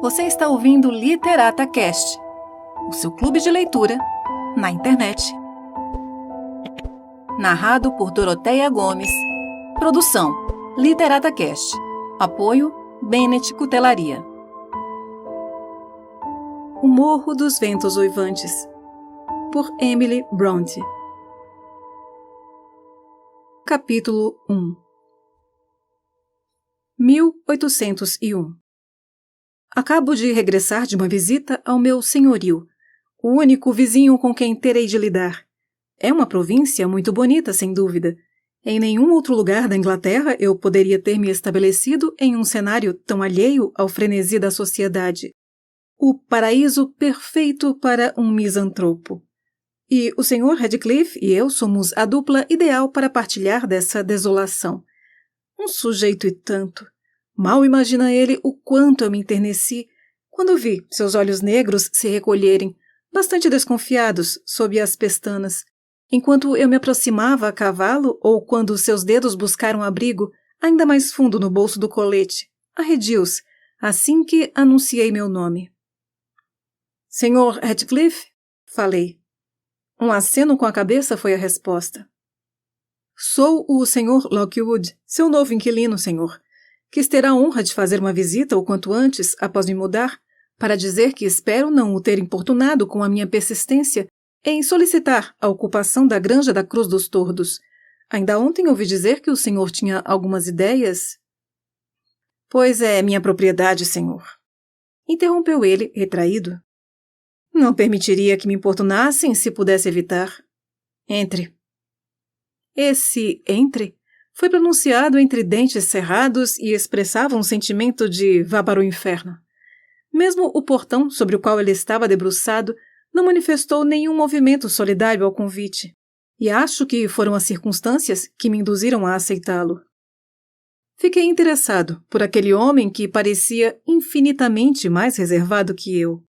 Você está ouvindo Literata Cast, o seu clube de leitura na internet. Narrado por Doroteia Gomes. Produção Literata Cast. Apoio Bennett Cutelaria. O Morro dos Ventos Uivantes, por Emily Bronte. Capítulo 1. 1801. Acabo de regressar de uma visita ao meu senhorio, o único vizinho com quem terei de lidar. É uma província muito bonita, sem dúvida. Em nenhum outro lugar da Inglaterra eu poderia ter me estabelecido em um cenário tão alheio ao frenesi da sociedade. O paraíso perfeito para um misantropo. E o Sr. Radcliffe e eu somos a dupla ideal para partilhar dessa desolação. Um sujeito e tanto. Mal imagina ele o quanto eu me enterneci quando vi seus olhos negros se recolherem, bastante desconfiados, sob as pestanas, enquanto eu me aproximava a cavalo ou quando seus dedos buscaram abrigo ainda mais fundo no bolso do colete, arredios, assim que anunciei meu nome. Sr. Radcliffe? Falei. Um aceno com a cabeça foi a resposta. Sou o Sr. Lockwood, seu novo inquilino, senhor. Quis ter a honra de fazer uma visita o quanto antes, após me mudar, para dizer que espero não o ter importunado com a minha persistência em solicitar a ocupação da granja da Cruz dos Tordos. Ainda ontem ouvi dizer que o senhor tinha algumas ideias. Pois é minha propriedade, senhor. Interrompeu ele, retraído. Não permitiria que me importunassem se pudesse evitar. Entre. Esse entre foi pronunciado entre dentes cerrados e expressava um sentimento de vá para o inferno. Mesmo o portão sobre o qual ele estava debruçado não manifestou nenhum movimento solidário ao convite, e acho que foram as circunstâncias que me induziram a aceitá-lo. Fiquei interessado por aquele homem que parecia infinitamente mais reservado que eu.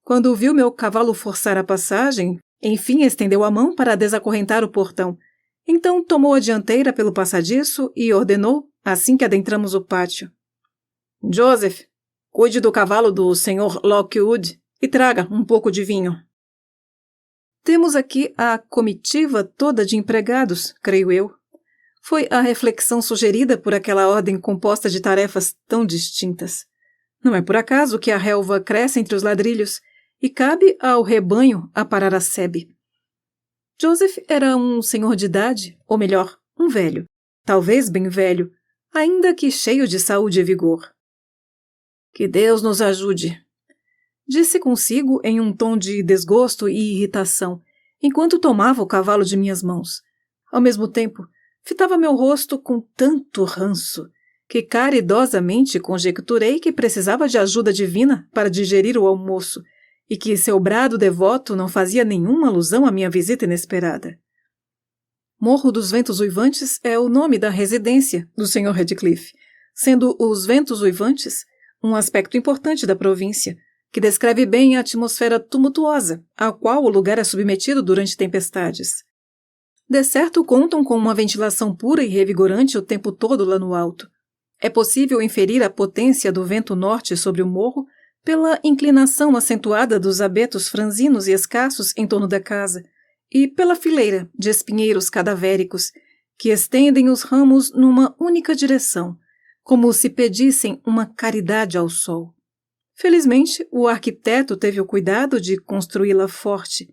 Quando viu meu cavalo forçar a passagem, enfim estendeu a mão para desacorrentar o portão. Então tomou a dianteira pelo passadiço e ordenou, assim que adentramos o pátio. Joseph, cuide do cavalo do Sr. Lockwood e traga um pouco de vinho. Temos aqui a comitiva toda de empregados, creio eu. Foi a reflexão sugerida por aquela ordem composta de tarefas tão distintas. Não é por acaso que a relva cresce entre os ladrilhos e cabe ao rebanho aparar a sebe. Joseph era um senhor de idade, ou melhor, um velho, talvez bem velho, ainda que cheio de saúde e vigor. Que Deus nos ajude, disse consigo em um tom de desgosto e irritação, enquanto tomava o cavalo de minhas mãos. Ao mesmo tempo, fitava meu rosto com tanto ranço, que caridosamente conjecturei que precisava de ajuda divina para digerir o almoço, e que seu brado devoto não fazia nenhuma alusão à minha visita inesperada. Morro dos Ventos Uivantes é o nome da residência do Sr. Radcliffe, sendo os Ventos Uivantes um aspecto importante da província, que descreve bem a atmosfera tumultuosa a qual o lugar é submetido durante tempestades. De certo contam com uma ventilação pura e revigorante o tempo todo lá no alto. É possível inferir a potência do vento norte sobre o morro pela inclinação acentuada dos abetos franzinos e escassos em torno da casa, e pela fileira de espinheiros cadavéricos, que estendem os ramos numa única direção, como se pedissem uma caridade ao sol. Felizmente, o arquiteto teve o cuidado de construí-la forte.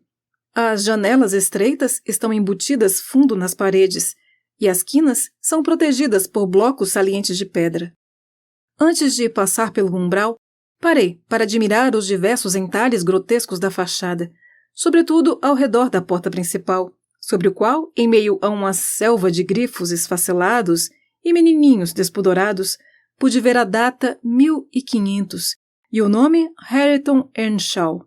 As janelas estreitas estão embutidas fundo nas paredes, e as quinas são protegidas por blocos salientes de pedra. Antes de passar pelo umbral, parei para admirar os diversos entalhes grotescos da fachada, sobretudo ao redor da porta principal, sobre o qual, em meio a uma selva de grifos esfacelados e menininhos despudorados, pude ver a data 1500 e o nome Hareton Earnshaw.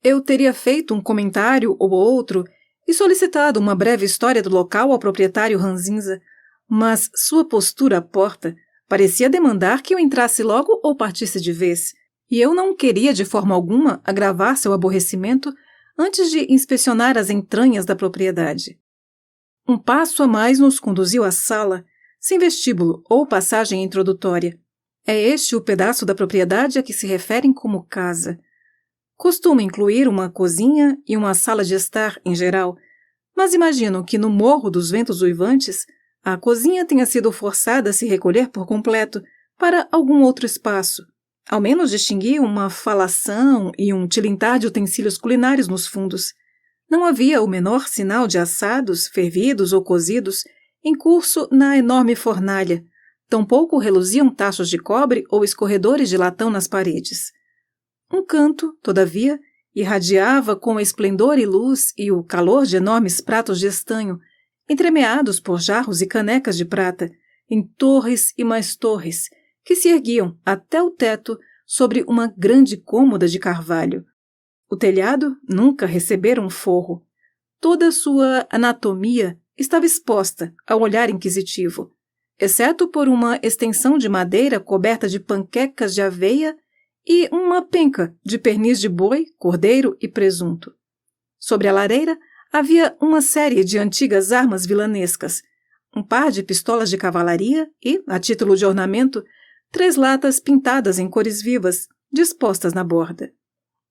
Eu teria feito um comentário ou outro e solicitado uma breve história do local ao proprietário ranzinza, mas sua postura à porta parecia demandar que eu entrasse logo ou partisse de vez, e eu não queria de forma alguma agravar seu aborrecimento antes de inspecionar as entranhas da propriedade. Um passo a mais nos conduziu à sala, sem vestíbulo ou passagem introdutória, É este o pedaço da propriedade a que se referem como casa. Costuma incluir uma cozinha e uma sala de estar em geral, mas imagino que no Morro dos Ventos Uivantes a cozinha tenha sido forçada a se recolher por completo para algum outro espaço. Ao menos distingui uma falação e um tilintar de utensílios culinários nos fundos. Não havia o menor sinal de assados, fervidos ou cozidos em curso na enorme fornalha. Tampouco reluziam tachos de cobre ou escorredores de latão nas paredes. Um canto, todavia, irradiava com esplendor e luz e o calor de enormes pratos de estanho, entremeados por jarros e canecas de prata, em torres e mais torres, que se erguiam até o teto sobre uma grande cômoda de carvalho. O telhado nunca recebera um forro. Toda a sua anatomia estava exposta ao olhar inquisitivo, exceto por uma extensão de madeira coberta de panquecas de aveia e uma penca de pernis de boi, cordeiro e presunto. Sobre a lareira havia uma série de antigas armas vilanescas, um par de pistolas de cavalaria e, a título de ornamento, 3 latas pintadas em cores vivas, dispostas na borda.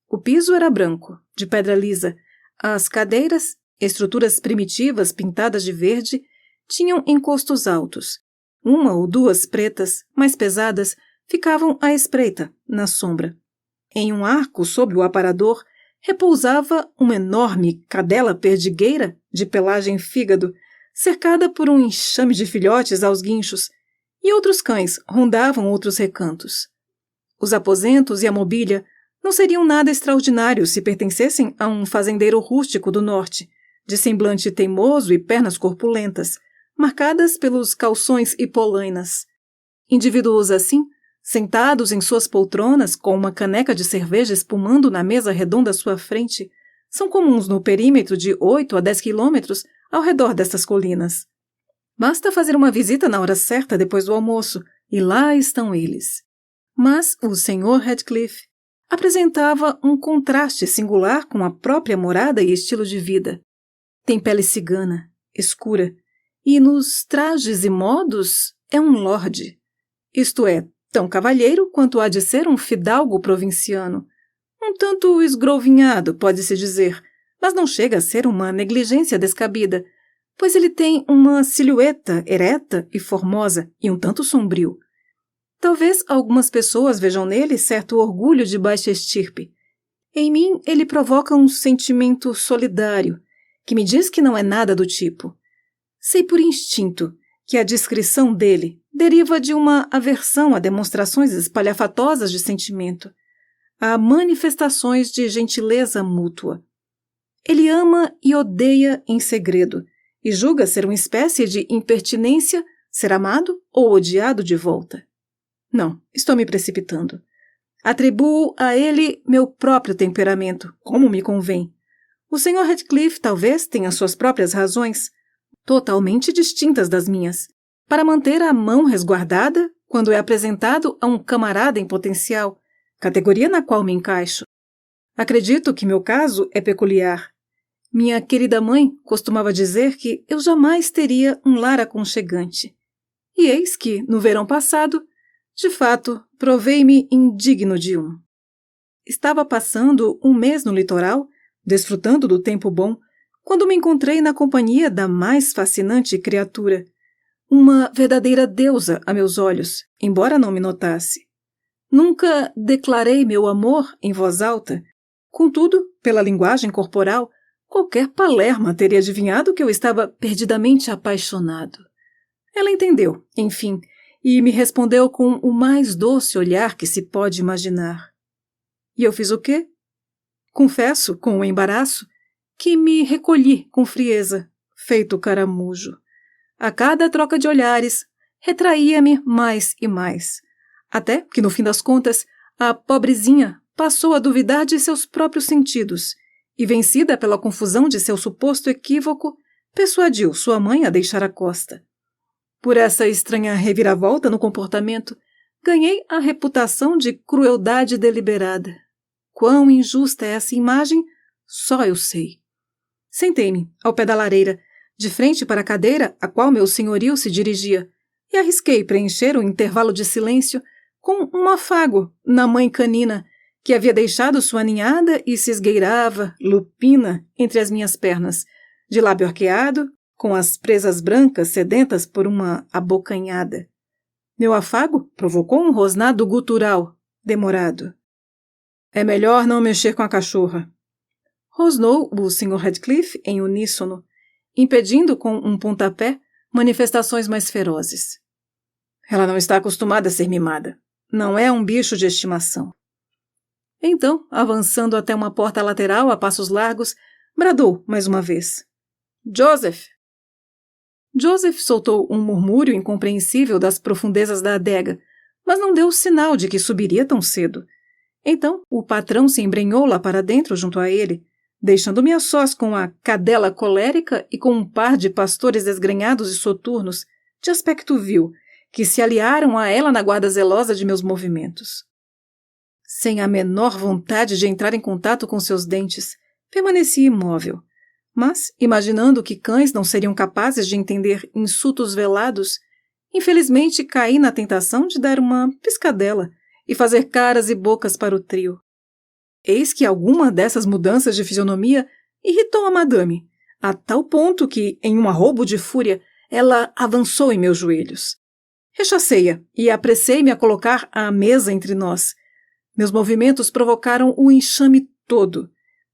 O piso era branco, de pedra lisa. As cadeiras, estruturas primitivas pintadas de verde, tinham encostos altos. 1 ou 2 pretas, mais pesadas, ficavam à espreita, na sombra. Em um arco sob o aparador, repousava uma enorme cadela perdigueira de pelagem fígado, cercada por um enxame de filhotes aos guinchos, e outros cães rondavam outros recantos. Os aposentos e a mobília não seriam nada extraordinário se pertencessem a um fazendeiro rústico do norte, de semblante teimoso e pernas corpulentas, marcadas pelos calções e polainas. Indivíduos assim, sentados em suas poltronas com uma caneca de cerveja espumando na mesa redonda à sua frente, são comuns no perímetro de 8 a 10 quilômetros ao redor destas colinas. Basta fazer uma visita na hora certa depois do almoço, e lá estão eles. Mas o Sr. Heathcliff apresentava um contraste singular com a própria morada e estilo de vida. Tem pele cigana, escura, e nos trajes e modos é um lorde. Isto é, tão cavalheiro quanto há de ser um fidalgo provinciano. Um tanto esgrovinhado, pode-se dizer, mas não chega a ser uma negligência descabida, pois ele tem uma silhueta ereta e formosa e um tanto sombrio. Talvez algumas pessoas vejam nele certo orgulho de baixa estirpe. Em mim ele provoca um sentimento solidário, que me diz que não é nada do tipo. Sei por instinto que a descrição dele deriva de uma aversão a demonstrações espalhafatosas de sentimento, a manifestações de gentileza mútua. Ele ama e odeia em segredo, e julga ser uma espécie de impertinência ser amado ou odiado de volta. Não, estou me precipitando. Atribuo a ele meu próprio temperamento, como me convém. O Sr. Heathcliff talvez tenha suas próprias razões, totalmente distintas das minhas, para manter a mão resguardada quando é apresentado a um camarada em potencial, categoria na qual me encaixo. Acredito que meu caso é peculiar. Minha querida mãe costumava dizer que eu jamais teria um lar aconchegante. E eis que, no verão passado, de fato, provei-me indigno de um. Estava passando um mês no litoral, desfrutando do tempo bom, quando me encontrei na companhia da mais fascinante criatura, uma verdadeira deusa a meus olhos, embora não me notasse. Nunca declarei meu amor em voz alta, contudo, pela linguagem corporal, qualquer palerma teria adivinhado que eu estava perdidamente apaixonado. Ela entendeu, enfim, e me respondeu com o mais doce olhar que se pode imaginar. E eu fiz o quê? Confesso, com embaraço, que me recolhi com frieza, feito caramujo. A cada troca de olhares, retraía-me mais e mais, até que, no fim das contas, a pobrezinha passou a duvidar de seus próprios sentidos e, vencida pela confusão de seu suposto equívoco, persuadiu sua mãe a deixar a costa. Por essa estranha reviravolta no comportamento, ganhei a reputação de crueldade deliberada. Quão injusta é essa imagem, só eu sei. Sentei-me, ao pé da lareira, de frente para a cadeira a qual meu senhorio se dirigia, e arrisquei preencher o intervalo de silêncio com um afago na mãe canina, que havia deixado sua ninhada e se esgueirava, lupina, entre as minhas pernas, de lábio arqueado, com as presas brancas sedentas por uma abocanhada. Meu afago provocou um rosnado gutural, demorado. É melhor não mexer com a cachorra, rosnou o Sr. Radcliffe em uníssono, impedindo com um pontapé manifestações mais ferozes. Ela não está acostumada a ser mimada. Não é um bicho de estimação. Então, avançando até uma porta lateral a passos largos, bradou mais uma vez. Joseph! Joseph soltou um murmúrio incompreensível das profundezas da adega, mas não deu sinal de que subiria tão cedo. Então, o patrão se embrenhou lá para dentro junto a ele, deixando-me a sós com a cadela colérica e com um par de pastores desgrenhados e soturnos, de aspecto vil, que se aliaram a ela na guarda zelosa de meus movimentos. Sem a menor vontade de entrar em contato com seus dentes, permaneci imóvel, mas, imaginando que cães não seriam capazes de entender insultos velados, infelizmente caí na tentação de dar uma piscadela e fazer caras e bocas para o trio. Eis que alguma dessas mudanças de fisionomia irritou a madame, a tal ponto que, em um arrobo de fúria, ela avançou em meus joelhos. Rechacei-a e apressei-me a colocar à mesa entre nós. Meus movimentos provocaram o enxame todo.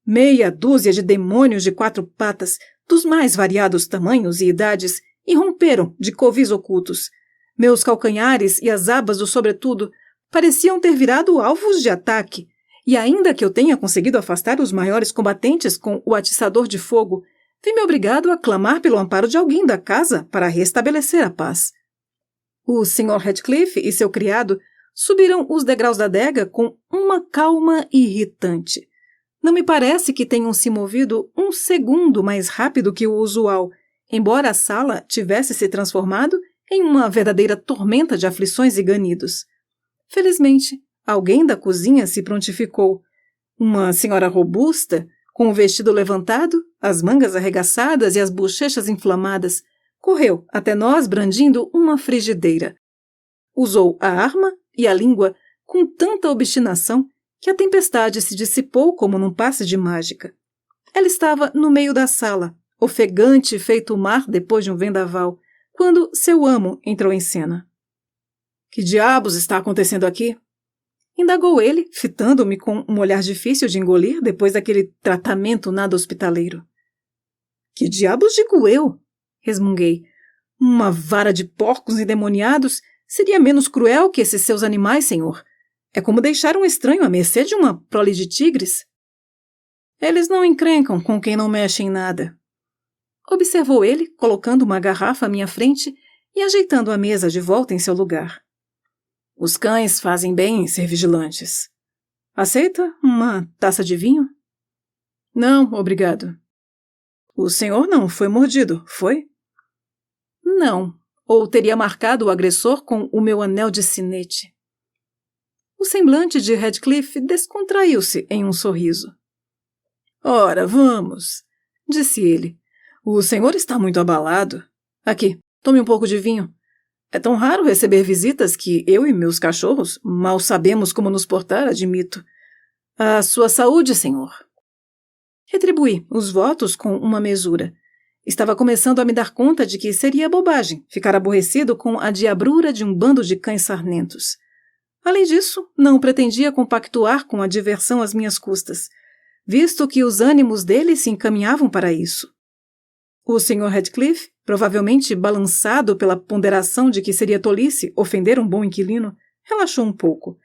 Meia dúzia de demônios de 4 patas, dos mais variados tamanhos e idades, irromperam de covis ocultos. Meus calcanhares e as abas do sobretudo pareciam ter virado alvos de ataque, e ainda que eu tenha conseguido afastar os maiores combatentes com o atiçador de fogo, vi-me obrigado a clamar pelo amparo de alguém da casa para restabelecer a paz. O Sr. Radcliffe e seu criado subiram os degraus da adega com uma calma irritante. Não me parece que tenham se movido um segundo mais rápido que o usual, embora a sala tivesse se transformado em uma verdadeira tormenta de aflições e ganidos. Felizmente, alguém da cozinha se prontificou. Uma senhora robusta, com o vestido levantado, as mangas arregaçadas e as bochechas inflamadas, correu até nós brandindo uma frigideira. Usou a arma e a língua com tanta obstinação que a tempestade se dissipou como num passe de mágica. Ela estava no meio da sala, ofegante feito o mar depois de um vendaval, quando seu amo entrou em cena. — Que diabos está acontecendo aqui? Indagou ele, fitando-me com um olhar difícil de engolir depois daquele tratamento nada hospitaleiro. — Que diabos digo eu? Resmunguei. Uma vara de porcos endemoniados seria menos cruel que esses seus animais, senhor. É como deixar um estranho à mercê de uma prole de tigres. Eles não encrencam com quem não mexe em nada. Observou ele, colocando uma garrafa à minha frente e ajeitando a mesa de volta em seu lugar. Os cães fazem bem em ser vigilantes. Aceita uma taça de vinho? Não, obrigado. O senhor não foi mordido, foi? Não, ou teria marcado o agressor com o meu anel de sinete. O semblante de Radcliffe descontraiu-se em um sorriso. Ora, vamos, disse ele. O senhor está muito abalado. Aqui, tome um pouco de vinho. É tão raro receber visitas que eu e meus cachorros mal sabemos como nos portar, admito. A sua saúde, senhor. Retribuí os votos com uma mesura. Estava começando a me dar conta de que seria bobagem ficar aborrecido com a diabrura de um bando de cães sarnentos. Além disso, não pretendia compactuar com a diversão às minhas custas, visto que os ânimos dele se encaminhavam para isso. O Sr. Radcliffe, provavelmente balançado pela ponderação de que seria tolice ofender um bom inquilino, relaxou um pouco,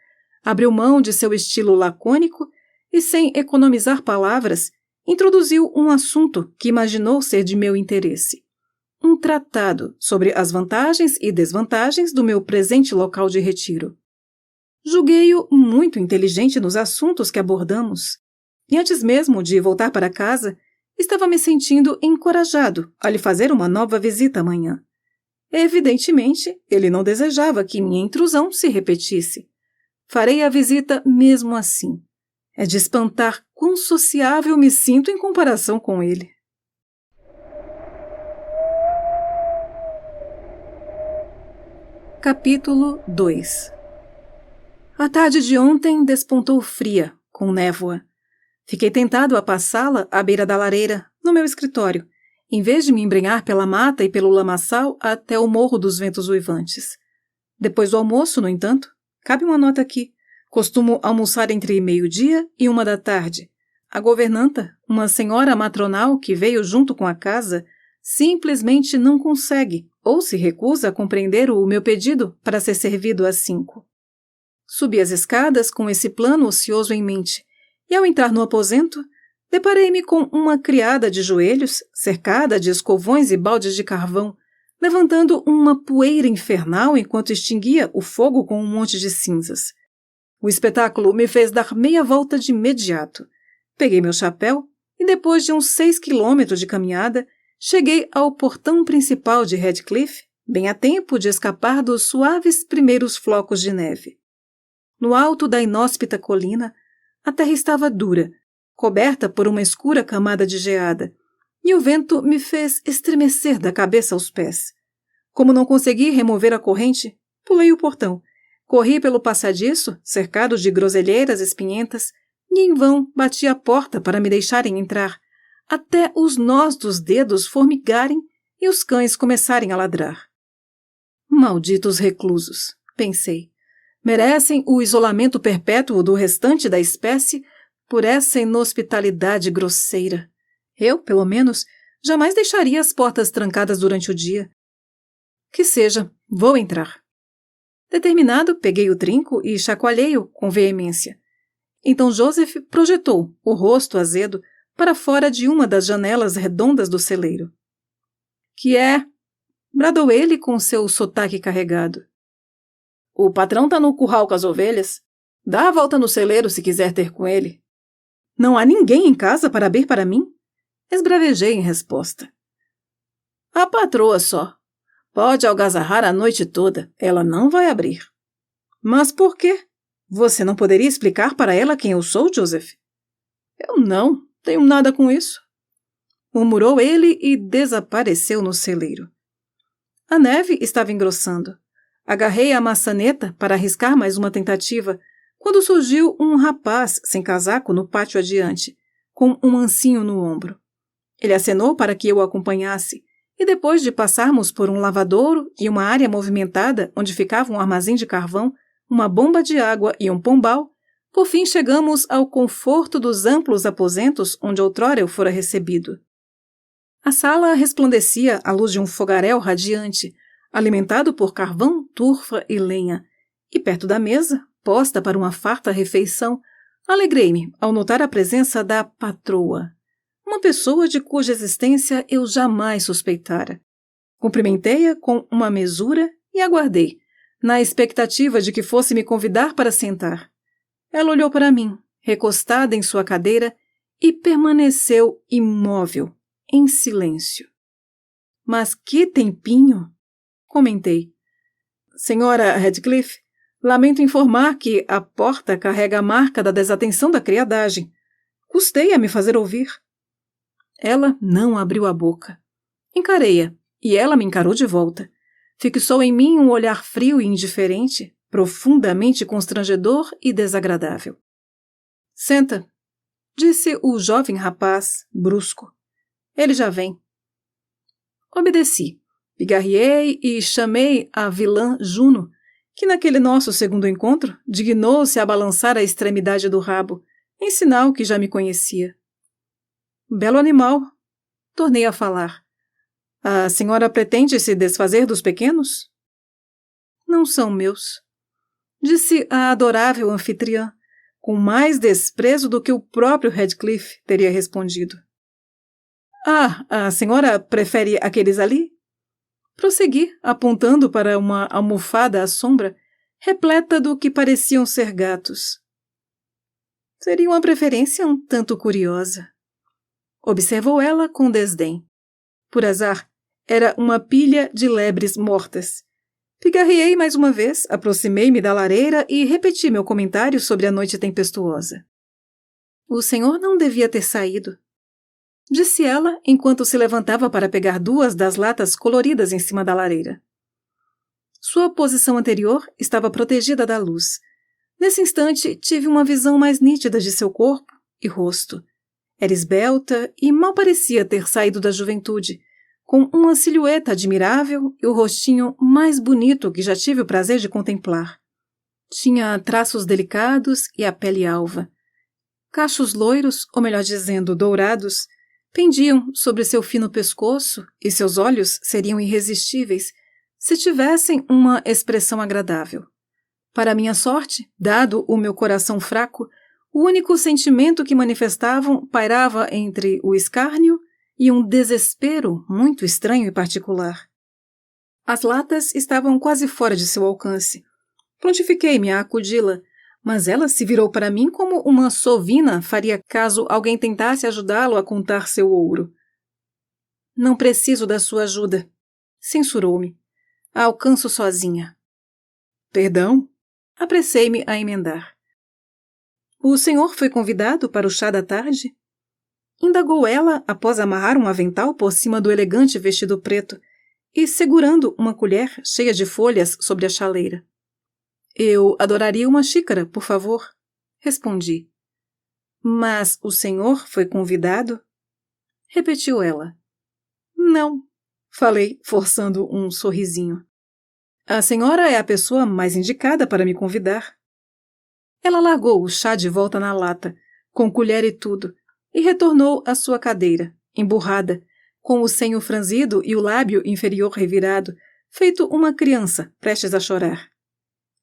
abriu mão de seu estilo lacônico e, sem economizar palavras, introduziu um assunto que imaginou ser de meu interesse. Um tratado sobre as vantagens e desvantagens do meu presente local de retiro. Julguei-o muito inteligente nos assuntos que abordamos, e antes mesmo de voltar para casa, estava me sentindo encorajado a lhe fazer uma nova visita amanhã. Evidentemente, ele não desejava que minha intrusão se repetisse. Farei a visita mesmo assim. É de espantar quão sociável me sinto em comparação com ele. Capítulo 2. A tarde de ontem despontou fria, com névoa. Fiquei tentado a passá-la à beira da lareira, no meu escritório, em vez de me embrenhar pela mata e pelo lamaçal até o Morro dos Ventos Uivantes. Depois do almoço, no entanto, cabe uma nota aqui. Costumo almoçar entre 12:00 e 13:00. A governanta, uma senhora matronal que veio junto com a casa, simplesmente não consegue ou se recusa a compreender o meu pedido para ser servido às 5. Subi as escadas com esse plano ocioso em mente e, ao entrar no aposento, deparei-me com uma criada de joelhos, cercada de escovões e baldes de carvão, levantando uma poeira infernal enquanto extinguia o fogo com um monte de cinzas. O espetáculo me fez dar meia volta de imediato. Peguei meu chapéu e, depois de uns 6 quilômetros de caminhada, cheguei ao portão principal de Redcliffe, bem a tempo de escapar dos suaves primeiros flocos de neve. No alto da inóspita colina, a terra estava dura, coberta por uma escura camada de geada, e o vento me fez estremecer da cabeça aos pés. Como não consegui remover a corrente, pulei o portão, corri pelo passadiço, cercado de groselheiras espinhentas, e em vão bati a porta para me deixarem entrar, até os nós dos dedos formigarem e os cães começarem a ladrar. Malditos reclusos, pensei. Merecem o isolamento perpétuo do restante da espécie por essa inhospitalidade grosseira. Eu, pelo menos, jamais deixaria as portas trancadas durante o dia. Que seja, vou entrar. Determinado, peguei o trinco e chacoalhei-o com veemência. Então Joseph projetou o rosto azedo para fora de uma das janelas redondas do celeiro. — Que é? Bradou ele com seu sotaque carregado. — O patrão tá no curral com as ovelhas. Dá a volta no celeiro se quiser ter com ele. — Não há ninguém em casa para abrir para mim? Esbravejei em resposta. — A patroa só. Pode algazarrar a noite toda, ela não vai abrir. — Mas por quê? Você não poderia explicar para ela quem eu sou, Joseph? — Eu não tenho nada com isso. Murmurou ele e desapareceu no celeiro. A neve estava engrossando. Agarrei a maçaneta para arriscar mais uma tentativa, quando surgiu um rapaz sem casaco no pátio adiante, com um ancinho no ombro. Ele acenou para que eu o acompanhasse, e depois de passarmos por um lavadouro e uma área movimentada onde ficava um armazém de carvão, uma bomba de água e um pombal, por fim chegamos ao conforto dos amplos aposentos onde outrora eu fora recebido. A sala resplandecia à luz de um fogaréu radiante, alimentado por carvão, turfa e lenha, e perto da mesa, posta para uma farta refeição, alegrei-me ao notar a presença da patroa, uma pessoa de cuja existência eu jamais suspeitara. Cumprimentei-a com uma mesura e aguardei, na expectativa de que fosse me convidar para sentar. Ela olhou para mim, recostada em sua cadeira, e permaneceu imóvel, em silêncio. — Mas que tempinho! Comentei. — Senhora Redcliffe, lamento informar que a porta carrega a marca da desatenção da criadagem. Custei a me fazer ouvir. Ela não abriu a boca. Encarei-a, e ela me encarou de volta. Fixou em mim um olhar frio e indiferente, profundamente constrangedor e desagradável. — Senta, disse o jovem rapaz, brusco. Ele já vem. Obedeci, pigarreei e chamei a vilã Juno, que naquele nosso segundo encontro dignou-se a balançar a extremidade do rabo, em sinal que já me conhecia. — Belo animal, tornei a falar. — A senhora pretende se desfazer dos pequenos? — Não são meus, disse a adorável anfitriã, com mais desprezo do que o próprio Redcliffe teria respondido. — Ah, a senhora prefere aqueles ali? Prossegui, apontando para uma almofada à sombra, repleta do que pareciam ser gatos. Seria uma preferência um tanto curiosa. Observou ela com desdém. Por azar, era uma pilha de lebres mortas. Pigarreei mais uma vez, aproximei-me da lareira e repeti meu comentário sobre a noite tempestuosa. — O senhor não devia ter saído, disse ela enquanto se levantava para pegar 2 das latas coloridas em cima da lareira. Sua posição anterior estava protegida da luz. Nesse instante, tive uma visão mais nítida de seu corpo e rosto. Era esbelta e mal parecia ter saído da juventude, com uma silhueta admirável e o rostinho mais bonito que já tive o prazer de contemplar. Tinha traços delicados e a pele alva. Cachos loiros, ou melhor dizendo, dourados, pendiam sobre seu fino pescoço e seus olhos seriam irresistíveis se tivessem uma expressão agradável. Para minha sorte, dado o meu coração fraco, o único sentimento que manifestavam pairava entre o escárnio e um desespero muito estranho e particular. As latas estavam quase fora de seu alcance. Prontifiquei-me a acudi-la, mas ela se virou para mim como uma sovina faria caso alguém tentasse ajudá-lo a contar seu ouro. Não preciso da sua ajuda, censurou-me. A alcanço sozinha. Perdão? Apressei-me a emendar. O senhor foi convidado para o chá da tarde? Indagou ela após amarrar um avental por cima do elegante vestido preto e segurando uma colher cheia de folhas sobre a chaleira. Eu adoraria uma xícara, por favor, respondi. Mas o senhor foi convidado? Repetiu ela. Não, falei, forçando um sorrisinho. A senhora é a pessoa mais indicada para me convidar. Ela largou o chá de volta na lata, com colher e tudo, e retornou à sua cadeira, emburrada, com o senho franzido e o lábio inferior revirado, feito uma criança prestes a chorar.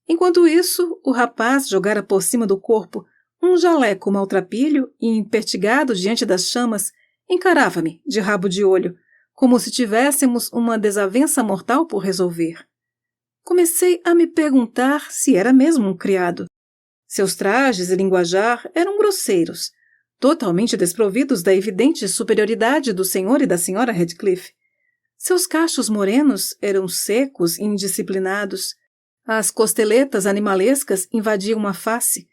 Enquanto isso, o rapaz jogara por cima do corpo um jaleco maltrapilho e, impertigado diante das chamas, encarava-me de rabo de olho, como se tivéssemos uma desavença mortal por resolver. Comecei a me perguntar se era mesmo um criado. Seus trajes e linguajar eram grosseiros, totalmente desprovidos da evidente superioridade do senhor e da senhora Radcliffe. Seus cachos morenos eram secos e indisciplinados, as costeletas animalescas invadiam a face,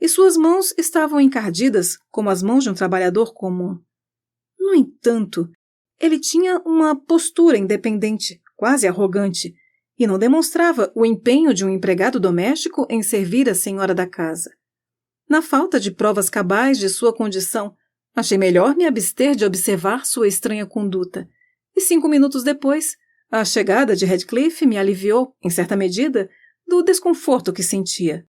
e suas mãos estavam encardidas como as mãos de um trabalhador comum. No entanto, ele tinha uma postura independente, quase arrogante, e não demonstrava o empenho de um empregado doméstico em servir a senhora da casa. Na falta de provas cabais de sua condição, achei melhor me abster de observar sua estranha conduta, e 5 minutos depois, a chegada de Radcliffe me aliviou, em certa medida, do desconforto que sentia.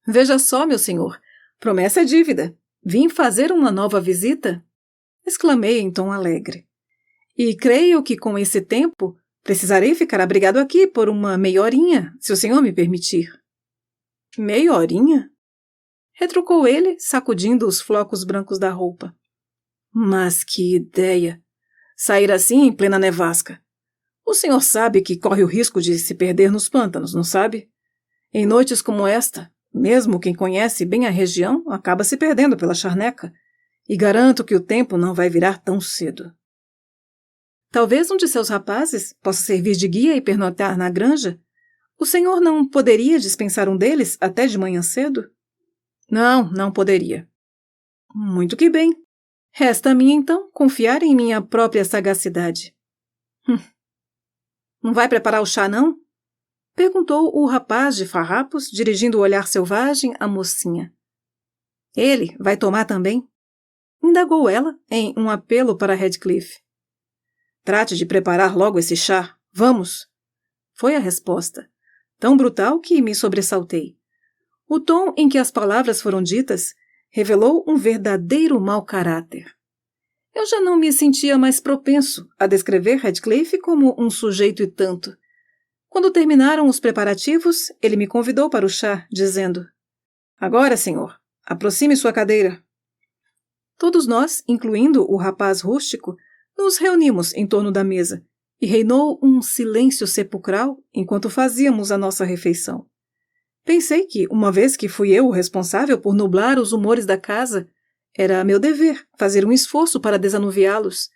Veja só, meu senhor, promessa é dívida. Vim fazer uma nova visita? Exclamei em tom alegre. E creio que com esse tempo precisarei ficar abrigado aqui por uma meia horinha, se o senhor me permitir. Meia horinha? Retrucou ele, sacudindo os flocos brancos da roupa. Mas que ideia! Sair assim em plena nevasca. O senhor sabe que corre o risco de se perder nos pântanos, não sabe? Em noites como esta, mesmo quem conhece bem a região acaba se perdendo pela charneca, e garanto que o tempo não vai virar tão cedo. Talvez um de seus rapazes possa servir de guia e pernoitar na granja? O senhor não poderia dispensar um deles até de manhã cedo? Não, não poderia. Muito que bem. Resta a mim, então, confiar em minha própria sagacidade. Não vai preparar o chá, não? Perguntou o rapaz de farrapos, dirigindo o olhar selvagem à mocinha. Ele vai tomar também? Indagou ela, em um apelo para Radcliffe. Trate de preparar logo esse chá. Vamos! Foi a resposta, tão brutal que me sobressaltei. O tom em que as palavras foram ditas revelou um verdadeiro mau caráter. Eu já não me sentia mais propenso a descrever Radcliffe como um sujeito e tanto. Quando terminaram os preparativos, ele me convidou para o chá, dizendo: Agora, senhor, aproxime sua cadeira. Todos nós, incluindo o rapaz rústico, nos reunimos em torno da mesa, e reinou um silêncio sepulcral enquanto fazíamos a nossa refeição. Pensei que, uma vez que fui eu o responsável por nublar os humores da casa, era meu dever fazer um esforço para desanuviá-los.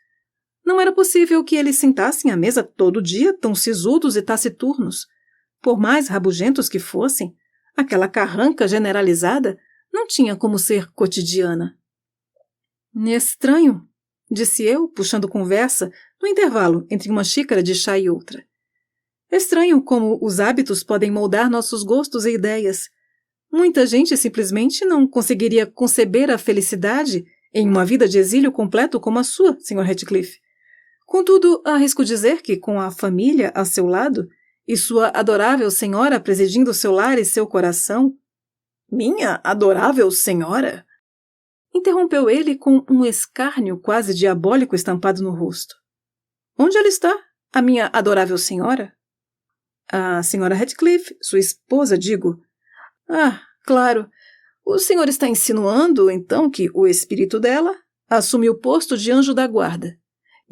Não era possível que eles sentassem à mesa todo dia tão sisudos e taciturnos. Por mais rabugentos que fossem, aquela carranca generalizada não tinha como ser cotidiana. Estranho, disse eu, puxando conversa no intervalo entre uma xícara de chá e outra. Estranho como os hábitos podem moldar nossos gostos e ideias, Muita gente simplesmente não conseguiria conceber a felicidade em uma vida de exílio completo como a sua, Sr. Heathcliff. Contudo, arrisco dizer que, com a família a seu lado e sua adorável senhora presidindo seu lar e seu coração... Minha adorável senhora? Interrompeu ele com um escárnio quase diabólico estampado no rosto. Onde ela está, a minha adorável senhora? A senhora Heathcliff, sua esposa, digo. Ah, claro. O senhor está insinuando, então, que o espírito dela assume o posto de anjo da guarda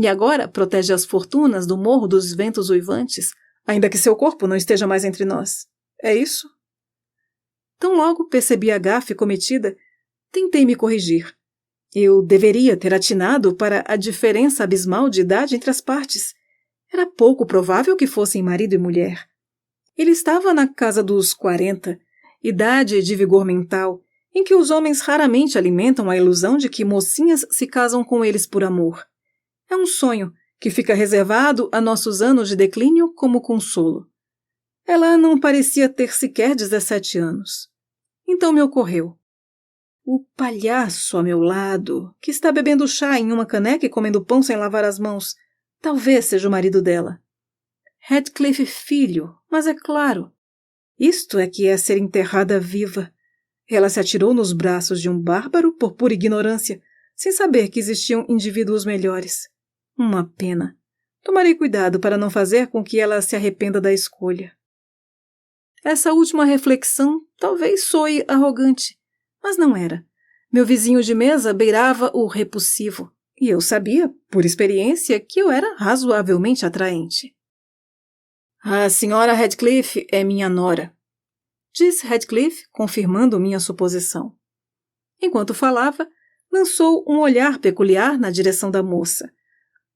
e agora protege as fortunas do Morro dos Ventos Uivantes, ainda que seu corpo não esteja mais entre nós. É isso? Tão logo percebi a gafe cometida, tentei me corrigir. Eu deveria ter atinado para a diferença abismal de idade entre as partes. Era pouco provável que fossem marido e mulher. Ele estava na casa dos 40, idade de vigor mental, em que os homens raramente alimentam a ilusão de que mocinhas se casam com eles por amor. É um sonho que fica reservado a nossos anos de declínio como consolo. Ela não parecia ter sequer 17 anos. Então me ocorreu. O palhaço a meu lado, que está bebendo chá em uma caneca e comendo pão sem lavar as mãos, talvez seja o marido dela. Heathcliff filho, mas é claro. Isto é que é ser enterrada viva. Ela se atirou nos braços de um bárbaro por pura ignorância, sem saber que existiam indivíduos melhores. Uma pena. Tomarei cuidado para não fazer com que ela se arrependa da escolha. Essa última reflexão talvez soe arrogante, mas não era. Meu vizinho de mesa beirava o repulsivo, e eu sabia, por experiência, que eu era razoavelmente atraente. A senhora Heathcliff é minha nora, disse Heathcliff, confirmando minha suposição. Enquanto falava, lançou um olhar peculiar na direção da moça.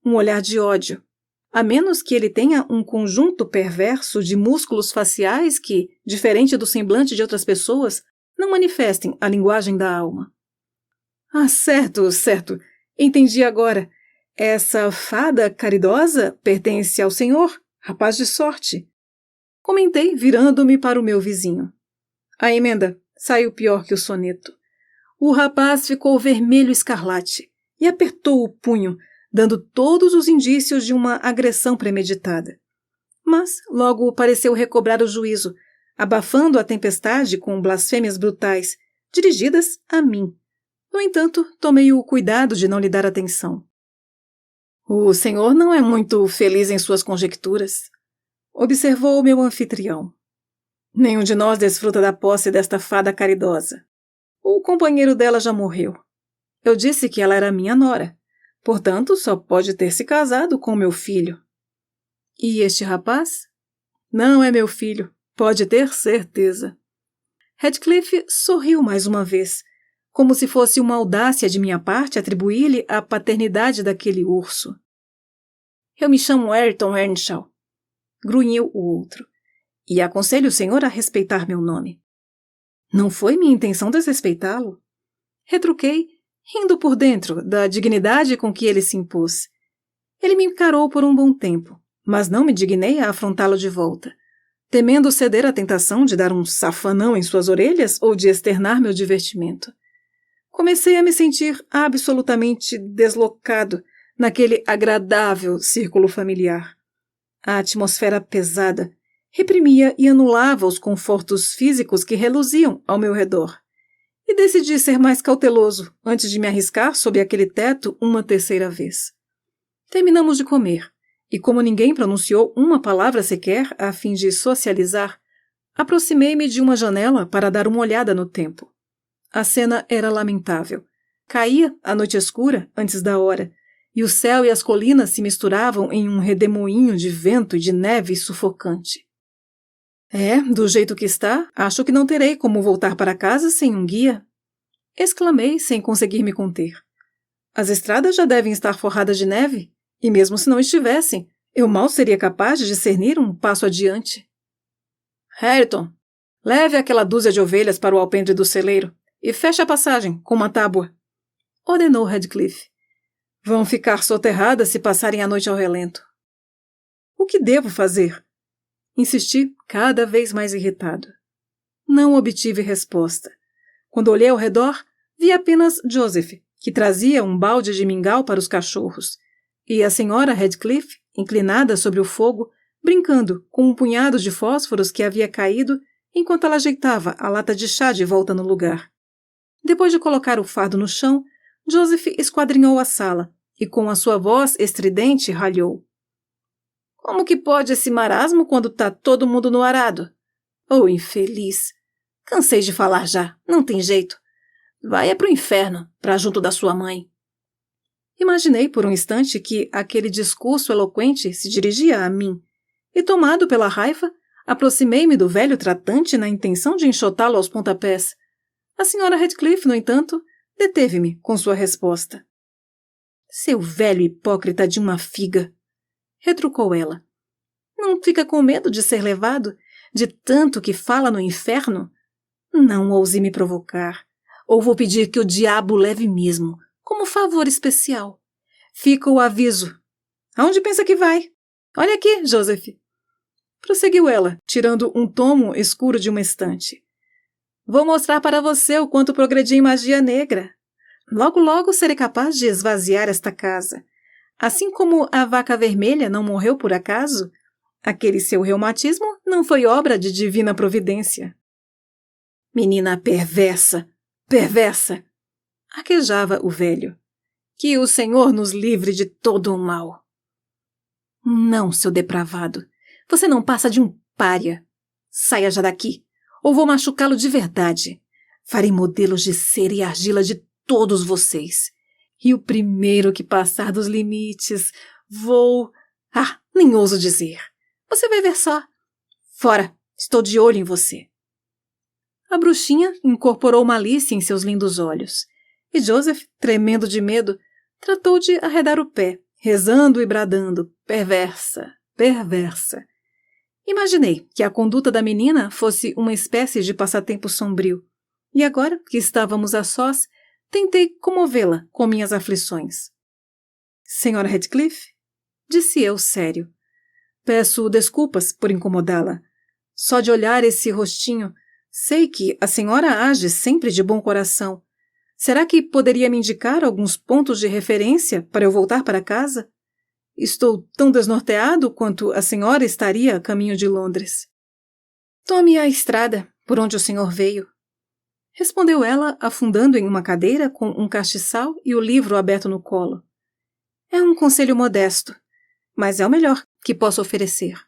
Um olhar de ódio, a menos que ele tenha um conjunto perverso de músculos faciais que, diferente do semblante de outras pessoas, não manifestem a linguagem da alma. Ah, certo, certo. Entendi agora. Essa fada caridosa pertence ao senhor, rapaz de sorte. Comentei, virando-me para o meu vizinho. A emenda saiu pior que o soneto. O rapaz ficou vermelho escarlate e apertou o punho, dando todos os indícios de uma agressão premeditada. Mas logo pareceu recobrar o juízo, abafando a tempestade com blasfêmias brutais, dirigidas a mim. No entanto, tomei o cuidado de não lhe dar atenção. O senhor não é muito feliz em suas conjecturas, observou meu anfitrião. Nenhum de nós desfruta da posse desta fada caridosa. O companheiro dela já morreu. Eu disse que ela era minha nora. Portanto, só pode ter se casado com meu filho. E este rapaz? Não é meu filho, pode ter certeza. Heathcliff sorriu mais uma vez, como se fosse uma audácia de minha parte atribuir-lhe a paternidade daquele urso. Eu me chamo Ayrton Earnshaw, grunhiu o outro, e aconselho o senhor a respeitar meu nome. Não foi minha intenção desrespeitá-lo. Retruquei, rindo por dentro da dignidade com que ele se impôs. Ele me encarou por um bom tempo, mas não me dignei a afrontá-lo de volta, temendo ceder à tentação de dar um safanão em suas orelhas ou de externar meu divertimento. Comecei a me sentir absolutamente deslocado naquele agradável círculo familiar. A atmosfera pesada reprimia e anulava os confortos físicos que reluziam ao meu redor. E decidi ser mais cauteloso antes de me arriscar sob aquele teto uma terceira vez. Terminamos de comer, e como ninguém pronunciou uma palavra sequer a fim de socializar, aproximei-me de uma janela para dar uma olhada no tempo. A cena era lamentável. Caía a noite escura antes da hora, e o céu e as colinas se misturavam em um redemoinho de vento e de neve sufocante. Do jeito que está, acho que não terei como voltar para casa sem um guia. Exclamei sem conseguir me conter. As estradas já devem estar forradas de neve, e mesmo se não estivessem, eu mal seria capaz de discernir um passo adiante. Ayrton, leve aquela dúzia de ovelhas para o alpendre do celeiro e feche a passagem com uma tábua, ordenou Heathcliff. Vão ficar soterradas se passarem a noite ao relento. O que devo fazer? Insisti, cada vez mais irritado. Não obtive resposta. Quando olhei ao redor, vi apenas Joseph, que trazia um balde de mingau para os cachorros, e a senhora Radcliffe, inclinada sobre o fogo, brincando com um punhado de fósforos que havia caído enquanto ela ajeitava a lata de chá de volta no lugar. Depois de colocar o fardo no chão, Joseph esquadrinhou a sala e, com a sua voz estridente, ralhou. Como que pode esse marasmo quando tá todo mundo no arado? Oh, infeliz! Cansei de falar já, não tem jeito. Vai é pro inferno, pra junto da sua mãe. Imaginei por um instante que aquele discurso eloquente se dirigia a mim, e, tomado pela raiva, aproximei-me do velho tratante na intenção de enxotá-lo aos pontapés. A senhora Radcliffe, no entanto, deteve-me com sua resposta. Seu velho hipócrita de uma figa, retrucou ela. Não fica com medo de ser levado, de tanto que fala no inferno? Não ouse me provocar, ou vou pedir que o diabo leve mesmo, como favor especial. Fica o aviso. Aonde pensa que vai? Olha aqui, Joseph. Prosseguiu ela, tirando um tomo escuro de uma estante. Vou mostrar para você o quanto progredi em magia negra. Logo, logo serei capaz de esvaziar esta casa. Assim como a vaca vermelha não morreu por acaso, aquele seu reumatismo não foi obra de divina providência. Menina perversa, perversa! Arquejava o velho. Que o Senhor nos livre de todo o mal. Não, seu depravado. Você não passa de um pária. Saia já daqui, ou vou machucá-lo de verdade. Farei modelos de cera e argila de todos vocês. E o primeiro que passar dos limites, vou... Ah, nem ouso dizer. Você vai ver só. Fora, estou de olho em você. A bruxinha incorporou malícia em seus lindos olhos, e Joseph, tremendo de medo, tratou de arredar o pé, rezando e bradando, perversa, perversa. Imaginei que a conduta da menina fosse uma espécie de passatempo sombrio, e agora que estávamos a sós, tentei comovê-la com minhas aflições. Senhora Radcliffe, disse eu sério, peço desculpas por incomodá-la. Só de olhar esse rostinho, sei que a senhora age sempre de bom coração. Será que poderia me indicar alguns pontos de referência para eu voltar para casa? Estou tão desnorteado quanto a senhora estaria a caminho de Londres. Tome a estrada, por onde o senhor veio. Respondeu ela, afundando em uma cadeira com um castiçal e o livro aberto no colo. É um conselho modesto, mas é o melhor que posso oferecer.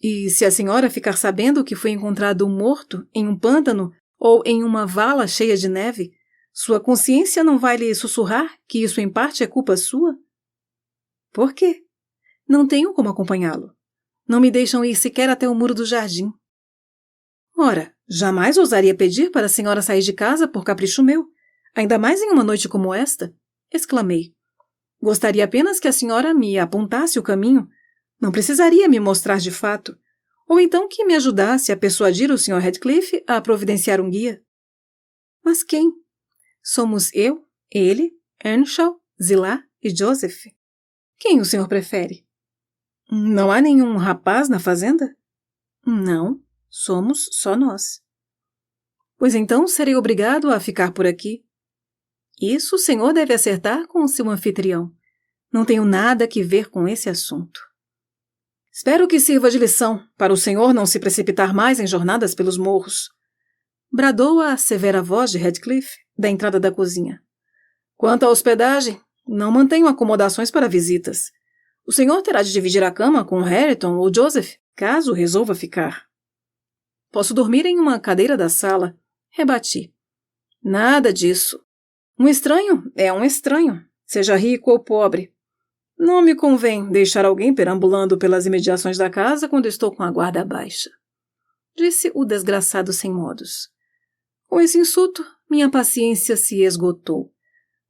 E se a senhora ficar sabendo que foi encontrado morto em um pântano ou em uma vala cheia de neve, sua consciência não vai lhe sussurrar que isso em parte é culpa sua? Por quê? Não tenho como acompanhá-lo. Não me deixam ir sequer até o muro do jardim. Ora, jamais ousaria pedir para a senhora sair de casa por capricho meu, ainda mais em uma noite como esta, exclamei. Gostaria apenas que a senhora me apontasse o caminho. Não precisaria me mostrar de fato, ou então que me ajudasse a persuadir o Sr. Radcliffe a providenciar um guia. Mas quem? Somos eu, ele, Earnshaw, Zillah e Joseph. Quem o senhor prefere? Não há nenhum rapaz na fazenda? Não, somos só nós. Pois então serei obrigado a ficar por aqui. Isso o senhor deve acertar com o seu anfitrião. Não tenho nada que ver com esse assunto. Espero que sirva de lição para o senhor não se precipitar mais em jornadas pelos morros. Bradou a severa voz de Radcliffe da entrada da cozinha. Quanto à hospedagem, não mantenho acomodações para visitas. O senhor terá de dividir a cama com Hareton ou Joseph, caso resolva ficar. Posso dormir em uma cadeira da sala, rebati. Nada disso. Um estranho é um estranho, seja rico ou pobre. Não me convém deixar alguém perambulando pelas imediações da casa quando estou com a guarda baixa. Disse o desgraçado sem modos. Com esse insulto, minha paciência se esgotou.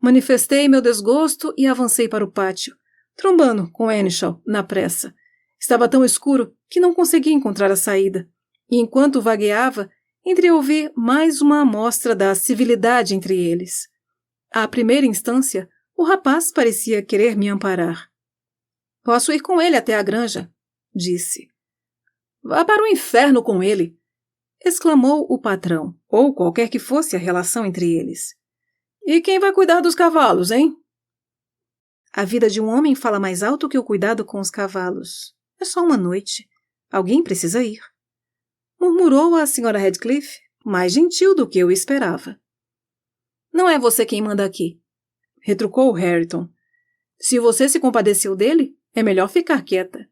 Manifestei meu desgosto e avancei para o pátio, trombando com Earnshaw na pressa. Estava tão escuro que não conseguia encontrar a saída, e enquanto vagueava, entreouvi mais uma amostra da civilidade entre eles. À primeira instância, o rapaz parecia querer me amparar. Posso ir com ele até a granja, disse. Vá para o inferno com ele, exclamou o patrão, ou qualquer que fosse a relação entre eles. E quem vai cuidar dos cavalos, hein? A vida de um homem fala mais alto que o cuidado com os cavalos. É só uma noite. Alguém precisa ir. Murmurou a Sra. Radcliffe, mais gentil do que eu esperava. Não é você quem manda aqui, retrucou Hareton. Se você se compadeceu dele, é melhor ficar quieta.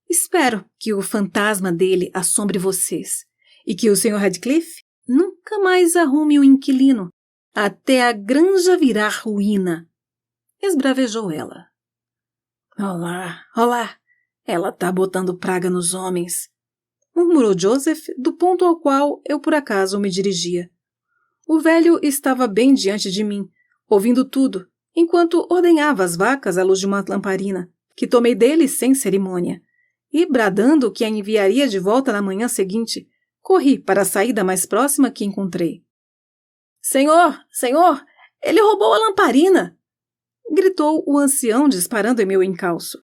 Espero que o fantasma dele assombre vocês e que o Sr. Radcliffe nunca mais arrume um inquilino até a granja virar ruína, esbravejou ela. Olá, olá, ela tá botando praga nos homens, murmurou Joseph do ponto ao qual eu por acaso me dirigia. O velho estava bem diante de mim, ouvindo tudo, enquanto ordenhava as vacas à luz de uma lamparina, que tomei dele sem cerimônia, e, bradando que a enviaria de volta na manhã seguinte, corri para a saída mais próxima que encontrei. Senhor, senhor, ele roubou a lamparina! Gritou o ancião disparando em meu encalço.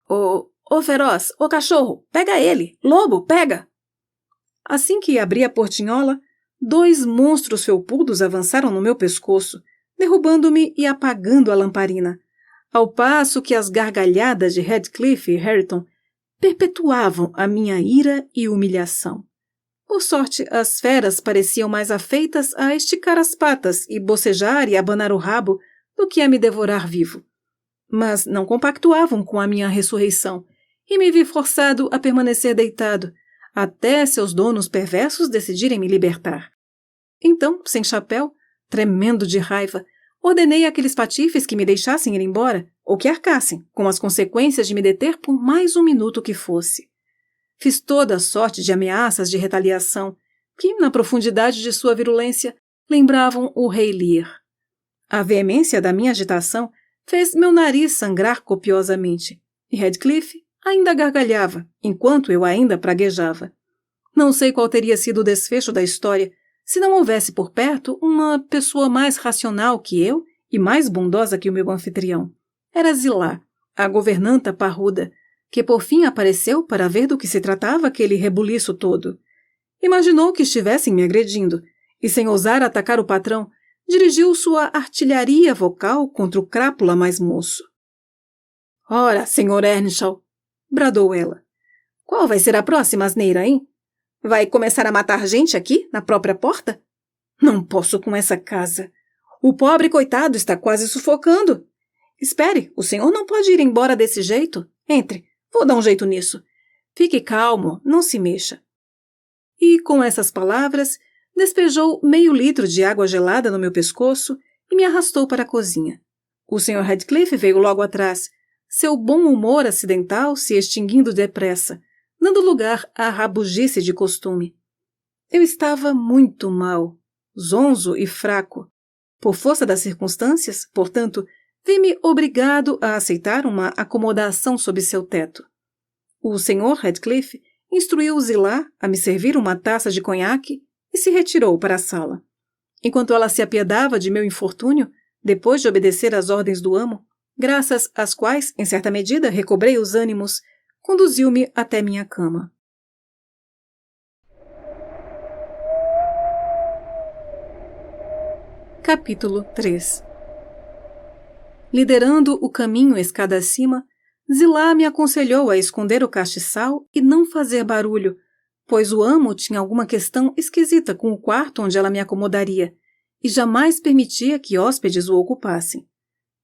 Ô feroz, ô cachorro, pega ele! Lobo, pega! Assim que abri a portinhola, 2 monstros felpudos avançaram no meu pescoço, derrubando-me e apagando a lamparina, ao passo que as gargalhadas de Radcliffe e Hareton perpetuavam a minha ira e humilhação. Por sorte, as feras pareciam mais afeitas a esticar as patas e bocejar e abanar o rabo do que a me devorar vivo. Mas não compactuavam com a minha ressurreição, e me vi forçado a permanecer deitado, até seus donos perversos decidirem me libertar. Então, sem chapéu, tremendo de raiva, ordenei àqueles patifes que me deixassem ir embora, ou que arcassem com as consequências de me deter por mais 1 minuto que fosse. Fiz toda a sorte de ameaças de retaliação, que, na profundidade de sua virulência, lembravam o rei Lear. A veemência da minha agitação fez meu nariz sangrar copiosamente, e Radcliffe ainda gargalhava, enquanto eu ainda praguejava. Não sei qual teria sido o desfecho da história, se não houvesse por perto uma pessoa mais racional que eu e mais bondosa que o meu anfitrião. Era Zilá, a governanta parruda, que por fim apareceu para ver do que se tratava aquele rebuliço todo. Imaginou que estivessem me agredindo, e sem ousar atacar o patrão, dirigiu sua artilharia vocal contra o crápula mais moço. Ora, Sr. Earnshaw, bradou ela, qual vai ser a próxima asneira, hein? Vai começar a matar gente aqui, na própria porta? Não posso com essa casa. O pobre coitado está quase sufocando. Espere, o senhor não pode ir embora desse jeito. Entre, vou dar um jeito nisso. Fique calmo, não se mexa. E, com essas palavras, despejou meio litro de água gelada no meu pescoço e me arrastou para a cozinha. O Sr. Radcliffe veio logo atrás, seu bom humor acidental se extinguindo depressa, dando lugar à rabugice de costume. Eu estava muito mal, zonzo e fraco. Por força das circunstâncias, portanto, vi-me obrigado a aceitar uma acomodação sob seu teto. O Sr. Radcliffe instruiu Zilá a me servir uma taça de conhaque e se retirou para a sala. Enquanto ela se apiedava de meu infortúnio, depois de obedecer às ordens do amo, graças às quais, em certa medida, recobrei os ânimos, conduziu-me até minha cama. Capítulo 3. Liderando o caminho escada acima, Zilá me aconselhou a esconder o castiçal e não fazer barulho, pois o amo tinha alguma questão esquisita com o quarto onde ela me acomodaria e jamais permitia que hóspedes o ocupassem.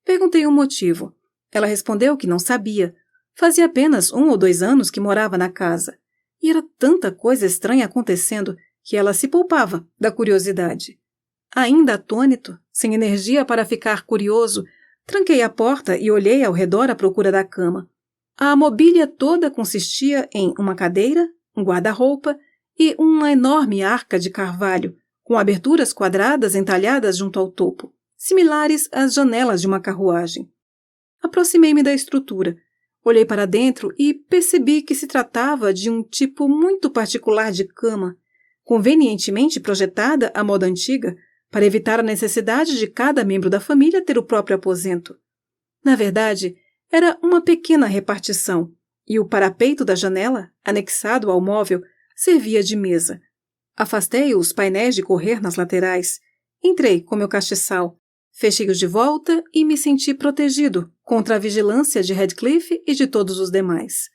Perguntei o motivo. Ela respondeu que não sabia. Fazia apenas 1 ou 2 anos que morava na casa, e era tanta coisa estranha acontecendo que ela se poupava da curiosidade. Ainda atônito, sem energia para ficar curioso, tranquei a porta e olhei ao redor à procura da cama. A mobília toda consistia em uma cadeira, um guarda-roupa e uma enorme arca de carvalho, com aberturas quadradas entalhadas junto ao topo, similares às janelas de uma carruagem. Aproximei-me da estrutura, olhei para dentro e percebi que se tratava de um tipo muito particular de cama, convenientemente projetada à moda antiga, para evitar a necessidade de cada membro da família ter o próprio aposento. Na verdade, era uma pequena repartição, e o parapeito da janela, anexado ao móvel, servia de mesa, Afastei os painéis de correr nas laterais. Entrei com meu castiçal. Fechei-os de volta e me senti protegido contra a vigilância de Radcliffe e de todos os demais.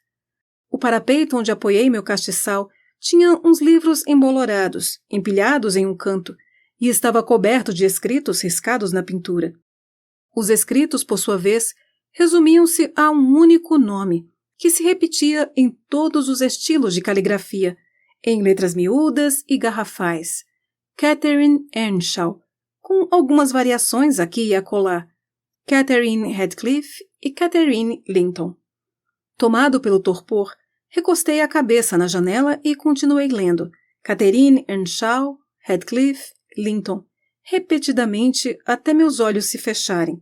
O parapeito onde apoiei meu castiçal tinha uns livros embolorados, empilhados em um canto, e estava coberto de escritos riscados na pintura. Os escritos, por sua vez, resumiam-se a um único nome, que se repetia em todos os estilos de caligrafia, em letras miúdas e garrafais. Catherine Earnshaw, com algumas variações aqui e acolá. Catherine Radcliffe e Catherine Linton. Tomado pelo torpor, recostei a cabeça na janela e continuei lendo. Catherine Earnshaw, Radcliffe, Linton, repetidamente até meus olhos se fecharem.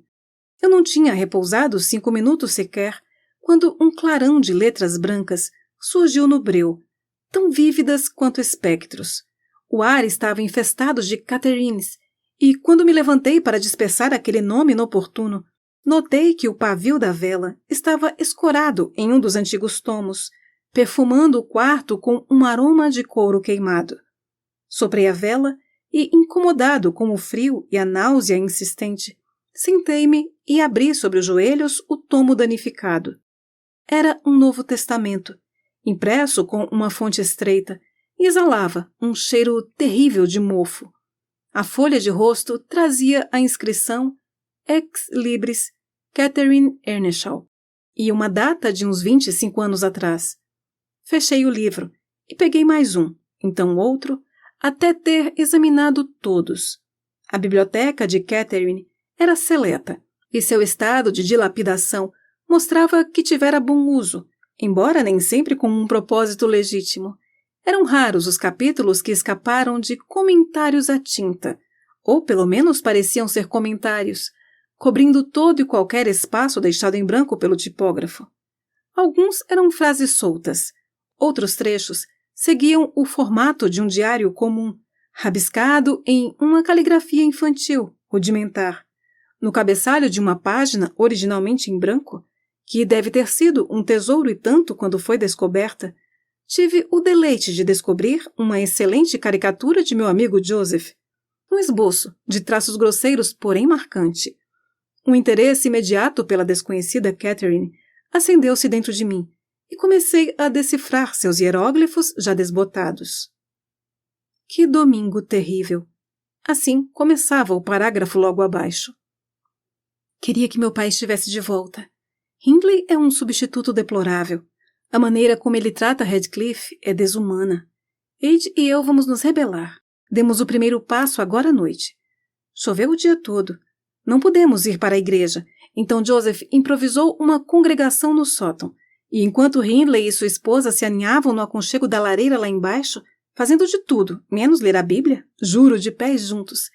Eu não tinha repousado 5 minutos sequer, quando um clarão de letras brancas surgiu no breu, tão vívidas quanto espectros. O ar estava infestado de Catherines, e quando me levantei para dispersar aquele nome inoportuno, notei que o pavio da vela estava escorado em um dos antigos tomos, perfumando o quarto com um aroma de couro queimado. Soprei a vela e, incomodado com o frio e a náusea insistente, sentei-me e abri sobre os joelhos o tomo danificado. Era um Novo Testamento, impresso com uma fonte estreita, e exalava um cheiro terrível de mofo. A folha de rosto trazia a inscrição Ex Libris Catherine Earnshaw e uma data de uns 25 anos atrás. Fechei o livro e peguei mais um, então outro, até ter examinado todos. A biblioteca de Catherine era seleta e seu estado de dilapidação mostrava que tivera bom uso, embora nem sempre com um propósito legítimo. Eram raros os capítulos que escaparam de comentários à tinta, ou pelo menos pareciam ser comentários, cobrindo todo e qualquer espaço deixado em branco pelo tipógrafo. Alguns eram frases soltas, outros trechos seguiam o formato de um diário comum, rabiscado em uma caligrafia infantil, rudimentar. No cabeçalho de uma página originalmente em branco, que deve ter sido um tesouro e tanto quando foi descoberta, tive o deleite de descobrir uma excelente caricatura de meu amigo Joseph, um esboço de traços grosseiros, porém marcante. Um interesse imediato pela desconhecida Catherine acendeu-se dentro de mim e comecei a decifrar seus hieróglifos já desbotados. Que domingo terrível! Assim começava o parágrafo logo abaixo. Queria que meu pai estivesse de volta. Hindley é um substituto deplorável. A maneira como ele trata Radcliffe é desumana. Ade e eu vamos nos rebelar. Demos o primeiro passo agora à noite. Choveu o dia todo. Não pudemos ir para a igreja, então Joseph improvisou uma congregação no sótão, e enquanto Hindley e sua esposa se aninhavam no aconchego da lareira lá embaixo, fazendo de tudo, menos ler a Bíblia, juro, de pés juntos,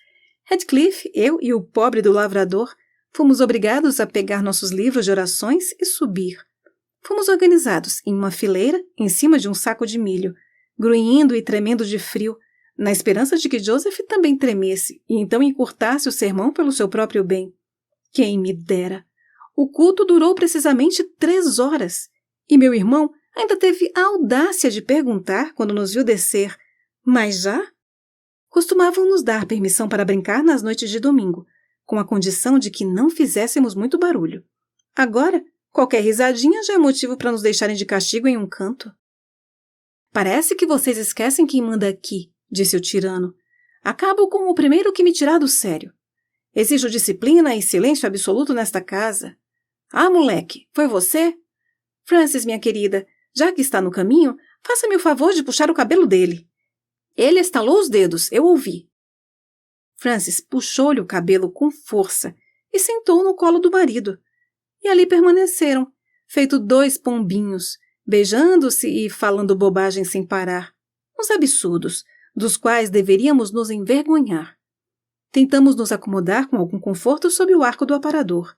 Radcliffe, eu e o pobre do lavrador fomos obrigados a pegar nossos livros de orações e subir. Fomos organizados em uma fileira em cima de um saco de milho, grunhindo e tremendo de frio, na esperança de que Joseph também tremesse e então encurtasse o sermão pelo seu próprio bem. Quem me dera! O culto durou precisamente 3 horas, e meu irmão ainda teve a audácia de perguntar quando nos viu descer, mas já? Costumavam nos dar permissão para brincar nas noites de domingo, com a condição de que não fizéssemos muito barulho. Agora, qualquer risadinha já é motivo para nos deixarem de castigo em um canto. Parece que vocês esquecem quem manda aqui, disse o tirano. Acabo com o primeiro que me tirar do sério. Exijo disciplina e silêncio absoluto nesta casa. Ah, moleque, foi você? Frances, minha querida, já que está no caminho, faça-me o favor de puxar o cabelo dele. Ele estalou os dedos, eu ouvi. Frances puxou-lhe o cabelo com força e sentou no colo do marido. E ali permaneceram, feito 2 pombinhos, beijando-se e falando bobagem sem parar. Uns absurdos, dos quais deveríamos nos envergonhar. Tentamos nos acomodar com algum conforto sob o arco do aparador.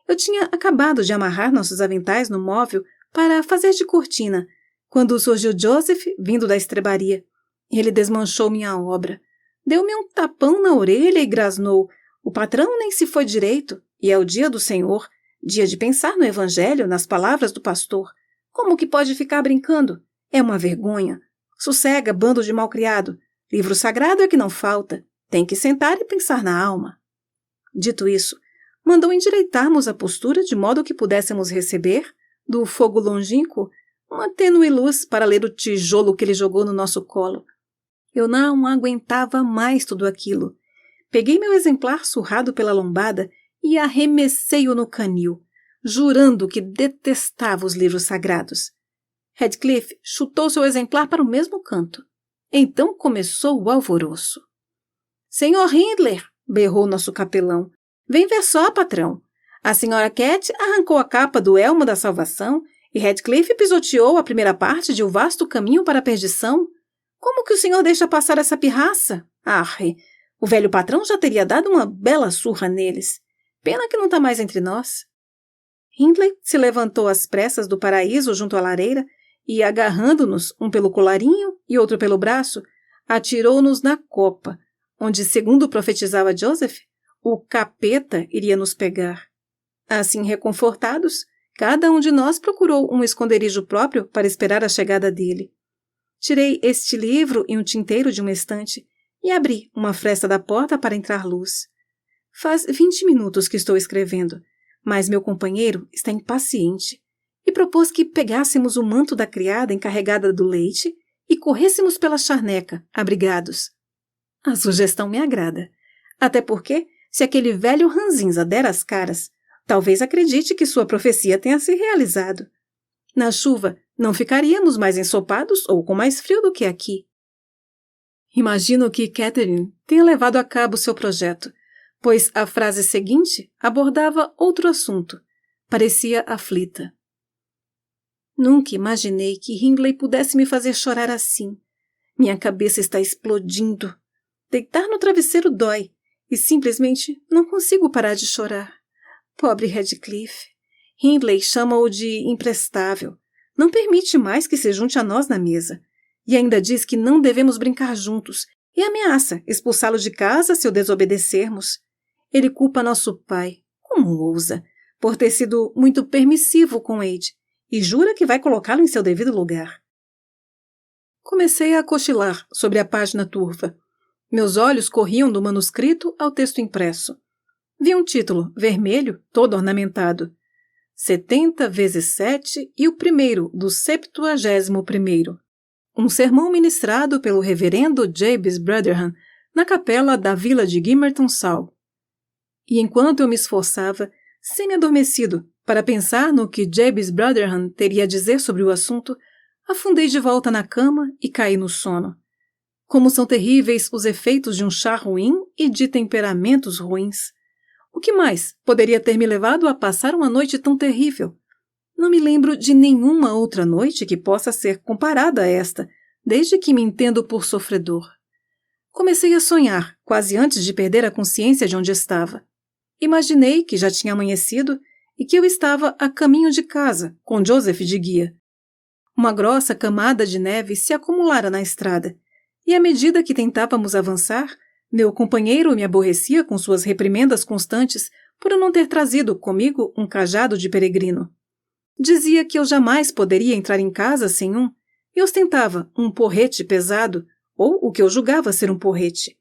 Eu tinha acabado de amarrar nossos aventais no móvel para fazer de cortina, quando surgiu Joseph, vindo da estrebaria. Ele desmanchou minha obra. Deu-me um tapão na orelha e grasnou. O patrão nem se foi direito, e é o dia do Senhor, dia de pensar no Evangelho, nas palavras do pastor. Como que pode ficar brincando? É uma vergonha. Sossega, bando de malcriado. Livro sagrado é que não falta. Tem que sentar e pensar na alma. Dito isso, mandou endireitarmos a postura de modo que pudéssemos receber, do fogo longínquo, uma tênue luz para ler o tijolo que ele jogou no nosso colo. Eu não aguentava mais tudo aquilo. Peguei meu exemplar surrado pela lombada e arremessei-o no canil, jurando que detestava os livros sagrados. Heathcliff chutou seu exemplar para o mesmo canto. Então começou o alvoroço. Senhor Hindley, berrou nosso capelão, vem ver só, patrão. A senhora Cat arrancou a capa do elmo da salvação e Heathcliff pisoteou a primeira parte de um vasto caminho para a perdição. Como que o senhor deixa passar essa pirraça? Arre, o velho patrão já teria dado uma bela surra neles. Pena que não está mais entre nós. Hindley se levantou às pressas do paraíso junto à lareira e, agarrando-nos um pelo colarinho e outro pelo braço, atirou-nos na copa, onde, segundo profetizava Joseph, o capeta iria nos pegar. Assim reconfortados, cada um de nós procurou um esconderijo próprio para esperar a chegada dele. Tirei este livro e um tinteiro de uma estante e abri uma fresta da porta para entrar luz. Faz 20 minutos que estou escrevendo, mas meu companheiro está impaciente e propôs que pegássemos o manto da criada encarregada do leite e corrêssemos pela charneca, abrigados. A sugestão me agrada, até porque, se aquele velho ranzinza der as caras, talvez acredite que sua profecia tenha se realizado. Na chuva, não ficaríamos mais ensopados ou com mais frio do que aqui. Imagino que Catherine tenha levado a cabo seu projeto, pois a frase seguinte abordava outro assunto. Parecia aflita. Nunca imaginei que Hindley pudesse me fazer chorar assim. Minha cabeça está explodindo. Deitar no travesseiro dói e simplesmente não consigo parar de chorar. Pobre Heathcliff. Hindley chama-o de imprestável. Não permite mais que se junte a nós na mesa. E ainda diz que não devemos brincar juntos e ameaça expulsá-lo de casa se o desobedecermos. Ele culpa nosso pai, como ousa, por ter sido muito permissivo com Ada e jura que vai colocá-lo em seu devido lugar. Comecei a cochilar sobre a página turva. Meus olhos corriam do manuscrito ao texto impresso. Vi um título, vermelho, todo ornamentado. 70 vezes 7 e o primeiro do 71º. Um sermão ministrado pelo reverendo Jabez Brotherham na capela da vila de Gimmerton Sal. E enquanto eu me esforçava, semi-adormecido, para pensar no que Jabez Brotherham teria a dizer sobre o assunto, afundei de volta na cama e caí no sono. Como são terríveis os efeitos de um chá ruim e de temperamentos ruins. O que mais poderia ter me levado a passar uma noite tão terrível? Não me lembro de nenhuma outra noite que possa ser comparada a esta, desde que me entendo por sofredor. Comecei a sonhar, quase antes de perder a consciência de onde estava. Imaginei que já tinha amanhecido e que eu estava a caminho de casa, com Joseph de guia. Uma grossa camada de neve se acumulara na estrada, e à medida que tentávamos avançar, meu companheiro me aborrecia com suas reprimendas constantes por eu não ter trazido comigo um cajado de peregrino. Dizia que eu jamais poderia entrar em casa sem um, e ostentava um porrete pesado, ou o que eu julgava ser um porrete.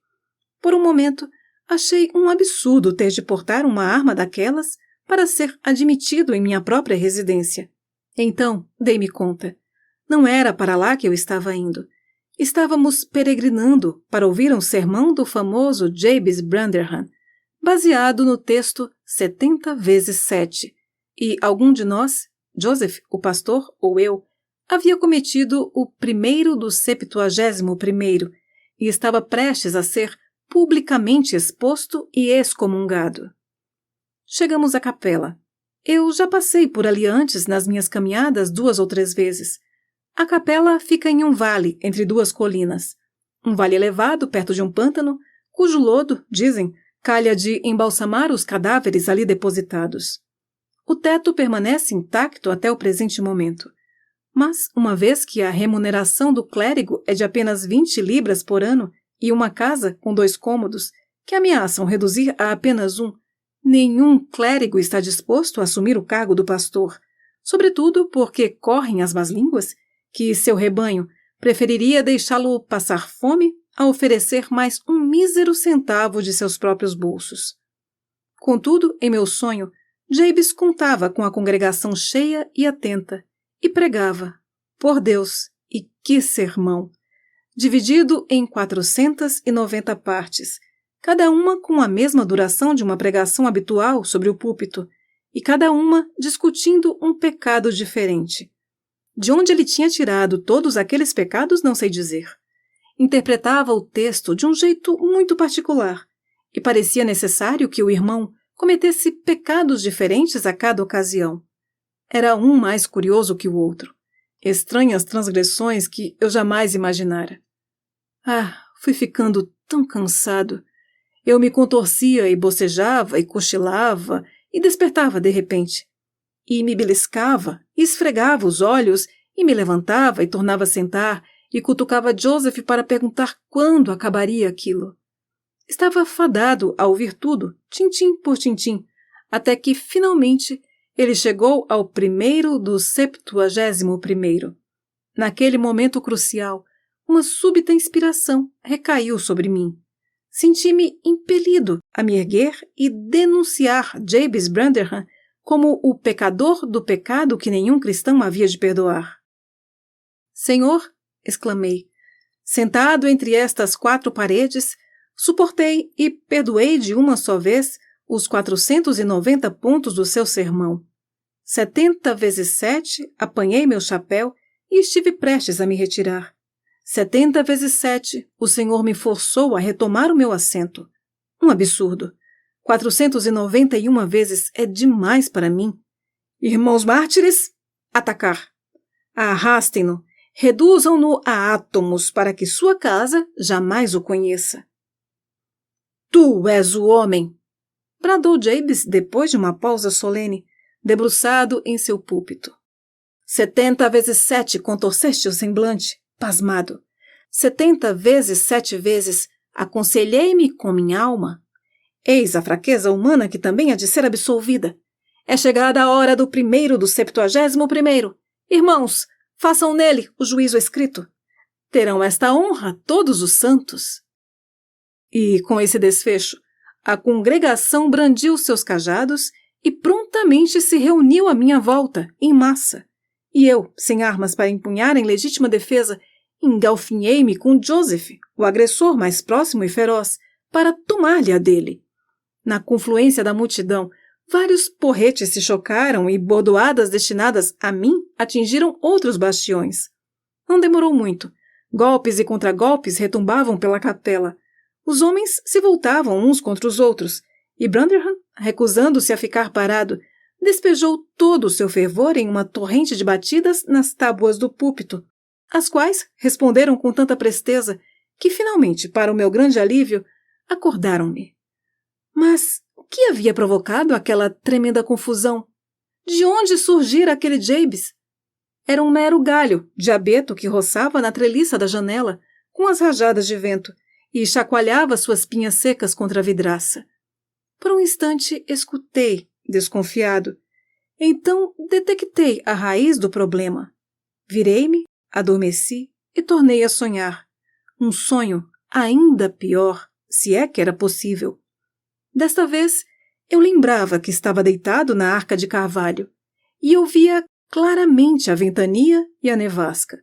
Por um momento, achei um absurdo ter de portar uma arma daquelas para ser admitido em minha própria residência. Então, dei-me conta. Não era para lá que eu estava indo. Estávamos peregrinando para ouvir um sermão do famoso Jabez Brotherham, baseado no texto 70 vezes 7, e algum de nós, Joseph, o pastor, ou eu, havia cometido o primeiro do 71º e estava prestes a ser publicamente exposto e excomungado. Chegamos à capela. Eu já passei por ali antes nas minhas caminhadas 2 ou 3 vezes. A capela fica em um vale entre 2 colinas. Um vale elevado perto de um pântano, cujo lodo, dizem, calha de embalsamar os cadáveres ali depositados. O teto permanece intacto até o presente momento. Mas, uma vez que a remuneração do clérigo é de apenas 20 libras por ano e uma casa com 2 cômodos, que ameaçam reduzir a apenas 1, nenhum clérigo está disposto a assumir o cargo do pastor, sobretudo porque correm as más línguas que seu rebanho preferiria deixá-lo passar fome a oferecer mais um mísero centavo de seus próprios bolsos. Contudo, em meu sonho, Jabes contava com a congregação cheia e atenta, e pregava. Por Deus, e que sermão! Dividido em 490 partes, cada uma com a mesma duração de uma pregação habitual sobre o púlpito, e cada uma discutindo um pecado diferente. De onde ele tinha tirado todos aqueles pecados, não sei dizer. Interpretava o texto de um jeito muito particular, e parecia necessário que o irmão cometesse pecados diferentes a cada ocasião. Era um mais curioso que o outro. Estranhas transgressões que eu jamais imaginara. Fui ficando tão cansado. Eu me contorcia e bocejava e cochilava e despertava de repente. E me beliscava, e esfregava os olhos, e me levantava e tornava a sentar, e cutucava Joseph para perguntar quando acabaria aquilo. Estava fadado a ouvir tudo, tintim por tintim, até que, finalmente, ele chegou ao primeiro do 71º. Naquele momento crucial, uma súbita inspiração recaiu sobre mim. Senti-me impelido a me erguer e denunciar Jabes Branderham como o pecador do pecado que nenhum cristão havia de perdoar. Senhor, exclamei, sentado entre estas 4 paredes, suportei e perdoei de uma só vez os 490 pontos do seu sermão. 70 vezes 7 apanhei meu chapéu e estive prestes a me retirar. 70 vezes 7 o Senhor me forçou a retomar o meu assento. Um absurdo. 491 vezes é demais para mim. Irmãos mártires, atacar. Arrastem-no, reduzam-no a átomos para que sua casa jamais o conheça. Tu és o homem! Bradou Jabes depois de uma pausa solene, debruçado em seu púlpito. 70 vezes 7 contorceste o semblante, pasmado. 70 vezes 7 vezes aconselhei-me com minha alma. Eis a fraqueza humana que também há de ser absolvida. É chegada a hora do primeiro do 71º. Irmãos, façam nele o juízo escrito. Terão esta honra todos os santos. E, com esse desfecho, a congregação brandiu seus cajados e prontamente se reuniu à minha volta, em massa. E eu, sem armas para empunhar em legítima defesa, engalfinhei-me com Joseph, o agressor mais próximo e feroz, para tomar-lhe a dele. Na confluência da multidão, vários porretes se chocaram e bordoadas destinadas a mim atingiram outros bastiões. Não demorou muito. Golpes e contragolpes retumbavam pela capela. Os homens se voltavam uns contra os outros, e Branderham, recusando-se a ficar parado, despejou todo o seu fervor em uma torrente de batidas nas tábuas do púlpito, as quais responderam com tanta presteza que, finalmente, para o meu grande alívio, acordaram-me. Mas o que havia provocado aquela tremenda confusão? De onde surgira aquele Jabes? Era um mero galho de abeto que roçava na treliça da janela, com as rajadas de vento, e chacoalhava suas pinhas secas contra a vidraça. Por um instante escutei, desconfiado. Então detectei a raiz do problema. Virei-me, adormeci e tornei a sonhar. Um sonho ainda pior, se é que era possível. Desta vez, eu lembrava que estava deitado na arca de carvalho e ouvia claramente a ventania e a nevasca.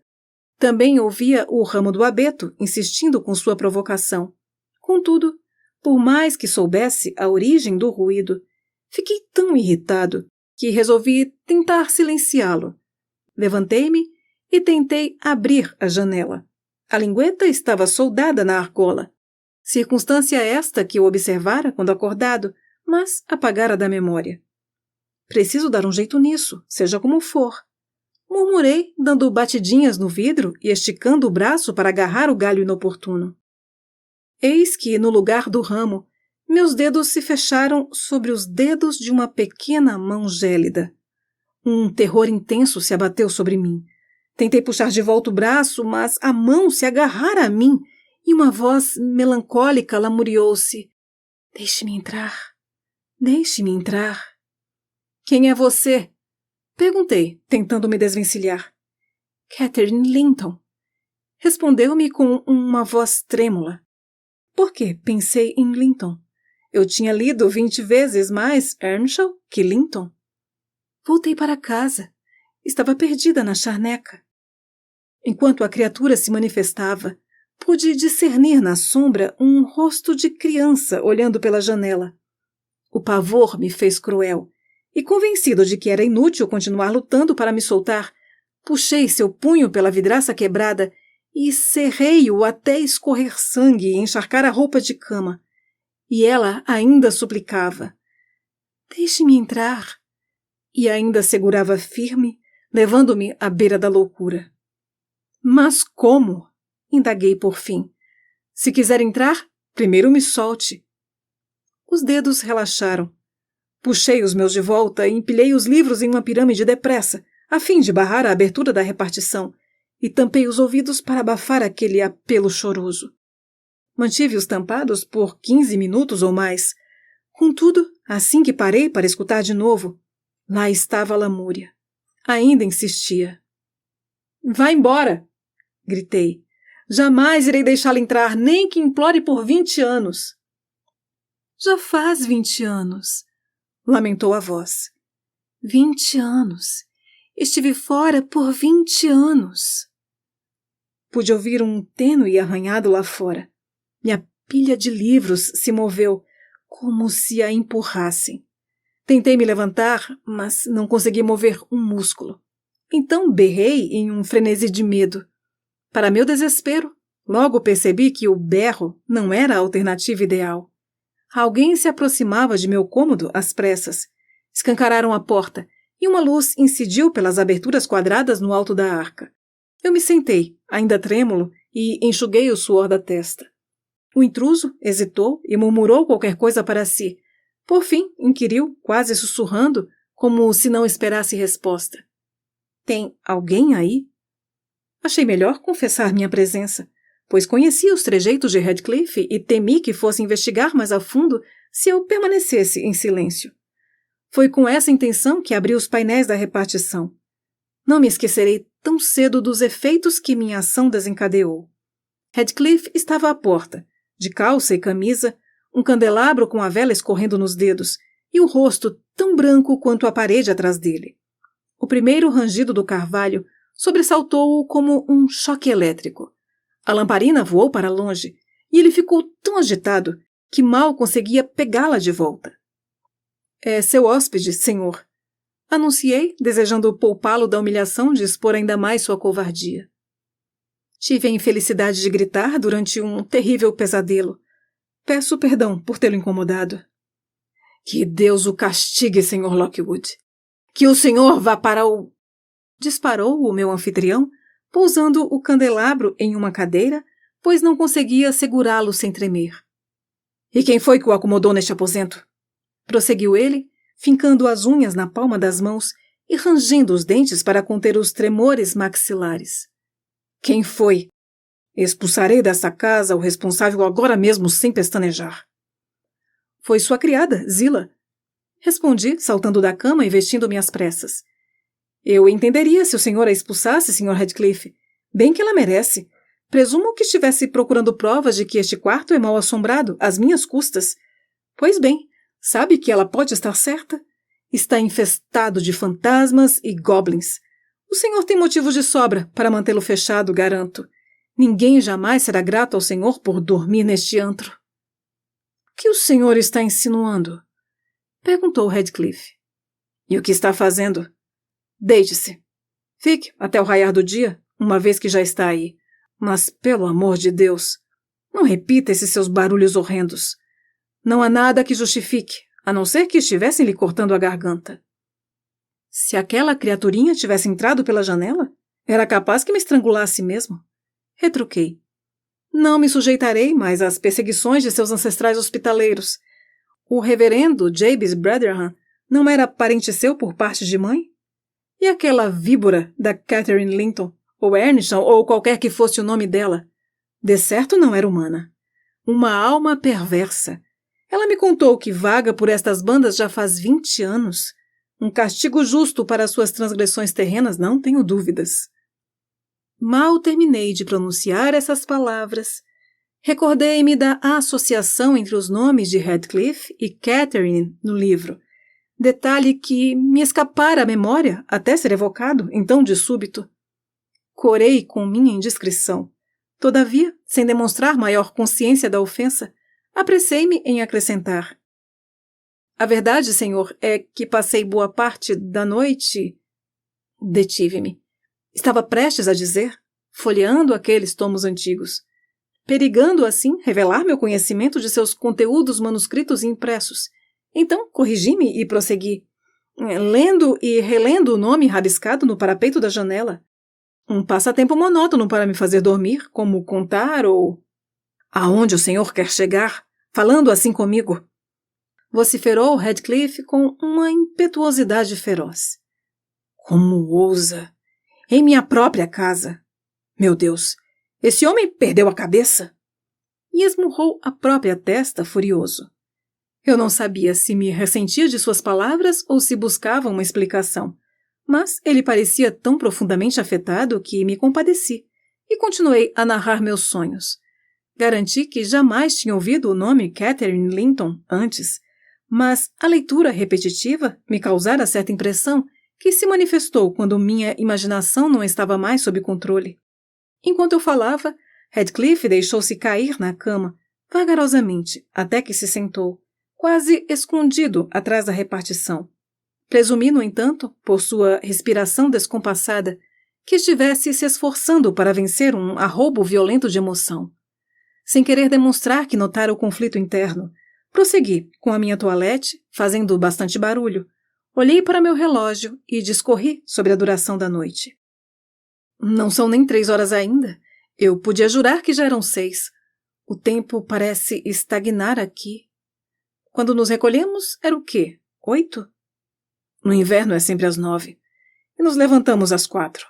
Também ouvia o ramo do abeto insistindo com sua provocação. Contudo, por mais que soubesse a origem do ruído, fiquei tão irritado que resolvi tentar silenciá-lo. Levantei-me e tentei abrir a janela. A lingueta estava soldada na argola. Circunstância esta que eu observara quando acordado, mas apagara da memória. Preciso dar um jeito nisso, seja como for. Murmurei, dando batidinhas no vidro e esticando o braço para agarrar o galho inoportuno. Eis que, no lugar do ramo, meus dedos se fecharam sobre os dedos de uma pequena mão gélida. Um terror intenso se abateu sobre mim. Tentei puxar de volta o braço, mas a mão se agarrara a mim e uma voz melancólica lamuriou-se. Deixe-me entrar. Deixe-me entrar. Quem é você? Perguntei, tentando me desvencilhar. Catherine Linton. Respondeu-me com uma voz trêmula. Por quê? Pensei em Linton. Eu tinha lido 20 vezes mais Earnshaw que Linton. Voltei para casa. Estava perdida na charneca. Enquanto a criatura se manifestava, pude discernir na sombra um rosto de criança olhando pela janela. O pavor me fez cruel, e convencido de que era inútil continuar lutando para me soltar, puxei seu punho pela vidraça quebrada e cerrei-o até escorrer sangue e encharcar a roupa de cama. E ela ainda suplicava. Deixe-me entrar. E ainda segurava firme, levando-me à beira da loucura. Mas como? Indaguei por fim. Se quiser entrar, primeiro me solte. Os dedos relaxaram. Puxei os meus de volta e empilhei os livros em uma pirâmide depressa, a fim de barrar a abertura da repartição, e tampei os ouvidos para abafar aquele apelo choroso. Mantive-os tampados por 15 minutos ou mais. Contudo, assim que parei para escutar de novo, lá estava a lamúria. Ainda insistia. Vá embora! Gritei. Jamais irei deixá-la entrar, nem que implore por 20 anos. Já faz 20 anos, lamentou a voz. 20 anos. Estive fora por 20 anos. Pude ouvir um tênue arranhado lá fora. Minha pilha de livros se moveu, como se a empurrassem. Tentei me levantar, mas não consegui mover um músculo. Então berrei em um frenesi de medo. Para meu desespero, logo percebi que o berro não era a alternativa ideal. Alguém se aproximava de meu cômodo às pressas. Escancararam a porta e uma luz incidiu pelas aberturas quadradas no alto da arca. Eu me sentei, ainda trêmulo, e enxuguei o suor da testa. O intruso hesitou e murmurou qualquer coisa para si. Por fim, inquiriu, quase sussurrando, como se não esperasse resposta. Tem alguém aí? Achei melhor confessar minha presença, pois conhecia os trejeitos de Radcliffe e temi que fosse investigar mais a fundo se eu permanecesse em silêncio. Foi com essa intenção que abri os painéis da repartição. Não me esquecerei tão cedo dos efeitos que minha ação desencadeou. Radcliffe estava à porta, de calça e camisa, um candelabro com a vela escorrendo nos dedos e o rosto tão branco quanto a parede atrás dele. O primeiro rangido do carvalho sobressaltou-o como um choque elétrico. A lamparina voou para longe e ele ficou tão agitado que mal conseguia pegá-la de volta. É seu hóspede, senhor, anunciei, desejando poupá-lo da humilhação de expor ainda mais sua covardia. Tive a infelicidade de gritar durante um terrível pesadelo. Peço perdão por tê-lo incomodado. Que Deus o castigue, senhor Lockwood. Que o senhor vá para o... Disparou o meu anfitrião, pousando o candelabro em uma cadeira, pois não conseguia segurá-lo sem tremer. E quem foi que o acomodou neste aposento? Prosseguiu ele, fincando as unhas na palma das mãos e rangindo os dentes para conter os tremores maxilares. Quem foi? Expulsarei dessa casa o responsável agora mesmo sem pestanejar. Foi sua criada, Zillah. Respondi, saltando da cama e vestindo-me às pressas. Eu entenderia se o senhor a expulsasse, Sr. Radcliffe. Bem que ela merece. Presumo que estivesse procurando provas de que este quarto é mal assombrado, às minhas custas. Pois bem, sabe que ela pode estar certa? Está infestado de fantasmas e goblins. O senhor tem motivos de sobra para mantê-lo fechado, garanto. Ninguém jamais será grato ao senhor por dormir neste antro. O que o senhor está insinuando? Perguntou Radcliffe. E o que está fazendo? Deite-se. Fique até o raiar do dia, uma vez que já está aí. Mas, pelo amor de Deus, não repita esses seus barulhos horrendos. Não há nada que justifique, a não ser que estivessem lhe cortando a garganta. Se aquela criaturinha tivesse entrado pela janela, era capaz que me estrangulasse mesmo. Retruquei. Não me sujeitarei mais às perseguições de seus ancestrais hospitaleiros. O reverendo Jabes Bretherham não era parente seu por parte de mãe? E aquela víbora da Catherine Linton, ou Earnshaw, ou qualquer que fosse o nome dela? De certo não era humana. Uma alma perversa. Ela me contou que vaga por estas bandas já faz 20 anos. Um castigo justo para suas transgressões terrenas, não tenho dúvidas. Mal terminei de pronunciar essas palavras, recordei-me da associação entre os nomes de Heathcliff e Catherine no livro, detalhe que me escapara à memória até ser evocado, então de súbito. Corei com minha indiscrição. Todavia, sem demonstrar maior consciência da ofensa, apressei-me em acrescentar. A verdade, senhor, é que passei boa parte da noite... Detive-me. Estava prestes a dizer, folheando aqueles tomos antigos, perigando assim revelar meu conhecimento de seus conteúdos manuscritos e impressos. Então corrigi-me e prossegui, lendo e relendo o nome rabiscado no parapeito da janela. Um passatempo monótono para me fazer dormir, como contar ou... Aonde o senhor quer chegar, falando assim comigo? Vociferou Heathcliff com uma impetuosidade feroz. Como ousa? Em minha própria casa? Meu Deus, esse homem perdeu a cabeça? E esmurrou a própria testa furioso. Eu não sabia se me ressentia de suas palavras ou se buscava uma explicação, mas ele parecia tão profundamente afetado que me compadeci e continuei a narrar meus sonhos. Garanti que jamais tinha ouvido o nome Catherine Linton antes, mas a leitura repetitiva me causara certa impressão que se manifestou quando minha imaginação não estava mais sob controle. Enquanto eu falava, Heathcliff deixou-se cair na cama, vagarosamente, até que se sentou, quase escondido atrás da repartição. Presumi, no entanto, por sua respiração descompassada, que estivesse se esforçando para vencer um arroubo violento de emoção. Sem querer demonstrar que notara o conflito interno, prossegui com a minha toilette, fazendo bastante barulho. Olhei para meu relógio e discorri sobre a duração da noite. Não são nem 3 horas ainda. Eu podia jurar que já eram 6. O tempo parece estagnar aqui. Quando nos recolhemos, era o quê? 8? No inverno é sempre às 9. E nos levantamos às 4.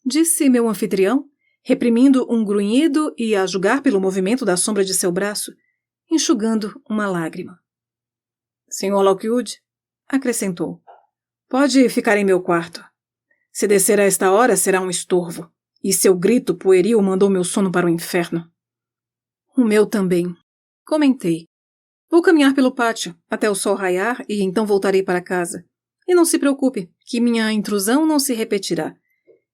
Disse meu anfitrião, reprimindo um grunhido e, a julgar pelo movimento da sombra de seu braço, enxugando uma lágrima. Sr. Lockwood, acrescentou, pode ficar em meu quarto. Se descer a esta hora será um estorvo, e seu grito pueril mandou meu sono para o inferno. O meu também, comentei. Vou caminhar pelo pátio até o sol raiar e então voltarei para casa. E não se preocupe, que minha intrusão não se repetirá.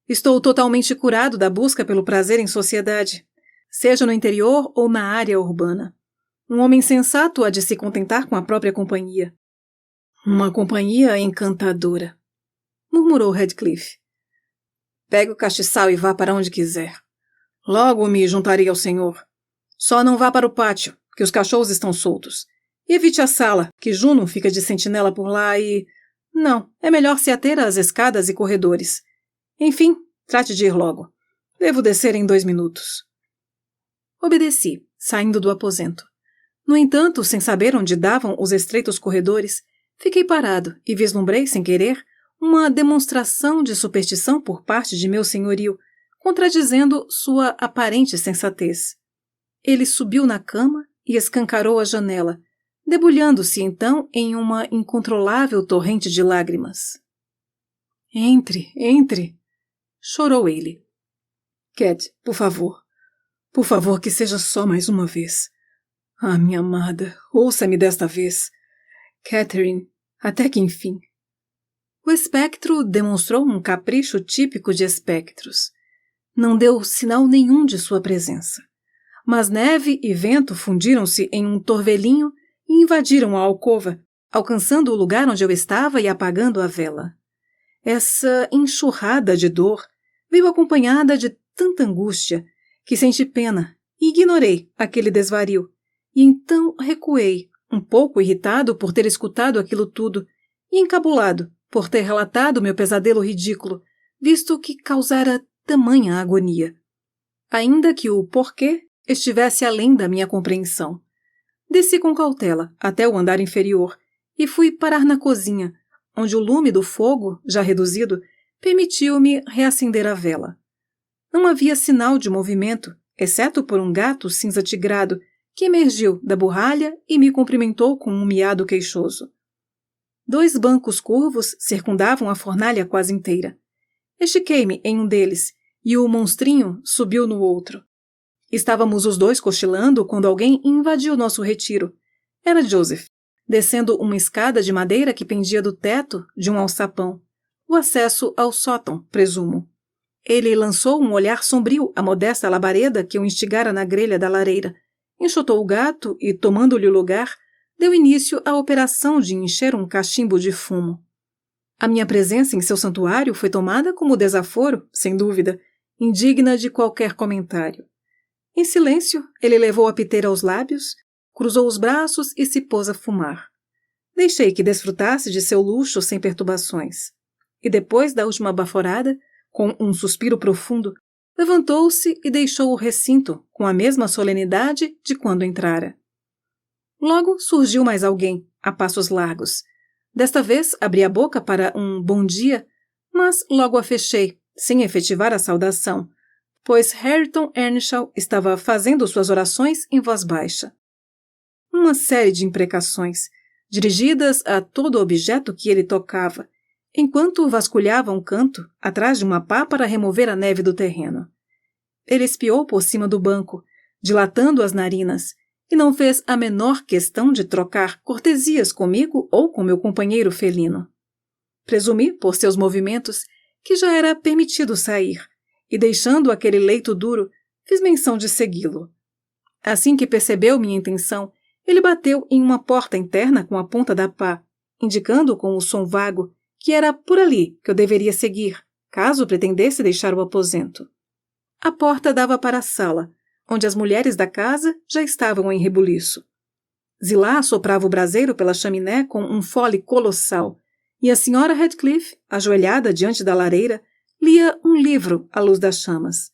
Estou totalmente curado da busca pelo prazer em sociedade, seja no interior ou na área urbana. Um homem sensato há de se contentar com a própria companhia. Uma companhia encantadora, murmurou Heathcliff. Pegue o castiçal e vá para onde quiser. Logo me juntarei ao senhor. Só não vá para o pátio, que os cachorros estão soltos. E evite a sala, que Juno fica de sentinela por lá e... Não, é melhor se ater às escadas e corredores. Enfim, trate de ir logo. Devo descer em 2 minutos. Obedeci, saindo do aposento. No entanto, sem saber onde davam os estreitos corredores, fiquei parado e vislumbrei, sem querer, uma demonstração de superstição por parte de meu senhorio, contradizendo sua aparente sensatez. Ele subiu na cama e escancarou a janela, debulhando-se então em uma incontrolável torrente de lágrimas. Entre, entre! Chorou ele. Cat, por favor que seja só mais uma vez. Ah, minha amada, ouça-me desta vez. Catherine, até que enfim. O espectro demonstrou um capricho típico de espectros. Não deu sinal nenhum de sua presença. Mas neve e vento fundiram-se em um torvelinho e invadiram a alcova, alcançando o lugar onde eu estava e apagando a vela. Essa enxurrada de dor veio acompanhada de tanta angústia que senti pena e ignorei aquele desvario. E então recuei, um pouco irritado por ter escutado aquilo tudo e encabulado por ter relatado meu pesadelo ridículo, visto que causara tamanha agonia. Ainda que o porquê estivesse além da minha compreensão. Desci com cautela até o andar inferior e fui parar na cozinha, onde o lume do fogo, já reduzido, permitiu-me reacender a vela. Não havia sinal de movimento, exceto por um gato cinza tigrado que emergiu da borralha e me cumprimentou com um miado queixoso. 2 bancos curvos circundavam a fornalha quase inteira. Estiquei-me em um deles e o monstrinho subiu no outro. Estávamos os dois cochilando quando alguém invadiu nosso retiro. Era Joseph, descendo uma escada de madeira que pendia do teto de um alçapão. O acesso ao sótão, presumo. Ele lançou um olhar sombrio à modesta labareda que eu instigara na grelha da lareira, enxotou o gato e, tomando-lhe o lugar, deu início à operação de encher um cachimbo de fumo. A minha presença em seu santuário foi tomada como desaforo, sem dúvida, indigna de qualquer comentário. Em silêncio, ele levou a piteira aos lábios, cruzou os braços e se pôs a fumar. Deixei que desfrutasse de seu luxo sem perturbações. E depois da última baforada, com um suspiro profundo, levantou-se e deixou o recinto com a mesma solenidade de quando entrara. Logo surgiu mais alguém, a passos largos. Desta vez abri a boca para um bom dia, mas logo a fechei, sem efetivar a saudação, pois Hareton Earnshaw estava fazendo suas orações em voz baixa. Uma série de imprecações, dirigidas a todo objeto que ele tocava, enquanto vasculhava um canto atrás de uma pá para remover a neve do terreno. Ele espiou por cima do banco, dilatando as narinas, e não fez a menor questão de trocar cortesias comigo ou com meu companheiro felino. Presumi, por seus movimentos, que já era permitido sair, e deixando aquele leito duro, fiz menção de segui-lo. Assim que percebeu minha intenção, ele bateu em uma porta interna com a ponta da pá, indicando com o som vago que era por ali que eu deveria seguir, caso pretendesse deixar o aposento. A porta dava para a sala, onde as mulheres da casa já estavam em rebuliço. Zilá soprava o braseiro pela chaminé com um fole colossal, e a senhora Heathcliff, ajoelhada diante da lareira, lia um livro à luz das chamas.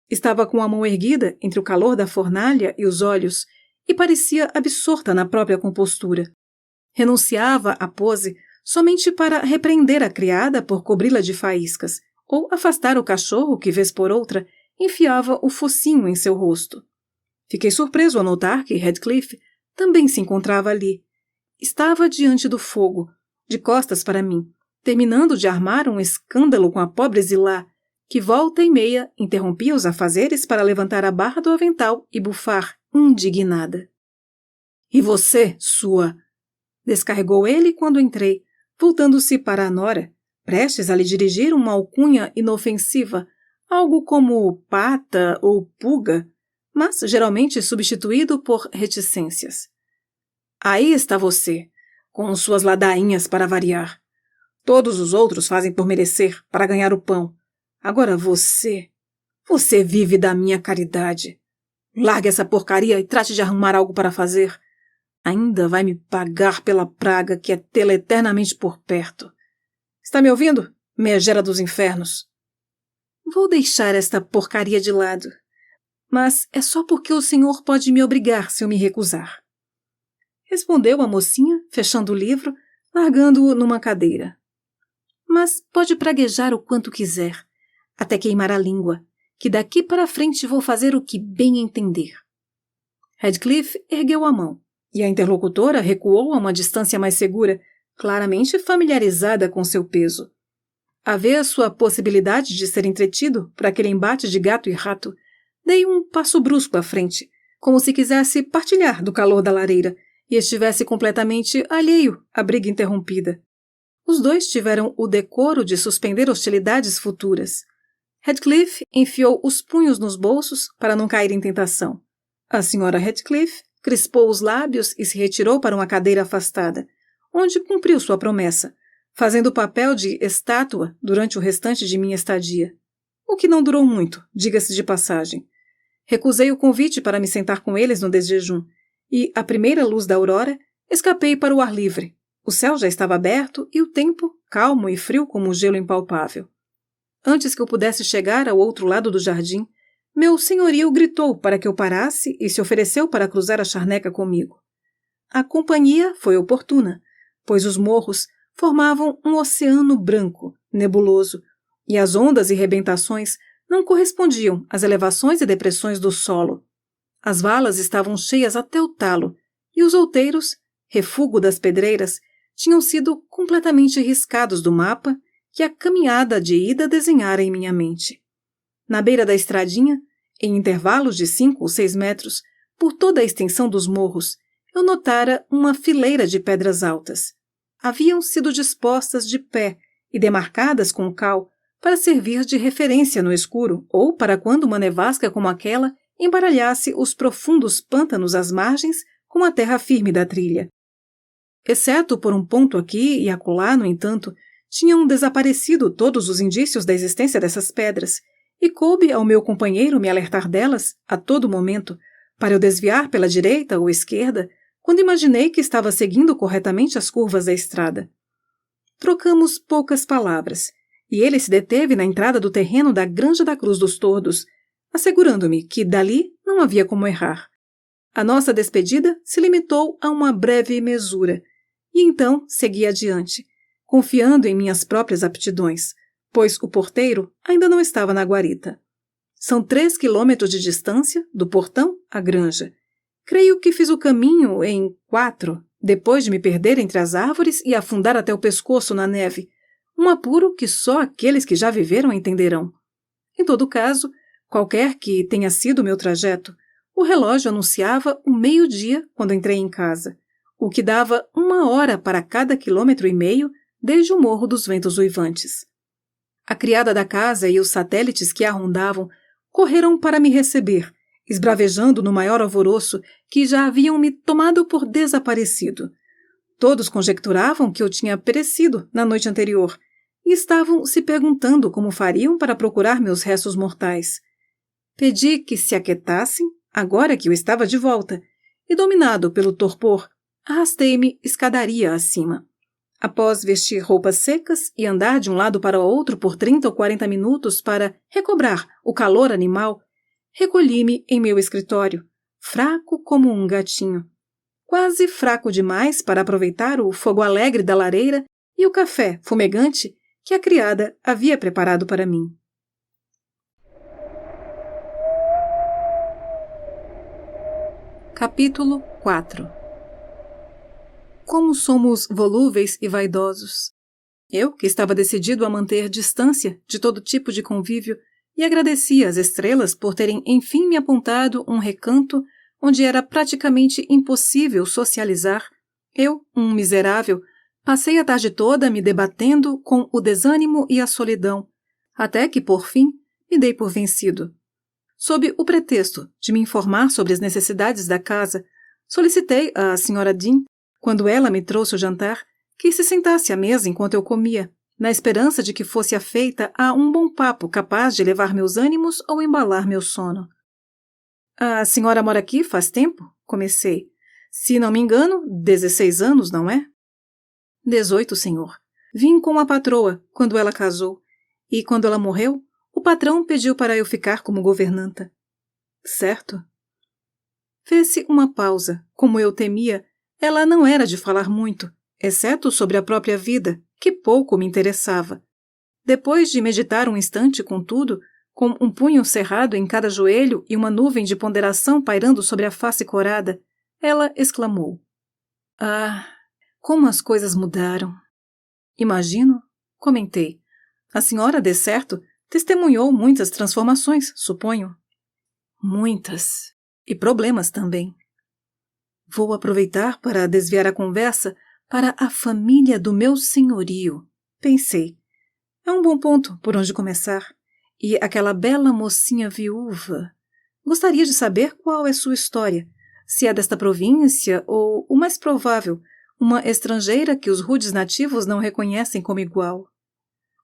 Estava com a mão erguida entre o calor da fornalha e os olhos, e parecia absorta na própria compostura. Renunciava à pose somente para repreender a criada por cobri-la de faíscas, ou afastar o cachorro que, vez por outra, enfiava o focinho em seu rosto. Fiquei surpreso ao notar que Heathcliff também se encontrava ali. Estava diante do fogo, de costas para mim, terminando de armar um escândalo com a pobre Zilá, que volta e meia interrompia os afazeres para levantar a barra do avental e bufar, indignada. — E você, sua? Descarregou ele quando entrei, voltando-se para a nora, prestes a lhe dirigir uma alcunha inofensiva, algo como pata ou pulga, mas geralmente substituído por reticências. Aí está você, com suas ladainhas para variar. Todos os outros fazem por merecer, para ganhar o pão. Agora você vive da minha caridade. Largue essa porcaria e trate de arrumar algo para fazer. Ainda vai me pagar pela praga que é tê-la eternamente por perto. Está me ouvindo, megera dos infernos? Vou deixar esta porcaria de lado, mas é só porque o senhor pode me obrigar se eu me recusar. Respondeu a mocinha, fechando o livro, largando-o numa cadeira. Mas pode praguejar o quanto quiser, até queimar a língua, que daqui para frente vou fazer o que bem entender. Heathcliff ergueu a mão, e a interlocutora recuou a uma distância mais segura, claramente familiarizada com seu peso. A ver a sua possibilidade de ser entretido por aquele embate de gato e rato, dei um passo brusco à frente, como se quisesse partilhar do calor da lareira e estivesse completamente alheio à briga interrompida. Os dois tiveram o decoro de suspender hostilidades futuras. Heathcliff enfiou os punhos nos bolsos para não cair em tentação. A senhora Heathcliff crispou os lábios e se retirou para uma cadeira afastada, onde cumpriu sua promessa, fazendo o papel de estátua durante o restante de minha estadia. O que não durou muito, diga-se de passagem. Recusei o convite para me sentar com eles no desjejum, e, à primeira luz da aurora, escapei para o ar livre. O céu já estava aberto e o tempo, calmo e frio como um gelo impalpável. Antes que eu pudesse chegar ao outro lado do jardim, meu senhorio gritou para que eu parasse e se ofereceu para cruzar a charneca comigo. A companhia foi oportuna, pois os morros formavam um oceano branco, nebuloso, e as ondas e rebentações não correspondiam às elevações e depressões do solo. As valas estavam cheias até o talo, e os outeiros, refúgio das pedreiras, tinham sido completamente riscados do mapa que a caminhada de ida desenhara em minha mente. Na beira da estradinha, em intervalos de 5 ou 6 metros, por toda a extensão dos morros, eu notara uma fileira de pedras altas. Haviam sido dispostas de pé e demarcadas com cal para servir de referência no escuro ou para quando uma nevasca como aquela embaralhasse os profundos pântanos às margens com a terra firme da trilha. Exceto por um ponto aqui e acolá, no entanto, tinham desaparecido todos os indícios da existência dessas pedras, e coube ao meu companheiro me alertar delas, a todo momento, para eu desviar pela direita ou esquerda, quando imaginei que estava seguindo corretamente as curvas da estrada. Trocamos poucas palavras, e ele se deteve na entrada do terreno da Granja da Cruz dos Tordos, assegurando-me que dali não havia como errar. A nossa despedida se limitou a uma breve mesura, e então segui adiante, confiando em minhas próprias aptidões, pois o porteiro ainda não estava na guarita. São 3 quilômetros de distância do portão à granja. Creio que fiz o caminho em 4, depois de me perder entre as árvores e afundar até o pescoço na neve, um apuro que só aqueles que já viveram entenderão. Em todo caso, qualquer que tenha sido o meu trajeto, o relógio anunciava o meio-dia quando entrei em casa, o que dava 1 hora para cada 1,5 quilômetro desde o Morro dos Ventos Uivantes. A criada da casa e os satélites que a rondavam correram para me receber, esbravejando no maior alvoroço que já haviam me tomado por desaparecido. Todos conjecturavam que eu tinha perecido na noite anterior e estavam se perguntando como fariam para procurar meus restos mortais. Pedi que se aquietassem, agora que eu estava de volta, e, dominado pelo torpor, arrastei-me escadaria acima. Após vestir roupas secas e andar de um lado para o outro por 30 ou 40 minutos para recobrar o calor animal, recolhi-me em meu escritório, fraco como um gatinho. Quase fraco demais para aproveitar o fogo alegre da lareira e o café fumegante que a criada havia preparado para mim. Capítulo 4. Como somos volúveis e vaidosos. Eu, que estava decidido a manter distância de todo tipo de convívio, e agradecia às estrelas por terem enfim me apontado um recanto onde era praticamente impossível socializar, eu, um miserável, passei a tarde toda me debatendo com o desânimo e a solidão, até que, por fim, me dei por vencido. Sob o pretexto de me informar sobre as necessidades da casa, solicitei à Sra. Dean, quando ela me trouxe o jantar, que se sentasse à mesa enquanto eu comia, na esperança de que fosse afeita a um bom papo capaz de elevar meus ânimos ou embalar meu sono. A senhora mora aqui faz tempo? Comecei. Se não me engano, 16 anos, não é? 18, senhor. Vim com a patroa quando ela casou, e quando ela morreu, o patrão pediu para eu ficar como governanta. Certo? Fez-se uma pausa. Como eu temia, ela não era de falar muito, exceto sobre a própria vida, que pouco me interessava. Depois de meditar um instante, contudo, com um punho cerrado em cada joelho e uma nuvem de ponderação pairando sobre a face corada, ela exclamou: Ah, como as coisas mudaram! Imagino, comentei. A senhora, de certo, testemunhou muitas transformações, suponho. Muitas. E problemas também. Vou aproveitar para desviar a conversa para a família do meu senhorio, pensei. É um bom ponto por onde começar. E aquela bela mocinha viúva. Gostaria de saber qual é sua história, se é desta província ou, o mais provável, uma estrangeira que os rudes nativos não reconhecem como igual.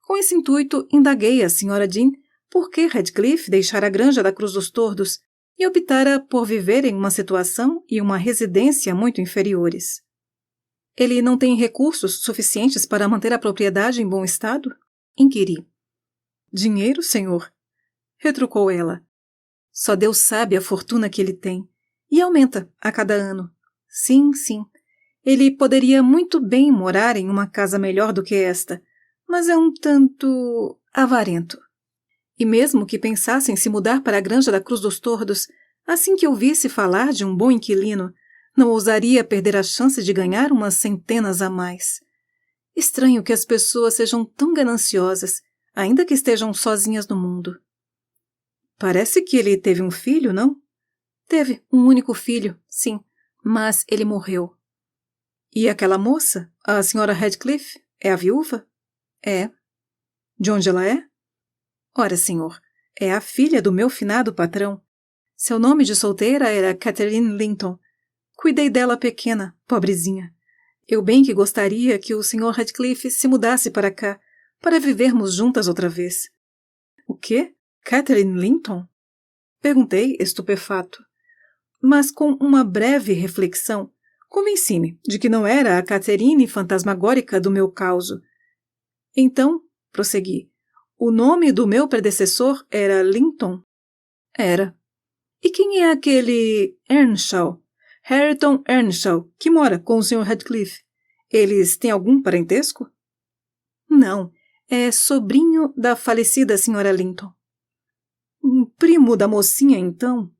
Com esse intuito, indaguei a Sra. Dean por que Radcliffe deixara a Granja da Cruz dos Tordos e optara por viver em uma situação e uma residência muito inferiores. Ele não tem recursos suficientes para manter a propriedade em bom estado? Inquiri. Dinheiro, senhor? Retrucou ela. Só Deus sabe a fortuna que ele tem. E aumenta a cada ano. Sim, sim. Ele poderia muito bem morar em uma casa melhor do que esta, mas é um tanto avarento. E mesmo que pensasse em se mudar para a Granja da Cruz dos Tordos, assim que ouvisse falar de um bom inquilino, não ousaria perder a chance de ganhar umas centenas a mais. Estranho que as pessoas sejam tão gananciosas, ainda que estejam sozinhas no mundo. Parece que ele teve um filho, não? Teve um único filho, sim, mas ele morreu. E aquela moça, a senhora Radcliffe, é a viúva? É. De onde ela é? Ora, senhor, é a filha do meu finado patrão. Seu nome de solteira era Catherine Linton. Cuidei dela pequena, pobrezinha. Eu bem que gostaria que o senhor Radcliffe se mudasse para cá, para vivermos juntas outra vez. O quê? Catherine Linton? Perguntei, estupefato. Mas com uma breve reflexão, convenci-me de que não era a Catherine fantasmagórica do meu causo. Então, prossegui, o nome do meu predecessor era Linton? Era. E quem é aquele Earnshaw? Hareton Earnshaw, que mora com o Sr. Radcliffe. Eles têm algum parentesco? Não, é sobrinho da falecida Sra. Linton. Um primo da mocinha, então?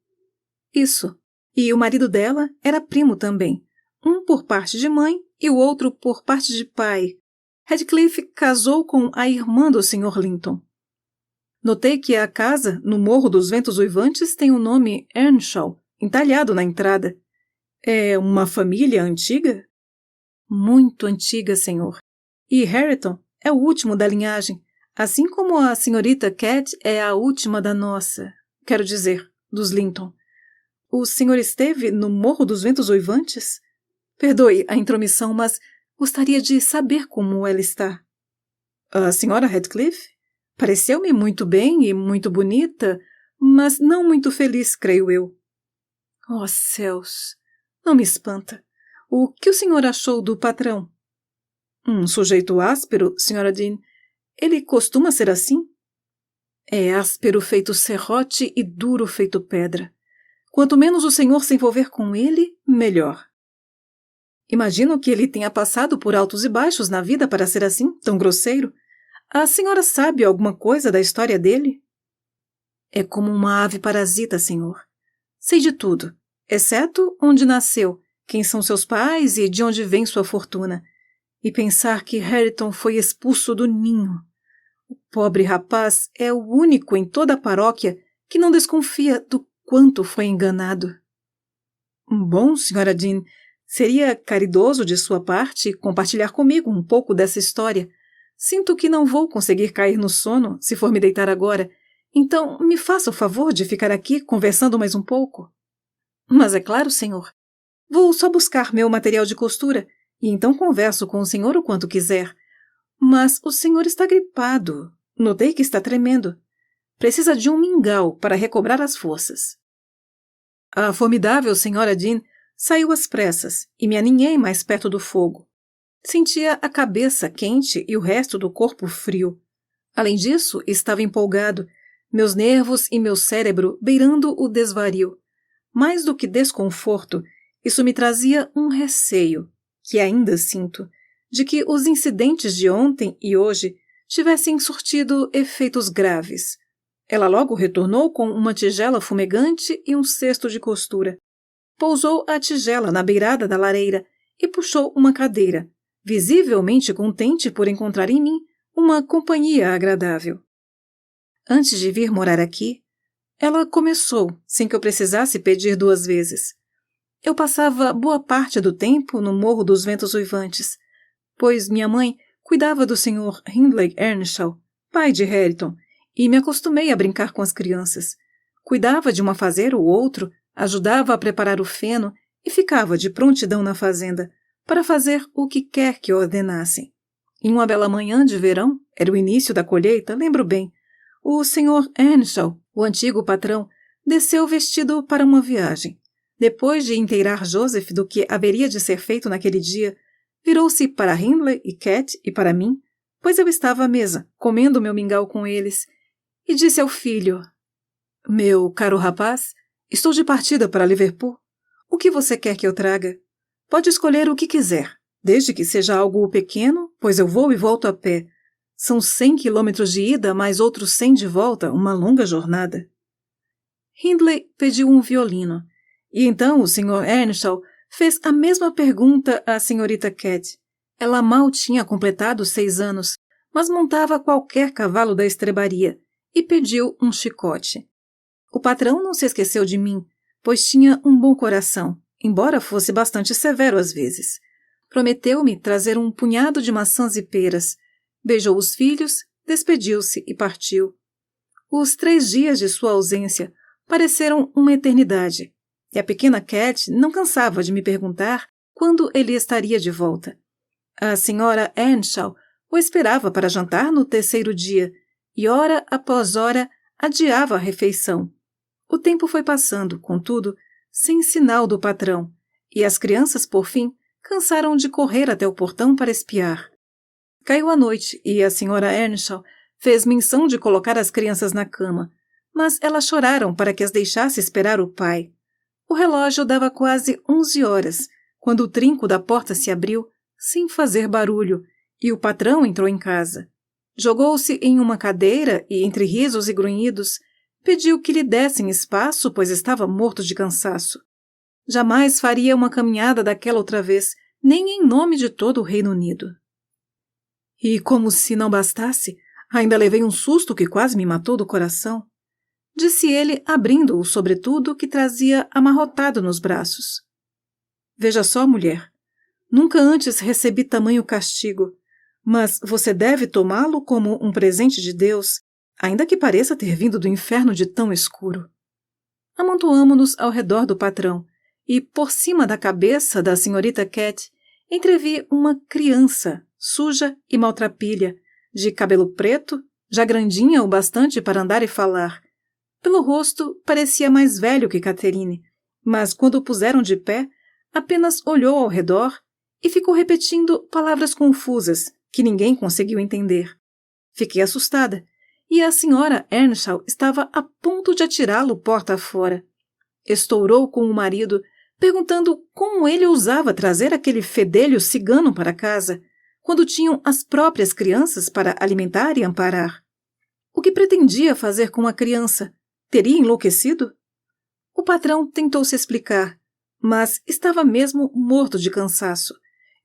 Isso. E o marido dela era primo também. Um por parte de mãe e o outro por parte de pai. Radcliffe casou com a irmã do Sr. Linton. Notei que a casa, no Morro dos Ventos Uivantes, tem o nome Earnshaw, entalhado na entrada. É uma família antiga? Muito antiga, senhor. E Hareton é o último da linhagem, assim como a senhorita Cat é a última da nossa, quero dizer, dos Linton. O senhor esteve no Morro dos Ventos Uivantes? Perdoe a intromissão, mas gostaria de saber como ela está. A senhora Radcliffe? Pareceu-me muito bem e muito bonita, mas não muito feliz, creio eu. Oh, céus! Não me espanta. O que o senhor achou do patrão? Um sujeito áspero, Sra. Dean. Ele costuma ser assim? É áspero feito serrote e duro feito pedra. Quanto menos o senhor se envolver com ele, melhor. Imagino que ele tenha passado por altos e baixos na vida para ser assim, tão grosseiro. A senhora sabe alguma coisa da história dele? É como uma ave parasita, senhor. Sei de tudo, exceto onde nasceu, quem são seus pais e de onde vem sua fortuna. E pensar que Hareton foi expulso do ninho. O pobre rapaz é o único em toda a paróquia que não desconfia do quanto foi enganado. Bom, Sra. Dean, seria caridoso de sua parte compartilhar comigo um pouco dessa história. Sinto que não vou conseguir cair no sono se for me deitar agora, então me faça o favor de ficar aqui conversando mais um pouco. Mas é claro, senhor. Vou só buscar meu material de costura e então converso com o senhor o quanto quiser. Mas o senhor está gripado. Notei que está tremendo. Precisa de um mingau para recobrar as forças. A formidável senhora Dean saiu às pressas e me aninhei mais perto do fogo. Sentia a cabeça quente e o resto do corpo frio. Além disso, estava empolgado, meus nervos e meu cérebro beirando o desvario. Mais do que desconforto, isso me trazia um receio, que ainda sinto, de que os incidentes de ontem e hoje tivessem surtido efeitos graves. Ela logo retornou com uma tigela fumegante e um cesto de costura. Pousou a tigela na beirada da lareira e puxou uma cadeira, visivelmente contente por encontrar em mim uma companhia agradável. Antes de vir morar aqui, ela começou, sem que eu precisasse pedir 2 vezes. Eu passava boa parte do tempo no Morro dos Ventos Uivantes, pois minha mãe cuidava do Sr. Hindley Earnshaw, pai de Hareton, e me acostumei a brincar com as crianças. Cuidava de um afazeiro ou outro, ajudava a preparar o feno e ficava de prontidão na fazenda para fazer o que quer que ordenassem. Em uma bela manhã de verão, era o início da colheita, lembro bem, o Sr. Earnshaw, o antigo patrão, desceu vestido para uma viagem. Depois de inteirar Joseph do que haveria de ser feito naquele dia, virou-se para Hindley e Cat e para mim, pois eu estava à mesa, comendo meu mingau com eles, e disse ao filho: Meu caro rapaz, estou de partida para Liverpool. O que você quer que eu traga? Pode escolher o que quiser, desde que seja algo pequeno, pois eu vou e volto a pé. São 100 quilômetros de ida, mais outros 100 de volta, uma longa jornada. Hindley pediu um violino, e então o Sr. Earnshaw fez a mesma pergunta à senhorita Cat. Ela mal tinha completado 6 anos, mas montava qualquer cavalo da estrebaria, e pediu um chicote. O patrão não se esqueceu de mim, pois tinha um bom coração, embora fosse bastante severo às vezes. Prometeu-me trazer um punhado de maçãs e peras, beijou os filhos, despediu-se e partiu. Os 3 dias de sua ausência pareceram uma eternidade, e a pequena Cat não cansava de me perguntar quando ele estaria de volta. A senhora Earnshaw o esperava para jantar no 3º dia, e hora após hora adiava a refeição. O tempo foi passando, contudo, sem sinal do patrão, e as crianças, por fim, cansaram de correr até o portão para espiar. Caiu a noite e a senhora Earnshaw fez menção de colocar as crianças na cama, mas elas choraram para que as deixasse esperar o pai. O relógio dava quase 11 horas, quando o trinco da porta se abriu, sem fazer barulho, e o patrão entrou em casa. Jogou-se em uma cadeira e, entre risos e grunhidos, pediu que lhe dessem espaço, pois estava morto de cansaço. Jamais faria uma caminhada daquela outra vez, nem em nome de todo o Reino Unido. E como se não bastasse, ainda levei um susto que quase me matou do coração, disse ele, abrindo o sobretudo que trazia amarrotado nos braços. Veja só, mulher, nunca antes recebi tamanho castigo, mas você deve tomá-lo como um presente de Deus, ainda que pareça ter vindo do inferno de tão escuro. Amontoamo-nos ao redor do patrão, e por cima da cabeça da senhorita Cat entrevi uma criança, suja e maltrapilha, de cabelo preto, já grandinha o bastante para andar e falar. Pelo rosto, parecia mais velho que Catherine, mas quando o puseram de pé, apenas olhou ao redor e ficou repetindo palavras confusas que ninguém conseguiu entender. Fiquei assustada, e a senhora Earnshaw estava a ponto de atirá-lo porta afora. Estourou com o marido, perguntando como ele ousava trazer aquele fedelho cigano para casa, quando tinham as próprias crianças para alimentar e amparar. O que pretendia fazer com a criança? Teria enlouquecido? O patrão tentou se explicar, mas estava mesmo morto de cansaço,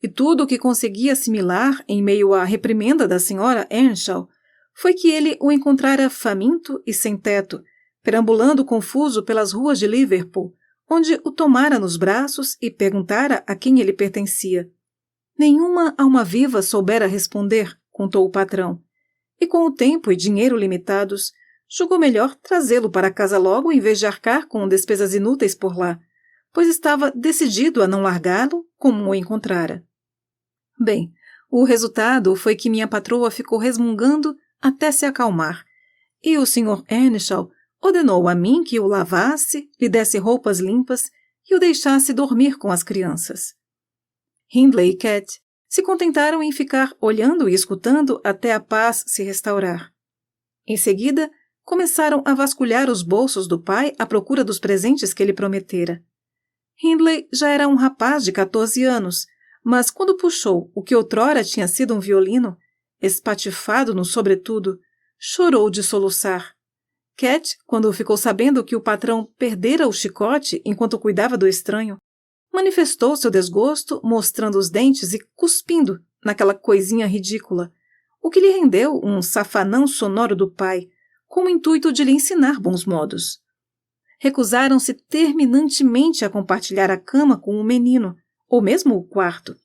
e tudo o que conseguia assimilar em meio à reprimenda da senhora Earnshaw foi que ele o encontrara faminto e sem teto, perambulando confuso pelas ruas de Liverpool, onde o tomara nos braços e perguntara a quem ele pertencia. Nenhuma alma viva soubera responder, contou o patrão, e com o tempo e dinheiro limitados, julgou melhor trazê-lo para casa logo em vez de arcar com despesas inúteis por lá, pois estava decidido a não largá-lo como o encontrara. Bem, o resultado foi que minha patroa ficou resmungando até se acalmar, e o Sr. Earnshaw ordenou a mim que o lavasse, lhe desse roupas limpas e o deixasse dormir com as crianças. Hindley e Cat se contentaram em ficar olhando e escutando até a paz se restaurar. Em seguida, começaram a vasculhar os bolsos do pai à procura dos presentes que ele prometera. Hindley já era um rapaz de 14 anos, mas quando puxou o que outrora tinha sido um violino, espatifado no sobretudo, chorou de soluçar. Cat, quando ficou sabendo que o patrão perdera o chicote enquanto cuidava do estranho, manifestou seu desgosto mostrando os dentes e cuspindo naquela coisinha ridícula, o que lhe rendeu um safanão sonoro do pai, com o intuito de lhe ensinar bons modos. Recusaram-se terminantemente a compartilhar a cama com o menino, ou mesmo o quarto.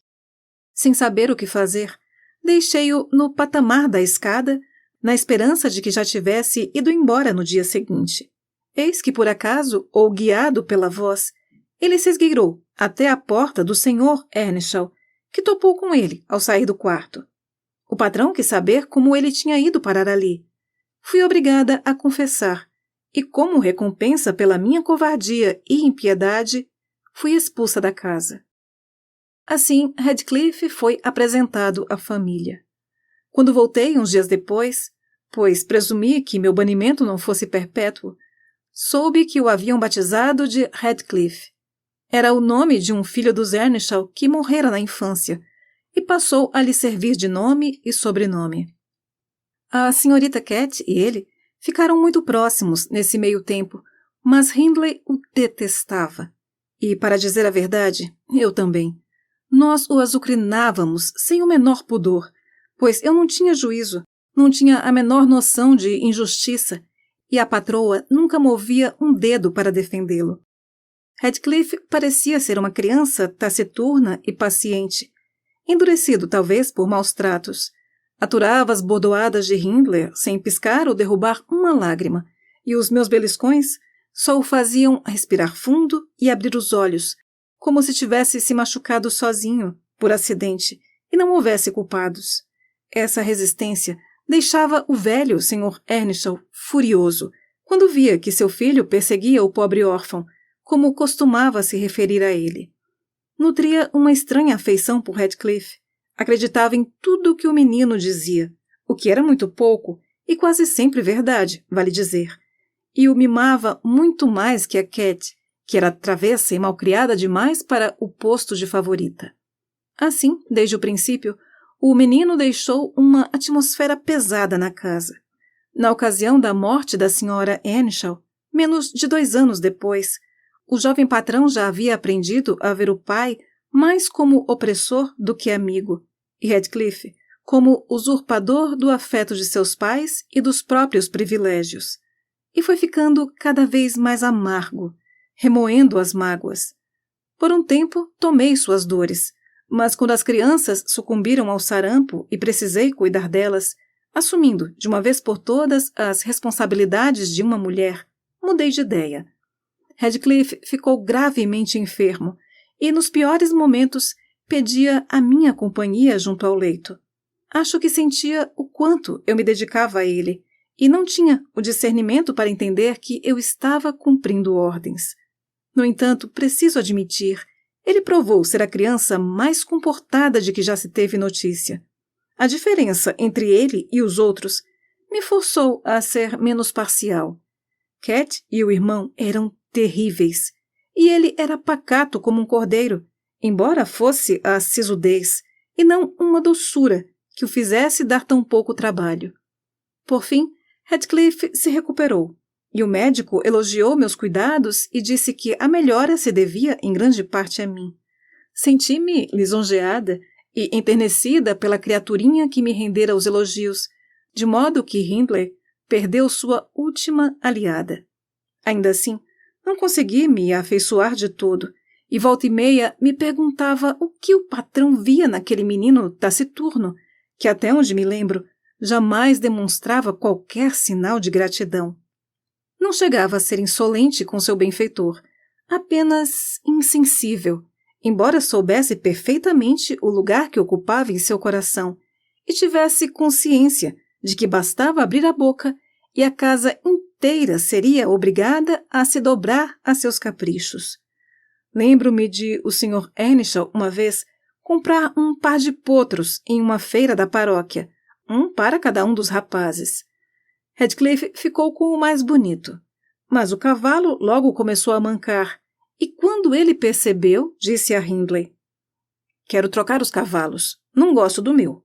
Sem saber o que fazer, deixei-o no patamar da escada, na esperança de que já tivesse ido embora no dia seguinte. Eis que, por acaso, ou guiado pela voz, ele se esgueirou até a porta do Sr. Earnshaw, que topou com ele ao sair do quarto. O patrão quis saber como ele tinha ido parar ali. Fui obrigada a confessar, e como recompensa pela minha covardia e impiedade, fui expulsa da casa. Assim, Radcliffe foi apresentado à família. Quando voltei uns dias depois, pois presumi que meu banimento não fosse perpétuo, soube que o haviam batizado de Radcliffe. Era o nome de um filho dos Earnshaw que morrera na infância, e passou a lhe servir de nome e sobrenome. A senhorita Cat e ele ficaram muito próximos nesse meio tempo, mas Hindley o detestava. E, para dizer a verdade, eu também. Nós o azucrinávamos sem o menor pudor, pois eu não tinha juízo, não tinha a menor noção de injustiça, e a patroa nunca movia um dedo para defendê-lo. Heathcliff parecia ser uma criança taciturna e paciente, endurecido talvez por maus tratos. Aturava as bordoadas de Hindley sem piscar ou derrubar uma lágrima, e os meus beliscões só o faziam respirar fundo e abrir os olhos, como se tivesse se machucado sozinho, por acidente, e não houvesse culpados. Essa resistência deixava o velho Sr. Earnshaw furioso, quando via que seu filho perseguia o pobre órfão, como costumava se referir a ele. Nutria uma estranha afeição por Heathcliff. Acreditava em tudo o que o menino dizia, o que era muito pouco, e quase sempre verdade, vale dizer. E o mimava muito mais que a Cat, que era travessa e malcriada demais para o posto de favorita. Assim, desde o princípio, o menino deixou uma atmosfera pesada na casa. Na ocasião da morte da Sra. Earnshaw, menos de 2 anos depois, o jovem patrão já havia aprendido a ver o pai mais como opressor do que amigo, e Heathcliff como usurpador do afeto de seus pais e dos próprios privilégios. E foi ficando cada vez mais amargo, remoendo as mágoas. Por um tempo, tomei suas dores, mas quando as crianças sucumbiram ao sarampo e precisei cuidar delas, assumindo de uma vez por todas as responsabilidades de uma mulher, mudei de ideia. Heathcliff ficou gravemente enfermo e, nos piores momentos, pedia a minha companhia junto ao leito. Acho que sentia o quanto eu me dedicava a ele e não tinha o discernimento para entender que eu estava cumprindo ordens. No entanto, preciso admitir, ele provou ser a criança mais comportada de que já se teve notícia. A diferença entre ele e os outros me forçou a ser menos parcial. Cat e o irmão eram terríveis, e ele era pacato como um cordeiro, embora fosse a sisudez, e não uma doçura que o fizesse dar tão pouco trabalho. Por fim, Heathcliff se recuperou, e o médico elogiou meus cuidados e disse que a melhora se devia em grande parte a mim. Senti-me lisonjeada e enternecida pela criaturinha que me rendera os elogios, de modo que Hindley perdeu sua última aliada. Ainda assim, não consegui me afeiçoar de todo, e volta e meia me perguntava o que o patrão via naquele menino taciturno, que até onde me lembro, jamais demonstrava qualquer sinal de gratidão. Não chegava a ser insolente com seu benfeitor, apenas insensível, embora soubesse perfeitamente o lugar que ocupava em seu coração e tivesse consciência de que bastava abrir a boca e a casa inteira seria obrigada a se dobrar a seus caprichos. Lembro-me de o Sr. Earnshaw, uma vez, comprar um par de potros em uma feira da paróquia, um para cada um dos rapazes. Heathcliff ficou com o mais bonito, mas o cavalo logo começou a mancar, e quando ele percebeu, disse a Hindley: "Quero trocar os cavalos, não gosto do meu.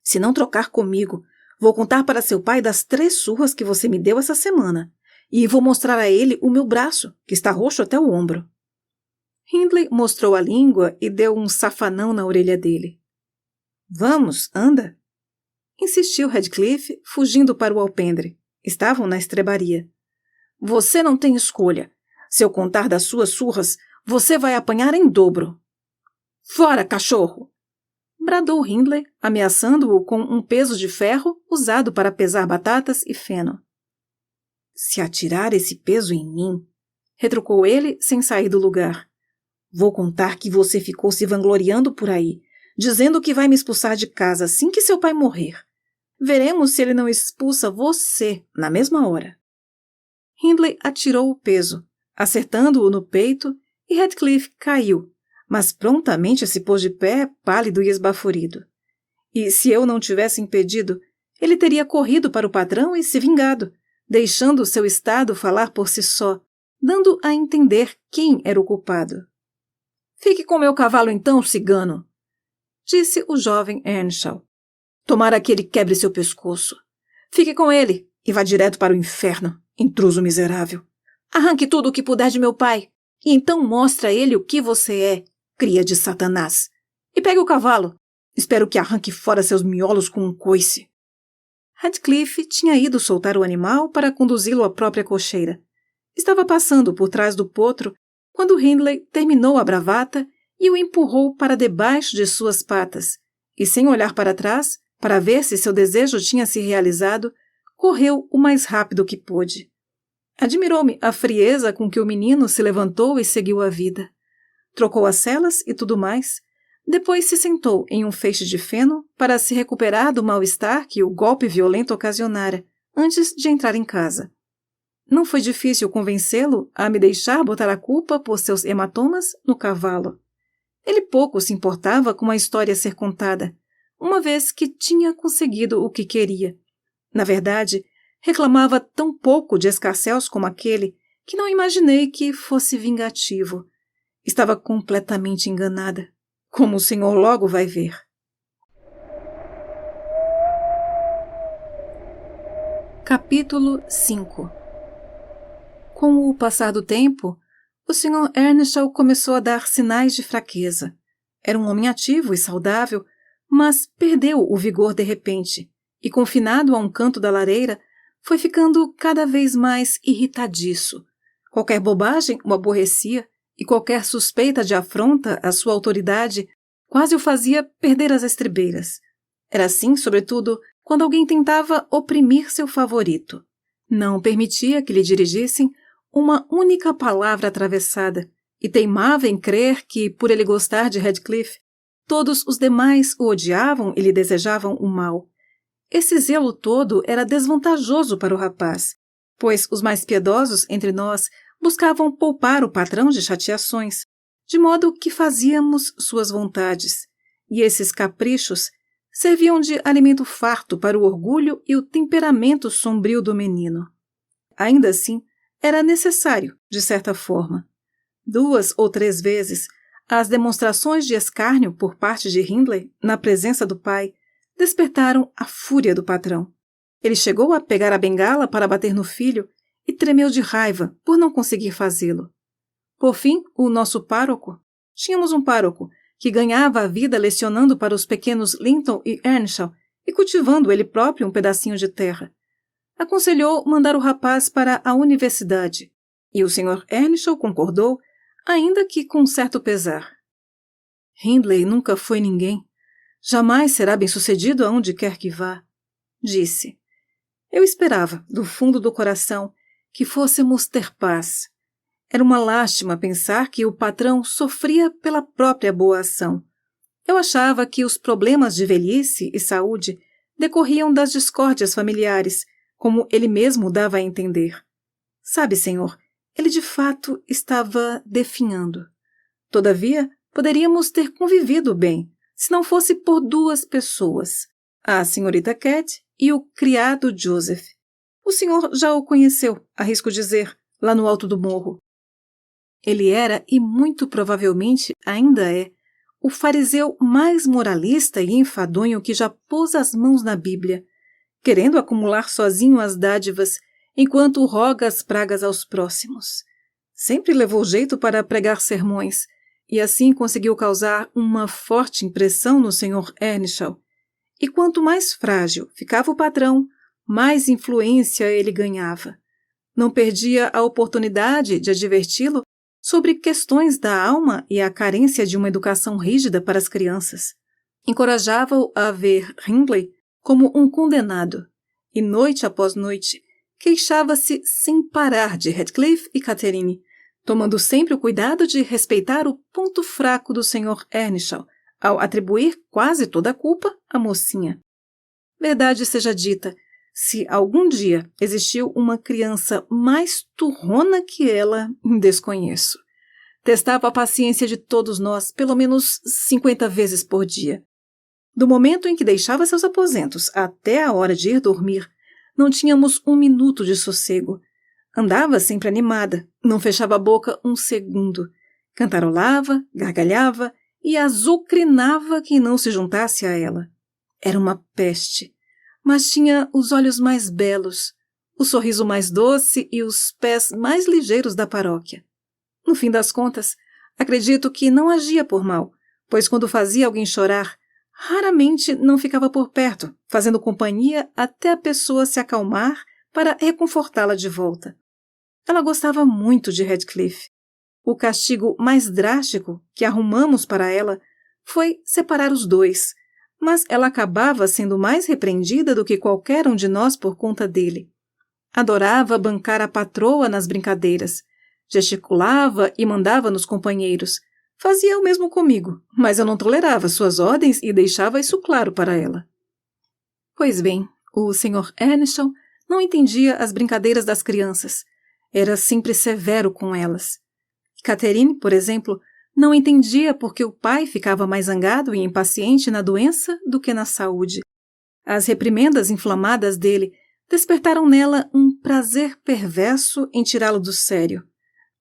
Se não trocar comigo, vou contar para seu pai das 3 surras que você me deu essa semana, e vou mostrar a ele o meu braço, que está roxo até o ombro." Hindley mostrou a língua e deu um safanão na orelha dele. "Vamos, anda." Insistiu Heathcliff, fugindo para o alpendre. Estavam na estrebaria. "Você não tem escolha. Se eu contar das suas surras, você vai apanhar em dobro." "Fora, cachorro!" bradou Hindley, ameaçando-o com um peso de ferro usado para pesar batatas e feno. "Se atirar esse peso em mim," retrucou ele sem sair do lugar, "vou contar que você ficou se vangloriando por aí, dizendo que vai me expulsar de casa assim que seu pai morrer. Veremos se ele não expulsa você na mesma hora." Hindley atirou o peso, acertando-o no peito, e Heathcliff caiu, mas prontamente se pôs de pé, pálido e esbaforido. E se eu não tivesse impedido, ele teria corrido para o patrão e se vingado, deixando seu estado falar por si só, dando a entender quem era o culpado. "Fique com meu cavalo então, cigano," disse o jovem Earnshaw. "Tomara que ele quebre seu pescoço. Fique com ele e vá direto para o inferno, intruso miserável. Arranque tudo o que puder de meu pai, e então mostre a ele o que você é, cria de Satanás. E pegue o cavalo. Espero que arranque fora seus miolos com um coice." Radcliffe tinha ido soltar o animal para conduzi-lo à própria cocheira. Estava passando por trás do potro quando Hindley terminou a bravata e o empurrou para debaixo de suas patas, e sem olhar para trás, para ver se seu desejo tinha se realizado, correu o mais rápido que pôde. Admirou-me a frieza com que o menino se levantou e seguiu a vida. Trocou as selas e tudo mais. Depois se sentou em um feixe de feno para se recuperar do mal-estar que o golpe violento ocasionara, antes de entrar em casa. Não foi difícil convencê-lo a me deixar botar a culpa por seus hematomas no cavalo. Ele pouco se importava com a história ser contada, uma vez que tinha conseguido o que queria. Na verdade, reclamava tão pouco de escarcéus como aquele que não imaginei que fosse vingativo. Estava completamente enganada, como o senhor logo vai ver. Capítulo 5. Com o passar do tempo, o Sr. Earnshaw começou a dar sinais de fraqueza. Era um homem ativo e saudável, mas perdeu o vigor de repente e, confinado a um canto da lareira, foi ficando cada vez mais irritadiço. Qualquer bobagem o aborrecia e qualquer suspeita de afronta à sua autoridade quase o fazia perder as estribeiras. Era assim, sobretudo, quando alguém tentava oprimir seu favorito. Não permitia que lhe dirigissem uma única palavra atravessada e teimava em crer que, por ele gostar de Radcliffe, todos os demais o odiavam e lhe desejavam o mal. Esse zelo todo era desvantajoso para o rapaz, pois os mais piedosos entre nós buscavam poupar o patrão de chateações, de modo que fazíamos suas vontades, e esses caprichos serviam de alimento farto para o orgulho e o temperamento sombrio do menino. Ainda assim, era necessário, de certa forma. 2 ou 3 vezes, as demonstrações de escárnio por parte de Hindley, na presença do pai, despertaram a fúria do patrão. Ele chegou a pegar a bengala para bater no filho e tremeu de raiva por não conseguir fazê-lo. Por fim, o nosso pároco, tínhamos um pároco que ganhava a vida lecionando para os pequenos Linton e Earnshaw e cultivando ele próprio um pedacinho de terra, aconselhou mandar o rapaz para a universidade, e o Sr. Earnshaw concordou, ainda que com certo pesar. Hindley nunca foi ninguém. Jamais será bem-sucedido aonde quer que vá, disse. Eu esperava, do fundo do coração, que fôssemos ter paz. Era uma lástima pensar que o patrão sofria pela própria boa ação. Eu achava que os problemas de velhice e saúde decorriam das discórdias familiares, como ele mesmo dava a entender. Sabe, senhor, ele de fato estava definhando. Todavia, poderíamos ter convivido bem, se não fosse por 2 pessoas, a senhorita Cat e o criado Joseph. O senhor já o conheceu, arrisco dizer, lá no alto do morro. Ele era, e muito provavelmente ainda é, o fariseu mais moralista e enfadonho que já pôs as mãos na Bíblia, querendo acumular sozinho as dádivas, enquanto roga as pragas aos próximos. Sempre levou jeito para pregar sermões, e assim conseguiu causar uma forte impressão no Sr. Earnshaw. E quanto mais frágil ficava o patrão, mais influência ele ganhava. Não perdia a oportunidade de adverti-lo sobre questões da alma e a carência de uma educação rígida para as crianças. Encorajava-o a ver Hindley como um condenado, e noite após noite queixava-se sem parar de Radcliffe e Catherine, tomando sempre o cuidado de respeitar o ponto fraco do Sr. Earnshaw, ao atribuir quase toda a culpa à mocinha. Verdade seja dita, se algum dia existiu uma criança mais turrona que ela, desconheço. Testava a paciência de todos nós pelo menos 50 vezes por dia. Do momento em que deixava seus aposentos até a hora de ir dormir, não tínhamos 1 minuto de sossego. Andava sempre animada, não fechava a boca 1 segundo. Cantarolava, gargalhava e azucrinava quem não se juntasse a ela. Era uma peste, mas tinha os olhos mais belos, o sorriso mais doce e os pés mais ligeiros da paróquia. No fim das contas, acredito que não agia por mal, pois quando fazia alguém chorar, Raramente não ficava por perto, fazendo companhia até a pessoa se acalmar para reconfortá-la de volta. Ela gostava muito de Heathcliff. O castigo mais drástico que arrumamos para ela foi separar os dois, mas ela acabava sendo mais repreendida do que qualquer um de nós por conta dele. Adorava bancar a patroa nas brincadeiras, gesticulava e mandava nos companheiros. Fazia o mesmo comigo, mas eu não tolerava suas ordens e deixava isso claro para ela. Pois bem, o Sr. Ernshaw não entendia as brincadeiras das crianças. Era sempre severo com elas. Catherine, por exemplo, não entendia por que o pai ficava mais zangado e impaciente na doença do que na saúde. As reprimendas inflamadas dele despertaram nela um prazer perverso em tirá-lo do sério.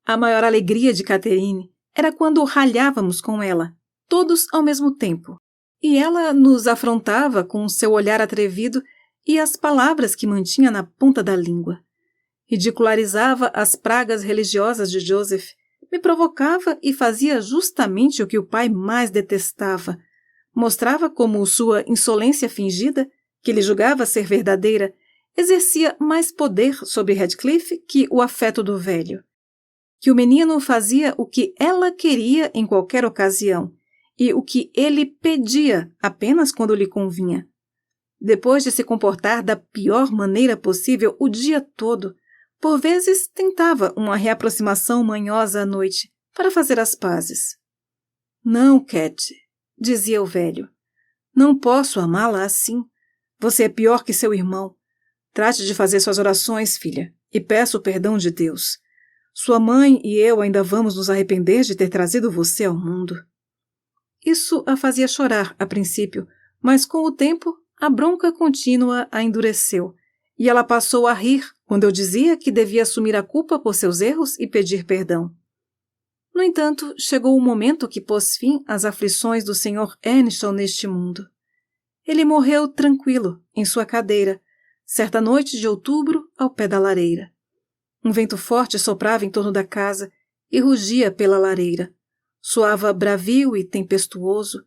A maior alegria de Catherine era quando ralhávamos com ela, todos ao mesmo tempo, e ela nos afrontava com seu olhar atrevido e as palavras que mantinha na ponta da língua. Ridicularizava as pragas religiosas de Joseph, me provocava e fazia justamente o que o pai mais detestava. Mostrava como sua insolência fingida, que ele julgava ser verdadeira, exercia mais poder sobre Heathcliff que o afeto do velho. Que o menino fazia o que ela queria em qualquer ocasião e o que ele pedia apenas quando lhe convinha. Depois de se comportar da pior maneira possível o dia todo, por vezes tentava uma reaproximação manhosa à noite para fazer as pazes. Não, Cat, dizia o velho. Não posso amá-la assim. Você é pior que seu irmão. Trate de fazer suas orações, filha, e peça o perdão de Deus. Sua mãe e eu ainda vamos nos arrepender de ter trazido você ao mundo. Isso a fazia chorar a princípio, mas com o tempo a bronca contínua a endureceu, e ela passou a rir quando eu dizia que devia assumir a culpa por seus erros e pedir perdão. No entanto, chegou o momento que pôs fim às aflições do Sr. Ernshaw neste mundo. Ele morreu tranquilo, em sua cadeira, certa noite de outubro, ao pé da lareira. Um vento forte soprava em torno da casa e rugia pela lareira. Soava bravio e tempestuoso,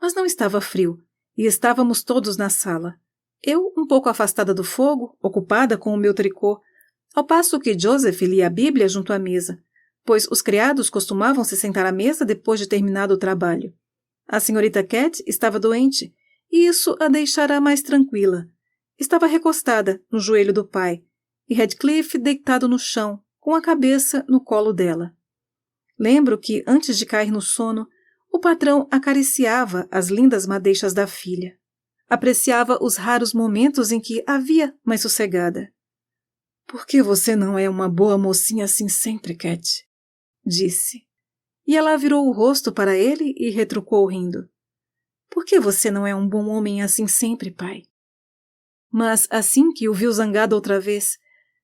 mas não estava frio, e estávamos todos na sala. Eu um pouco afastada do fogo, ocupada com o meu tricô, ao passo que Joseph lia a Bíblia junto à mesa, pois os criados costumavam se sentar à mesa depois de terminado o trabalho. A senhorita Cat estava doente, e isso a deixara mais tranquila. Estava recostada no joelho do pai, e Heathcliff deitado no chão, com a cabeça no colo dela. Lembro que, antes de cair no sono, o patrão acariciava as lindas madeixas da filha. Apreciava os raros momentos em que a via mais sossegada. — Por que você não é uma boa mocinha assim sempre, Cat? Disse. E ela virou o rosto para ele e retrucou rindo. — Por que você não é um bom homem assim sempre, pai? Mas assim que o viu zangado outra vez,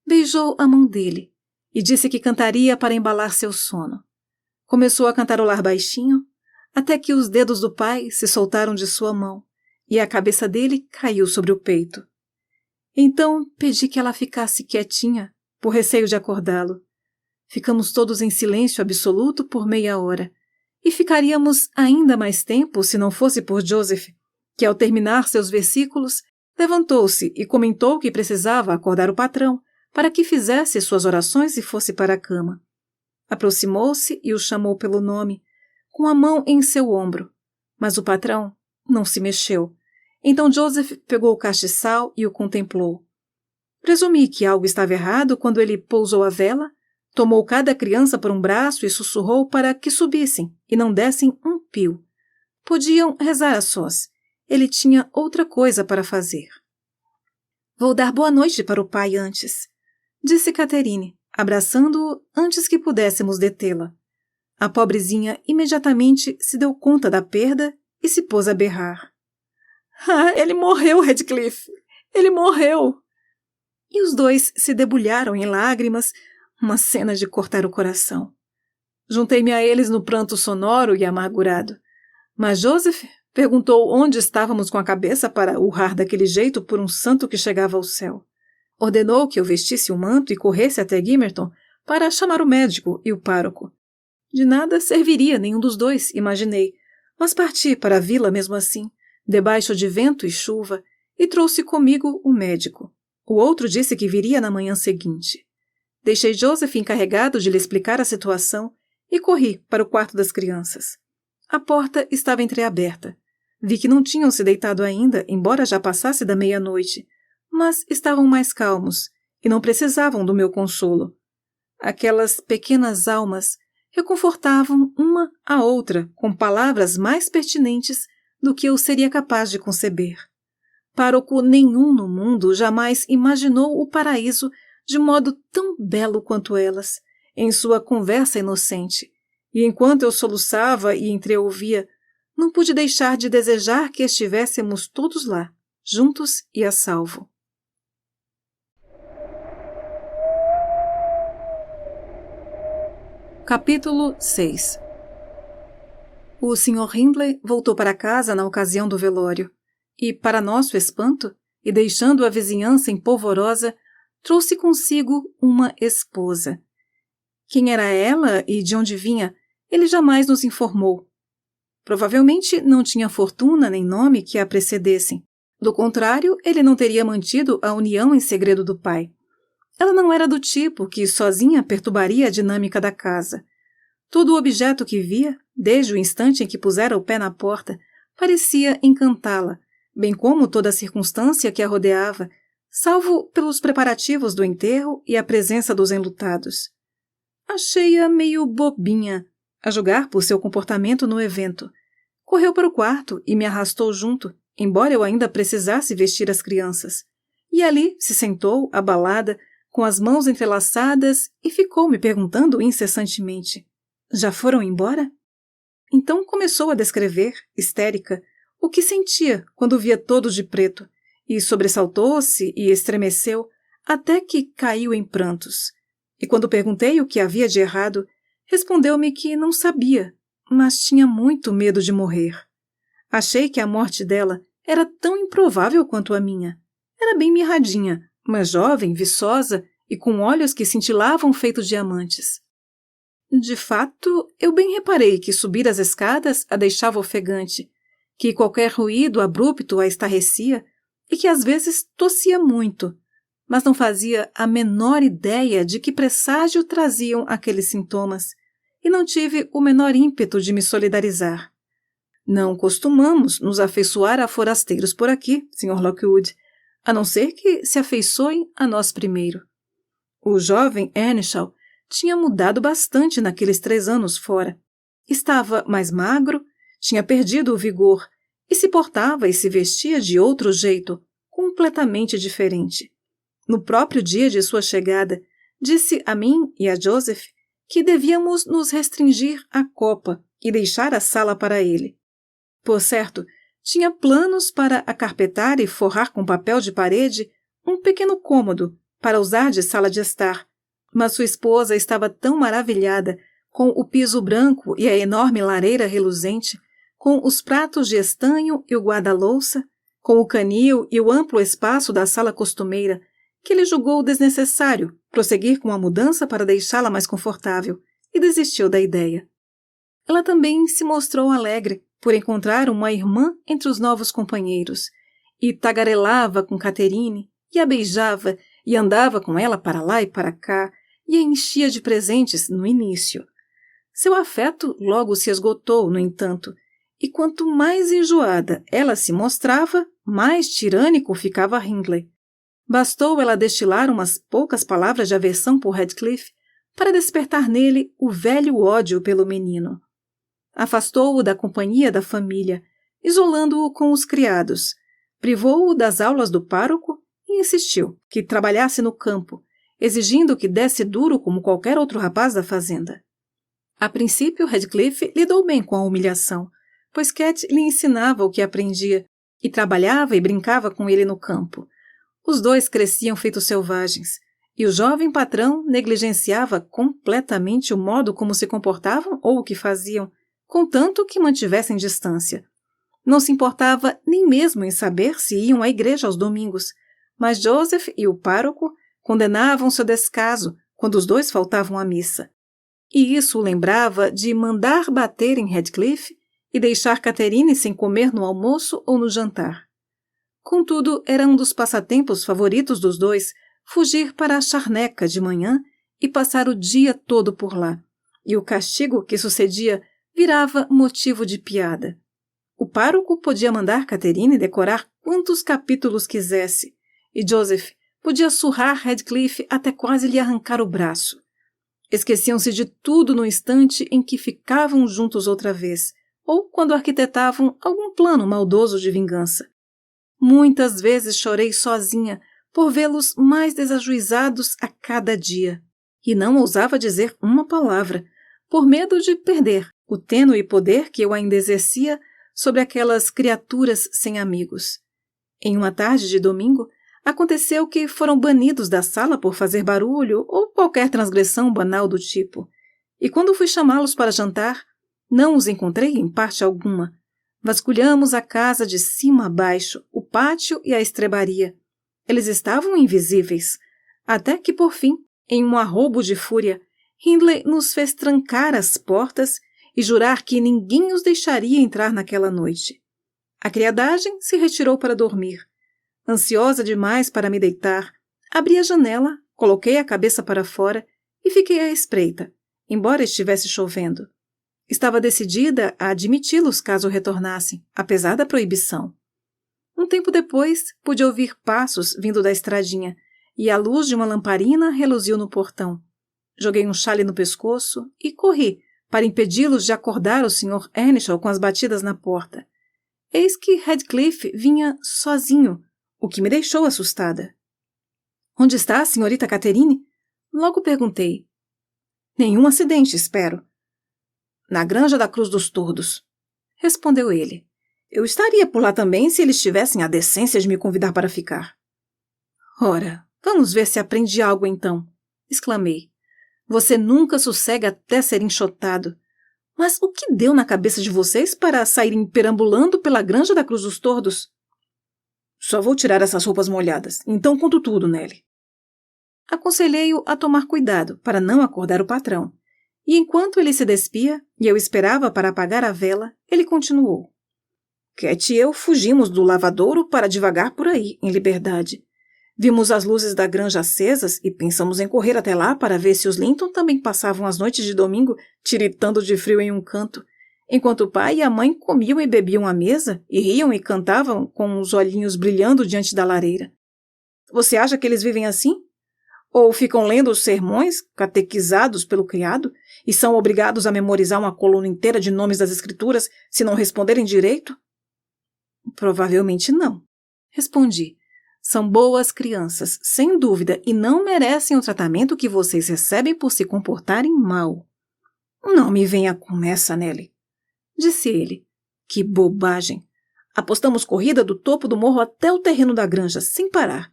beijou a mão dele e disse que cantaria para embalar seu sono. Começou a cantarolar baixinho, até que os dedos do pai se soltaram de sua mão e a cabeça dele caiu sobre o peito. Então pedi que ela ficasse quietinha, por receio de acordá-lo. Ficamos todos em silêncio absoluto por meia hora, e ficaríamos ainda mais tempo se não fosse por Joseph, que ao terminar seus versículos, levantou-se e comentou que precisava acordar o patrão para que fizesse suas orações e fosse para a cama. Aproximou-se e o chamou pelo nome, com a mão em seu ombro, mas o patrão não se mexeu. Então Joseph pegou o castiçal e o contemplou. Presumi que algo estava errado quando ele pousou a vela, tomou cada criança por um braço e sussurrou para que subissem e não dessem um pio. Podiam rezar a sós. Ele tinha outra coisa para fazer. — Vou dar boa noite para o pai antes, disse Catherine, abraçando-o antes que pudéssemos detê-la. A pobrezinha imediatamente se deu conta da perda e se pôs a berrar. — Ah, ele morreu, Heathcliff! Ele morreu! E os dois se debulharam em lágrimas, uma cena de cortar o coração. Juntei-me a eles no pranto sonoro e amargurado. Mas Joseph perguntou onde estávamos com a cabeça para urrar daquele jeito por um santo que chegava ao céu. Ordenou que eu vestisse o manto e corresse até Gimmerton para chamar o médico e o pároco. De nada serviria nenhum dos dois, imaginei, mas parti para a vila mesmo assim, debaixo de vento e chuva, e trouxe comigo o médico. O outro disse que viria na manhã seguinte. Deixei Joseph encarregado de lhe explicar a situação e corri para o quarto das crianças. A porta estava entreaberta. Vi que não tinham se deitado ainda, embora já passasse da meia-noite, mas estavam mais calmos e não precisavam do meu consolo. Aquelas pequenas almas reconfortavam uma a outra com palavras mais pertinentes do que eu seria capaz de conceber. Pároco nenhum no mundo jamais imaginou o paraíso de modo tão belo quanto elas, em sua conversa inocente, e enquanto eu soluçava e entreouvia, não pude deixar de desejar que estivéssemos todos lá, juntos e a salvo. Capítulo 6. O Sr. Hindley voltou para casa na ocasião do velório e, para nosso espanto, e deixando a vizinhança empolvorosa, trouxe consigo uma esposa. Quem era ela e de onde vinha, ele jamais nos informou. Provavelmente não tinha fortuna nem nome que a precedessem. Do contrário, ele não teria mantido a união em segredo do pai. Ela não era do tipo que sozinha perturbaria a dinâmica da casa. Todo o objeto que via, desde o instante em que pusera o pé na porta, parecia encantá-la, bem como toda a circunstância que a rodeava, salvo pelos preparativos do enterro e a presença dos enlutados. Achei-a meio bobinha, a julgar por seu comportamento no evento. Correu para o quarto e me arrastou junto, embora eu ainda precisasse vestir as crianças. E ali se sentou, abalada, com as mãos entrelaçadas, e ficou me perguntando incessantemente: já foram embora? Então começou a descrever, histérica, o que sentia quando via todos de preto, e sobressaltou-se e estremeceu até que caiu em prantos. E quando perguntei o que havia de errado, respondeu-me que não sabia, mas tinha muito medo de morrer. Achei que a morte dela era tão improvável quanto a minha. Era bem mirradinha, mas jovem, viçosa e com olhos que cintilavam feitos diamantes. De fato, eu bem reparei que subir as escadas a deixava ofegante, que qualquer ruído abrupto a estarrecia e que às vezes tossia muito, mas não fazia a menor ideia de que presságio traziam aqueles sintomas, e não tive o menor ímpeto de me solidarizar. Não costumamos nos afeiçoar a forasteiros por aqui, Sr. Lockwood, a não ser que se afeiçoem a nós primeiro. O jovem Earnshaw tinha mudado bastante naqueles 3 anos fora. Estava mais magro, tinha perdido o vigor e se portava e se vestia de outro jeito, completamente diferente. No próprio dia de sua chegada, disse a mim e a Joseph que devíamos nos restringir à copa e deixar a sala para ele. Por certo, tinha planos para acarpetar e forrar com papel de parede um pequeno cômodo para usar de sala de estar, mas sua esposa estava tão maravilhada com o piso branco e a enorme lareira reluzente, com os pratos de estanho e o guarda-louça, com o canil e o amplo espaço da sala costumeira, que ele julgou desnecessário prosseguir com a mudança para deixá-la mais confortável, e desistiu da ideia. Ela também se mostrou alegre por encontrar uma irmã entre os novos companheiros, e tagarelava com Catherine, e a beijava, e andava com ela para lá e para cá, e a enchia de presentes no início. Seu afeto logo se esgotou, no entanto, e quanto mais enjoada ela se mostrava, mais tirânico ficava Hindley. Bastou ela destilar umas poucas palavras de aversão por Heathcliff para despertar nele o velho ódio pelo menino. Afastou-o da companhia da família, isolando-o com os criados, privou-o das aulas do pároco e insistiu que trabalhasse no campo, exigindo que desse duro como qualquer outro rapaz da fazenda. A princípio, Heathcliff lidou bem com a humilhação, pois Cat lhe ensinava o que aprendia e trabalhava e brincava com ele no campo. Os dois cresciam feitos selvagens, e o jovem patrão negligenciava completamente o modo como se comportavam ou o que faziam, contanto que mantivessem distância. Não se importava nem mesmo em saber se iam à igreja aos domingos, mas Joseph e o pároco condenavam seu descaso quando os dois faltavam à missa. E isso o lembrava de mandar bater em Heathcliff e deixar Catherine sem comer no almoço ou no jantar. Contudo, era um dos passatempos favoritos dos dois fugir para a charneca de manhã e passar o dia todo por lá, e o castigo que sucedia virava motivo de piada. O pároco podia mandar Catherine decorar quantos capítulos quisesse, e Joseph podia surrar Radcliffe até quase lhe arrancar o braço. Esqueciam-se de tudo no instante em que ficavam juntos outra vez, ou quando arquitetavam algum plano maldoso de vingança. Muitas vezes chorei sozinha por vê-los mais desajuizados a cada dia, e não ousava dizer uma palavra, por medo de perder o tênue poder que eu ainda exercia sobre aquelas criaturas sem amigos. Em uma tarde de domingo, aconteceu que foram banidos da sala por fazer barulho ou qualquer transgressão banal do tipo, e quando fui chamá-los para jantar, não os encontrei em parte alguma. Vasculhamos a casa de cima a baixo, o pátio e a estrebaria. Eles estavam invisíveis, até que, por fim, em um arrobo de fúria, Hindley nos fez trancar as portas e jurar que ninguém os deixaria entrar naquela noite. A criadagem se retirou para dormir. Ansiosa demais para me deitar, abri a janela, coloquei a cabeça para fora e fiquei à espreita, embora estivesse chovendo. Estava decidida a admiti-los caso retornassem, apesar da proibição. Um tempo depois, pude ouvir passos vindo da estradinha, e a luz de uma lamparina reluziu no portão. Joguei um chale no pescoço e corri para impedi-los de acordar o Sr. Earnshaw com as batidas na porta. Eis que Radcliffe vinha sozinho, o que me deixou assustada. — Onde está a senhorita Catherine? Logo perguntei. — Nenhum acidente, espero. — Na granja da Cruz dos Tordos, respondeu ele. Eu estaria por lá também se eles tivessem a decência de me convidar para ficar. — Ora, vamos ver se aprende algo então, exclamei. Você nunca sossega até ser enxotado. Mas o que deu na cabeça de vocês para saírem perambulando pela granja da Cruz dos Tordos? Só vou tirar essas roupas molhadas, então conto tudo, Nelly. Aconselhei-o a tomar cuidado para não acordar o patrão. E enquanto ele se despia e eu esperava para apagar a vela, ele continuou. Cat e eu fugimos do lavadouro para divagar por aí, em liberdade. Vimos as luzes da granja acesas e pensamos em correr até lá para ver se os Linton também passavam as noites de domingo tiritando de frio em um canto, enquanto o pai e a mãe comiam e bebiam à mesa e riam e cantavam com os olhinhos brilhando diante da lareira. Você acha que eles vivem assim? Ou ficam lendo os sermões, catequizados pelo criado, e são obrigados a memorizar uma coluna inteira de nomes das escrituras se não responderem direito? Provavelmente não, respondi. São boas crianças, sem dúvida, e não merecem o tratamento que vocês recebem por se comportarem mal. Não me venha com essa, Nelly, disse ele. Que bobagem! Apostamos corrida do topo do morro até o terreno da granja, sem parar.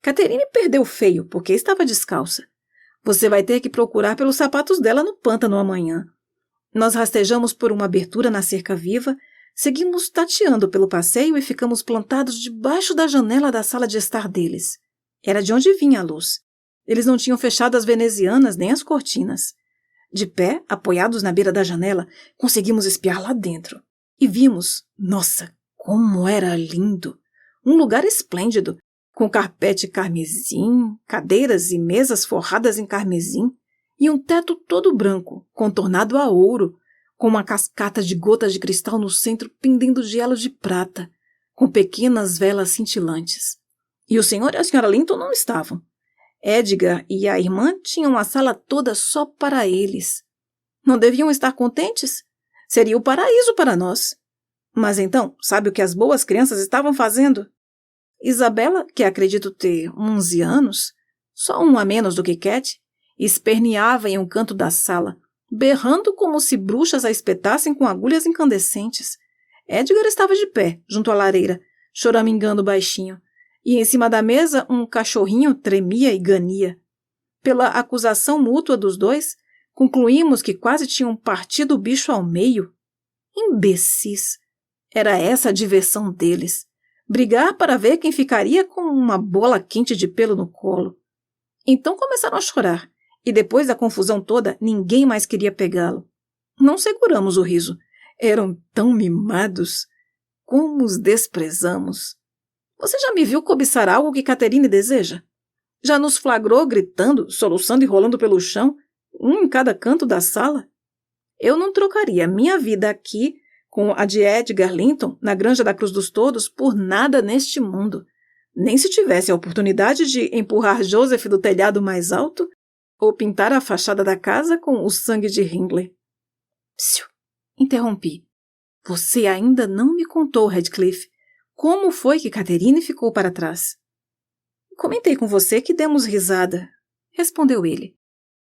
Catherine perdeu feio, porque estava descalça. Você vai ter que procurar pelos sapatos dela no pântano amanhã. Nós rastejamos por uma abertura na cerca viva, seguimos tateando pelo passeio e ficamos plantados debaixo da janela da sala de estar deles. Era de onde vinha a luz. Eles não tinham fechado as venezianas nem as cortinas. De pé, apoiados na beira da janela, conseguimos espiar lá dentro. E vimos, nossa, como era lindo! Um lugar esplêndido, com carpete carmesim, cadeiras e mesas forradas em carmesim, e um teto todo branco, contornado a ouro, com uma cascata de gotas de cristal no centro pendendo de elos de prata, com pequenas velas cintilantes. E o senhor e a senhora Linton não estavam. Edgar e a irmã tinham a sala toda só para eles. Não deviam estar contentes? Seria o paraíso para nós. Mas então, sabe o que as boas crianças estavam fazendo? Isabela, que acredito ter 11 anos, só um a menos do que Cat, esperneava em um canto da sala, berrando como se bruxas a espetassem com agulhas incandescentes. Edgar estava de pé, junto à lareira, choramingando baixinho, e em cima da mesa um cachorrinho tremia e gania. Pela acusação mútua dos dois, concluímos que quase tinham partido o bicho ao meio. Imbecis! Era essa a diversão deles. Brigar para ver quem ficaria com uma bola quente de pelo no colo. Então começaram a chorar, e depois da confusão toda, ninguém mais queria pegá-lo. Não seguramos o riso. Eram tão mimados. Como os desprezamos. Você já me viu cobiçar algo que Catherine deseja? Já nos flagrou gritando, soluçando e rolando pelo chão, um em cada canto da sala? Eu não trocaria minha vida aqui com a de Edgar Linton, na Granja da Cruz dos Todos, por nada neste mundo. Nem se tivesse a oportunidade de empurrar Joseph do telhado mais alto ou pintar a fachada da casa com o sangue de Hindley. Psiu! Interrompi. Você ainda não me contou, Radcliffe, como foi que Catherine ficou para trás. Comentei com você que demos risada, respondeu ele.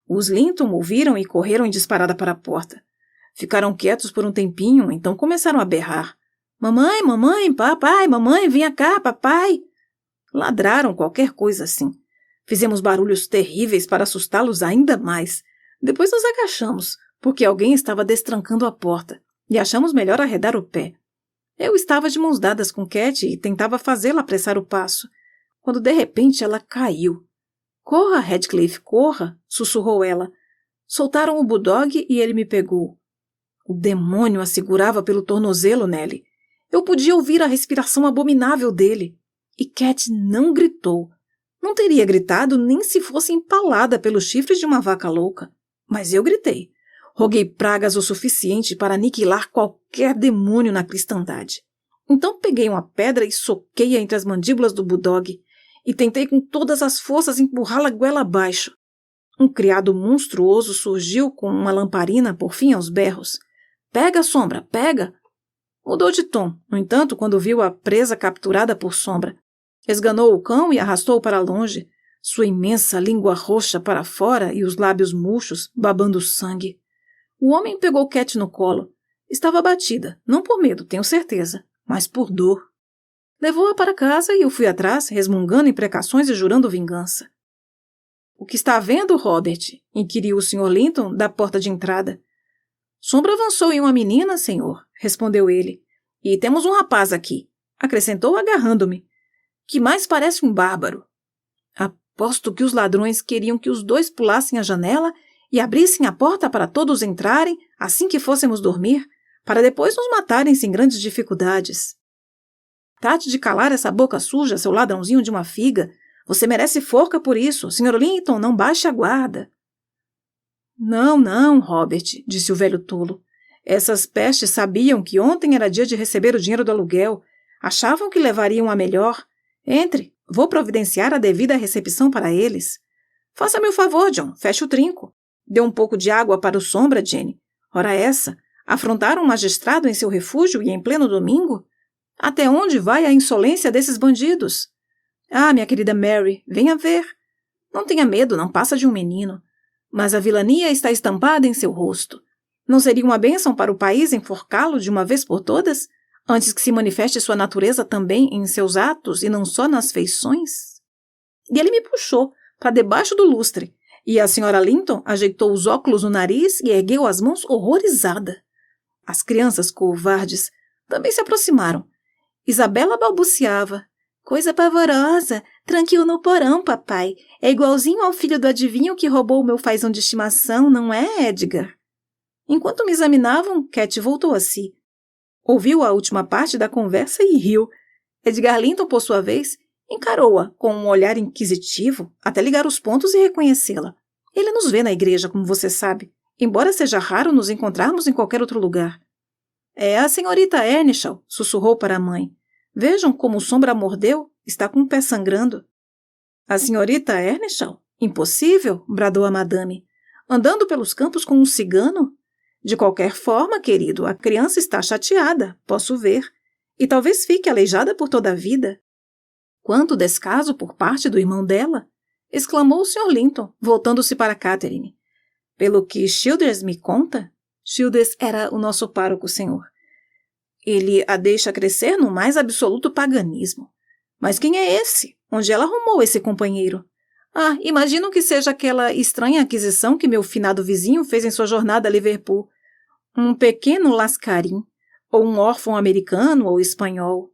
Os Linton ouviram e correram em disparada para a porta. Ficaram quietos por um tempinho, então começaram a berrar. Mamãe, mamãe, papai, mamãe, venha cá, papai. Ladraram qualquer coisa assim. Fizemos barulhos terríveis para assustá-los ainda mais. Depois nos agachamos, porque alguém estava destrancando a porta, e achamos melhor arredar o pé. Eu estava de mãos dadas com Cat e tentava fazê-la apressar o passo, quando de repente ela caiu. Corra, Radcliffe, corra, sussurrou ela. Soltaram o bulldog e ele me pegou. O demônio a segurava pelo tornozelo, Nelly. Eu podia ouvir a respiração abominável dele. E Cat não gritou. Não teria gritado nem se fosse empalada pelos chifres de uma vaca louca. Mas eu gritei. Roguei pragas o suficiente para aniquilar qualquer demônio na cristandade. Então peguei uma pedra e soquei-a entre as mandíbulas do bulldog e tentei com todas as forças empurrá-la goela abaixo. Um criado monstruoso surgiu com uma lamparina, por fim, aos berros. Pega, Sombra, pega! Mudou de tom, no entanto, quando viu a presa capturada por Sombra. Esganou o cão e arrastou-o para longe, sua imensa língua roxa para fora e os lábios murchos, babando sangue. O homem pegou Cat no colo. Estava abatida, não por medo, tenho certeza, mas por dor. Levou-a para casa e eu fui atrás, resmungando imprecações e jurando vingança. O que está vendo, Robert? Inquiriu o Sr. Linton da porta de entrada. Sombra avançou em uma menina, senhor, respondeu ele. E temos um rapaz aqui, acrescentou agarrando-me, que mais parece um bárbaro. Aposto que os ladrões queriam que os dois pulassem a janela e abrissem a porta para todos entrarem assim que fôssemos dormir, para depois nos matarem sem grandes dificuldades. Trate de calar essa boca suja, seu ladrãozinho de uma figa. Você merece forca por isso. Sr. Linton, não baixe a guarda. Não, não, Robert, disse o velho tolo. Essas pestes sabiam que ontem era dia de receber o dinheiro do aluguel. Achavam que levariam a melhor. Entre, vou providenciar a devida recepção para eles. Faça-me o favor, John, feche o trinco. Dê um pouco de água para o Sombra, Jenny. Ora essa, afrontar um magistrado em seu refúgio e em pleno domingo? Até onde vai a insolência desses bandidos? Ah, minha querida Mary, venha ver. Não tenha medo, não passa de um menino. Mas a vilania está estampada em seu rosto. Não seria uma bênção para o país enforcá-lo de uma vez por todas, antes que se manifeste sua natureza também em seus atos e não só nas feições? E ele me puxou para debaixo do lustre, e a Sra. Linton ajeitou os óculos no nariz e ergueu as mãos horrorizada. As crianças covardes também se aproximaram. Isabela balbuciava. Coisa pavorosa, tranque-o no porão, papai. É igualzinho ao filho do adivinho que roubou o meu fazão de estimação, não é, Edgar? Enquanto me examinavam, Cat voltou a si. Ouviu a última parte da conversa e riu. Edgar Linton, por sua vez, encarou-a com um olhar inquisitivo, até ligar os pontos e reconhecê-la. Ele nos vê na igreja, como você sabe, embora seja raro nos encontrarmos em qualquer outro lugar. É a senhorita Earnshaw, sussurrou para a mãe. Vejam como o Sombra a mordeu, está com o pé sangrando. A senhorita Earnshaw? Impossível, bradou a madame. Andando pelos campos com um cigano? De qualquer forma, querido, a criança está chateada, posso ver, e talvez fique aleijada por toda a vida. Quanto descaso por parte do irmão dela! Exclamou o Sr. Linton, voltando-se para Catherine. Pelo que Childers me conta, Childers era o nosso pároco, senhor. Ele a deixa crescer no mais absoluto paganismo. Mas quem é esse? Onde ela arrumou esse companheiro? Ah, imagino que seja aquela estranha aquisição que meu finado vizinho fez em sua jornada a Liverpool. Um pequeno lascarim, ou um órfão americano ou espanhol.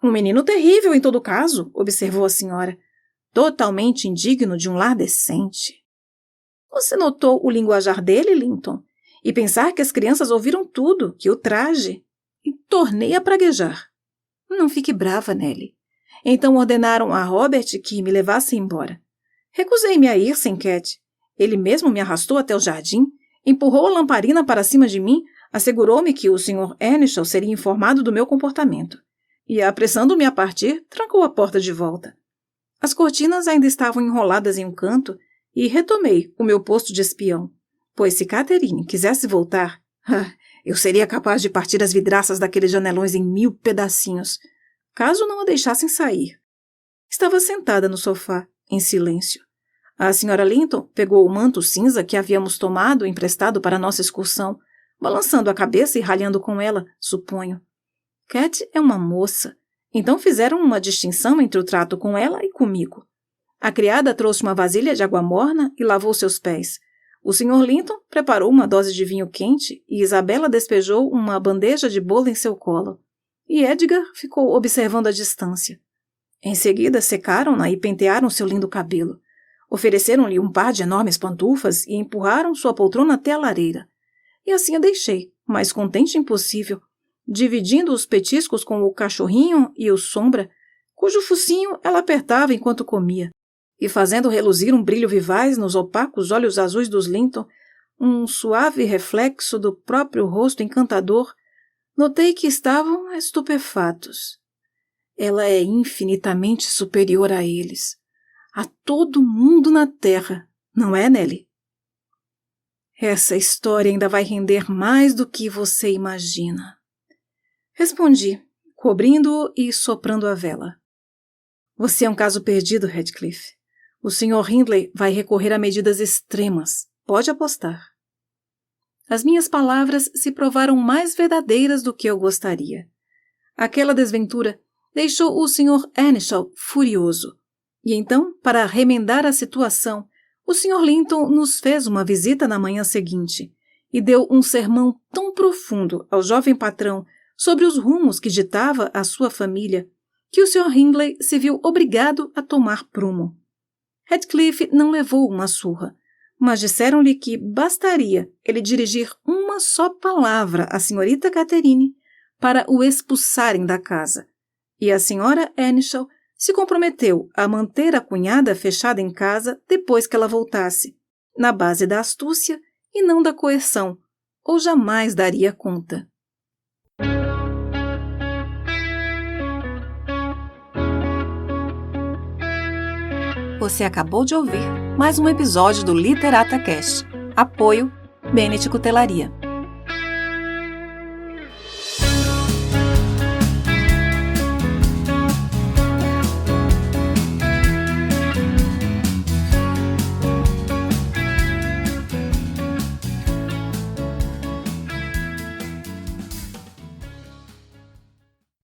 Um menino terrível em todo caso, observou a senhora. Totalmente indigno de um lar decente. Você notou o linguajar dele, Linton? E pensar que as crianças ouviram tudo, que o traje... E tornei a praguejar. Não fique brava, Nelly. Então ordenaram a Robert que me levasse embora. Recusei-me a ir sem Cat. Ele mesmo me arrastou até o jardim, empurrou a lamparina para cima de mim, assegurou-me que o Sr. Earnshaw seria informado do meu comportamento. E, apressando-me a partir, trancou a porta de volta. As cortinas ainda estavam enroladas em um canto e retomei o meu posto de espião, pois se Catherine quisesse voltar, eu seria capaz de partir as vidraças daqueles janelões em 1000 pedacinhos, caso não a deixassem sair. Estava sentada no sofá, em silêncio. A Sra. Linton pegou o manto cinza que havíamos tomado emprestado para nossa excursão, balançando a cabeça e ralhando com ela, suponho. Cat é uma moça, então fizeram uma distinção entre o trato com ela e comigo. A criada trouxe uma vasilha de água morna e lavou seus pés. O Sr. Linton preparou uma dose de vinho quente e Isabela despejou uma bandeja de bolo em seu colo. E Edgar ficou observando a distância. Em seguida, secaram-na e pentearam seu lindo cabelo. Ofereceram-lhe um par de enormes pantufas e empurraram sua poltrona até a lareira. E assim a deixei, mais contente impossível, dividindo os petiscos com o cachorrinho e o Sombra, cujo focinho ela apertava enquanto comia, e fazendo reluzir um brilho vivaz nos opacos olhos azuis dos Linton, um suave reflexo do próprio rosto encantador, notei que estavam estupefatos. Ela é infinitamente superior a eles, a todo mundo na terra, não é, Nelly? Essa história ainda vai render mais do que você imagina. Respondi, cobrindo-o e soprando a vela. Você é um caso perdido, Radcliffe. O Sr. Hindley vai recorrer a medidas extremas, pode apostar. As minhas palavras se provaram mais verdadeiras do que eu gostaria. Aquela desventura deixou o Sr. Earnshaw furioso. E então, para remendar a situação, o Sr. Linton nos fez uma visita na manhã seguinte e deu um sermão tão profundo ao jovem patrão sobre os rumos que ditava a sua família, que o Sr. Hindley se viu obrigado a tomar prumo. Radcliffe não levou uma surra, mas disseram-lhe que bastaria ele dirigir uma só palavra à senhorita Catherine para o expulsarem da casa. E a senhora Earnshaw se comprometeu a manter a cunhada fechada em casa depois que ela voltasse, na base da astúcia e não da coerção, ou jamais daria conta. Você acabou de ouvir mais um episódio do Literata Cast. Apoio Bennett Cutelaria.